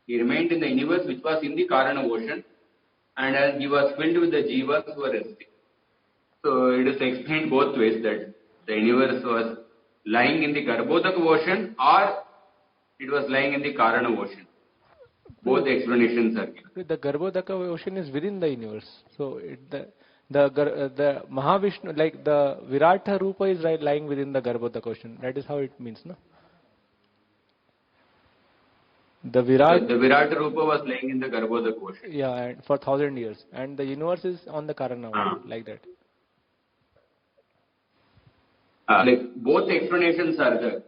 He remained in the universe, which was in the Karana ocean, and as he was filled with the jivas who were resting. So it is explained both ways, that the universe was lying in the Garbhodaka ocean or it was lying in the Karana ocean. Both explanations are given. The Garbhodaka ocean is within the universe. So the Mahavishnu, like the Virata Rupa is lying within the Garbhodaka ocean. That is how it means, no? The Virata Rupa was lying in the Garbhodaka ocean. Yeah, and for 1,000 years. And the universe is on the Karana water, like that. Like both explanations are there.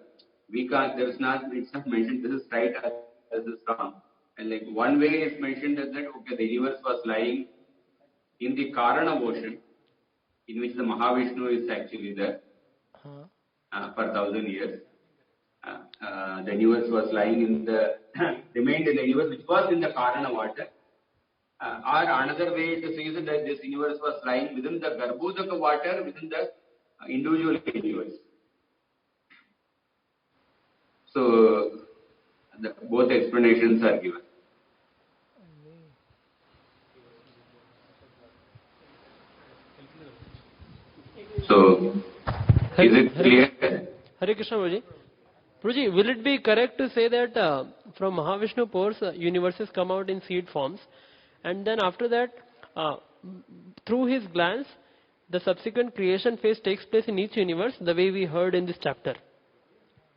We can't, it's not mentioned this is right as this is wrong. And like one way is mentioned as that, okay, the universe was lying in the Karana ocean, in which the Mahavishnu is actually there for 1,000 years. The universe was lying in the, remained in the universe which was in the Karana water. Or another way to say is that this universe was lying within the Garbhodaka water, within the individual universe. So, both explanations are given. So, is it clear? Hare Krishna Guruji. Guruji, will it be correct to say that from Mahavishnu pores, universes come out in seed forms, and then after that, through his glance, the subsequent creation phase takes place in each universe, the way we heard in this chapter?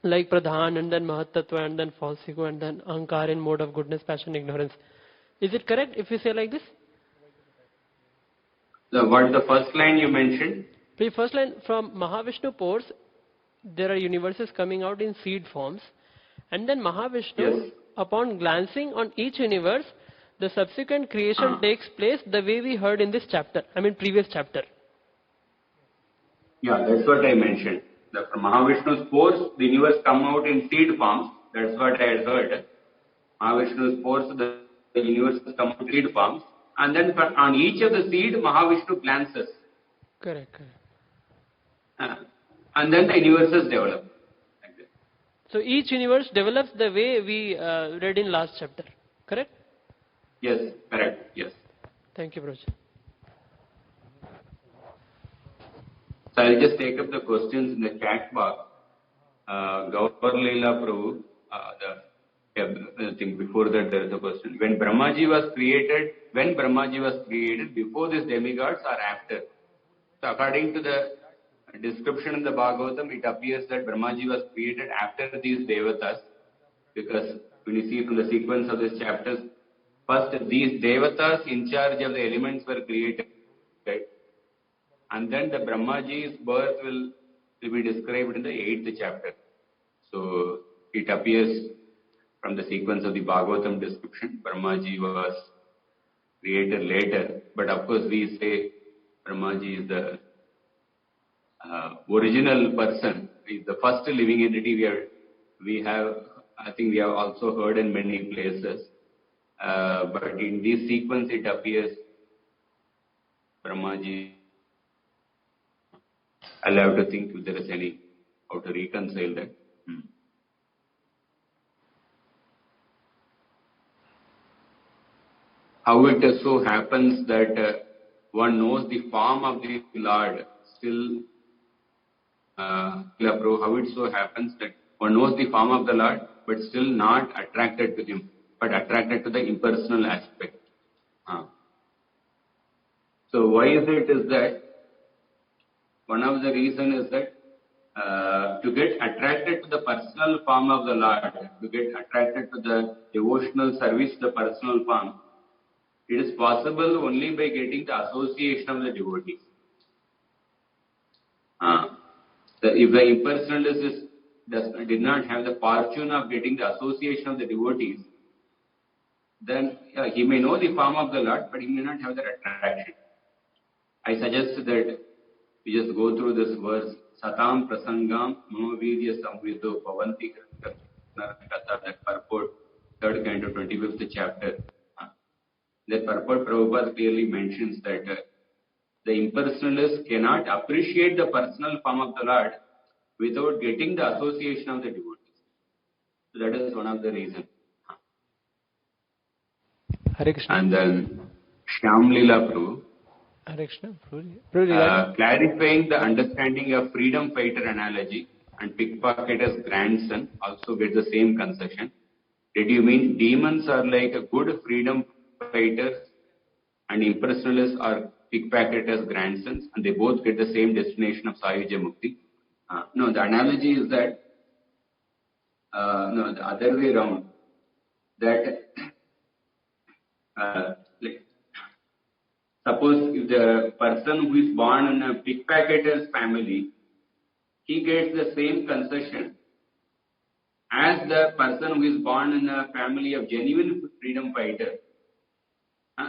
Like Pradhan, and then Mahatattva, and then false ego, and then Ahankar in mode of goodness, passion, ignorance. Is it correct if we say like this? What the first line you mentioned? The first line, from Mahavishnu pores, there are universes coming out in seed forms, and then Mahavishnu, Yes. upon glancing on each universe, the subsequent creation takes place the way we heard in this chapter, previous chapter. Yeah, that's what I mentioned. From Mahavishnu's pores, the universe come out in seed forms. That's what I had heard. Mahavishnu's pores, the universe come out in seed forms. And then on each of the seed, Mahavishnu glances. Correct. And then the universes develop. Like that. So each universe develops the way we read in last chapter. Correct? Yes, correct. Yes. Thank you, Prabhuji. So I'll just take up the questions in the chat box. Gaur Leela Prabhu, I think before that there is a question. When Brahmaji was created, before these demigods or after? So according to the description in the Bhagavatam, it appears that Brahmaji was created after these devatas, because when you see from the sequence of these chapters, first these devatas in charge of the elements were created, right? And then the Brahmaji's birth will be described in the 8th chapter. So it appears from the sequence of the Bhagavatam description, Brahmaji was created later. But of course we say Brahmaji is the original person, is the first living entity we have. I think we have also heard in many places. But in this sequence it appears Brahmaji. I'll have to think if there is any, how to reconcile that. How it so happens that one knows the form of the Lord, still, how it so happens that one knows the form of the Lord, but still not attracted to him, but attracted to the impersonal aspect. So why is it is that? One of the reasons is that to get attracted to the personal form of the Lord, to get attracted to the devotional service, the personal form, it is possible only by getting the association of the devotees. If the impersonalist did not have the fortune of getting the association of the devotees, then he may know the form of the Lord, but he may not have that attraction. I suggest that we just go through this verse, Satam Prasangam Mamavirya Samvido Pavanti, that purport, 3rd Canto, 25th chapter. That purport Prabhupada clearly mentions that the impersonalist cannot appreciate the personal form of the Lord without getting the association of the devotees. So that is one of the reasons. Hare Krishna. And then Shyamlila Prabhu. Hare Krishna. Clarifying the understanding of freedom fighter analogy and pickpocketer's grandson also get the same concession. Did you mean demons are like a good freedom fighters and impersonalists are pickpocketers' grandsons, and they both get the same destination of Sayuja Mukti? No, the analogy is that, no, the other way around. That, suppose if the person who is born in a pickpocketer's family, he gets the same concession as the person who is born in a family of genuine freedom fighter.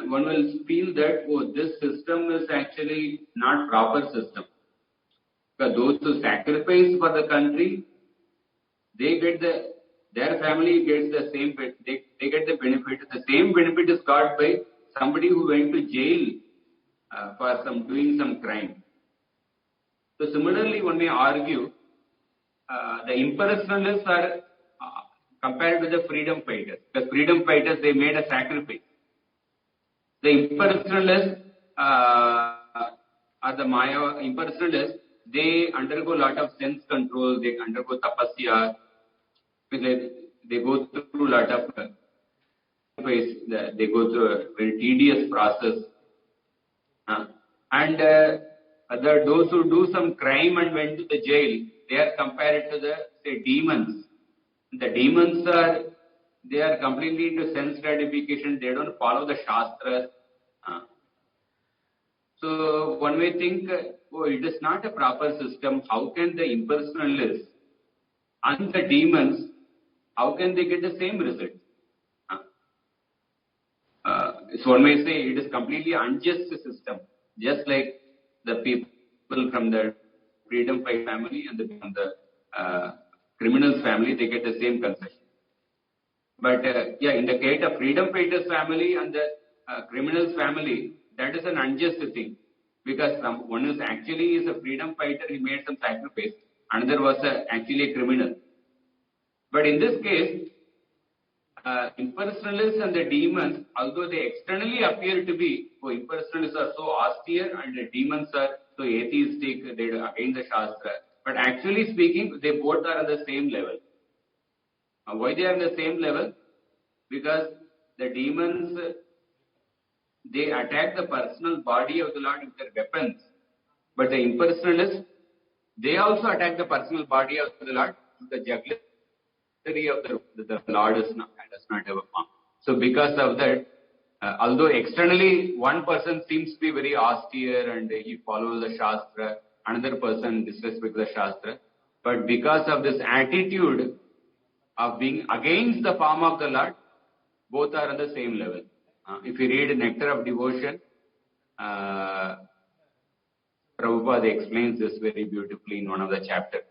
One will feel that, oh, this system is actually not proper system. Because those who sacrifice for the country, they get the their family gets the same, they get the benefit. The same benefit is got by somebody who went to jail for doing some crime. So similarly, one may argue the impersonalists are compared with the freedom fighters. The freedom fighters, they made a sacrifice. The impersonalists are the Maya impersonalists. They undergo a lot of sense control. They undergo tapasya. They go through a lot of they go through a very tedious process. And those who do some crime and went to the jail, they are compared to the, say, demons. The demons they are completely into sense gratification. They don't follow the Shastras. So one may think, it is not a proper system. How can the impersonalists and the demons, how can they get the same result? So one may say it is completely unjust system. Just like the people from the freedom fight family and from the criminals family, they get the same concession. But in the case of freedom fighters family and the criminals family, that is an unjust thing. Because one is actually is a freedom fighter, he made some sacrifice. Another was actually a criminal. But in this case, impersonalists and the demons, although they externally appear to be, impersonalists are so austere and the demons are so atheistic, they are against the Shastra. But actually speaking, they both are on the same level. Why they are on the same level? Because the demons, they attack the personal body of the Lord with their weapons. But the impersonalists, they also attack the personal body of the Lord with the jugularity of the Lord does not have a form. So because of that, although externally one person seems to be very austere and he follows the Shastra, another person disrespects the Shastra, but because of this attitude of being against the form of the Lord, both are on the same level. If you read Nectar of Devotion, Prabhupada explains this very beautifully in one of the chapters,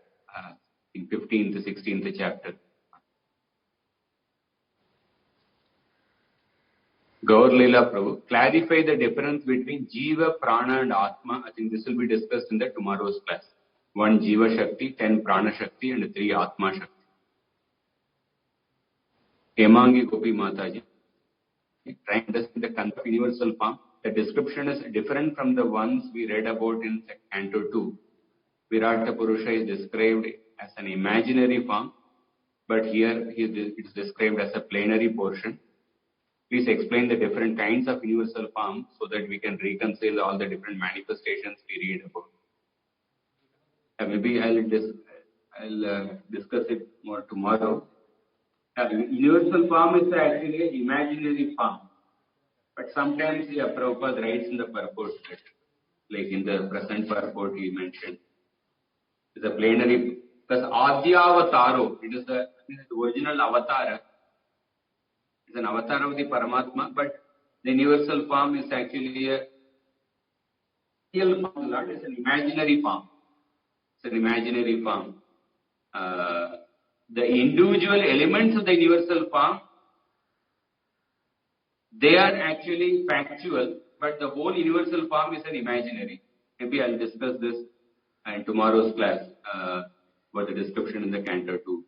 in 15th, 16th chapter. Gaur Leela Prabhu, clarify the difference between Jiva, Prana and Atma. I think this will be discussed in the tomorrow's class. 1 Jiva Shakti, 10 Prana Shakti and 3 Atma Shakti. Hemangi Gopi Mataji, trying to understand the concept of universal form. The description is different from the ones we read about in Canto 2. Virata Purusha is described as an imaginary form, but here it is described as a plenary portion. Please explain the different kinds of universal form so that we can reconcile all the different manifestations we read about. Maybe I'll discuss it more tomorrow. Universal form is actually an imaginary form. But sometimes Prabhupada writes in the purport, like in the present purport he mentioned, it's a plenary, because Adhyavataro, it is the original avatar. It's an avatar of the Paramatma, but the universal form is actually a real form, not it's an imaginary form. It's an imaginary form. The individual elements of the universal form, they are actually factual, but the whole universal form is an imaginary. Maybe I'll discuss this in tomorrow's class, about the description in the Canto 2,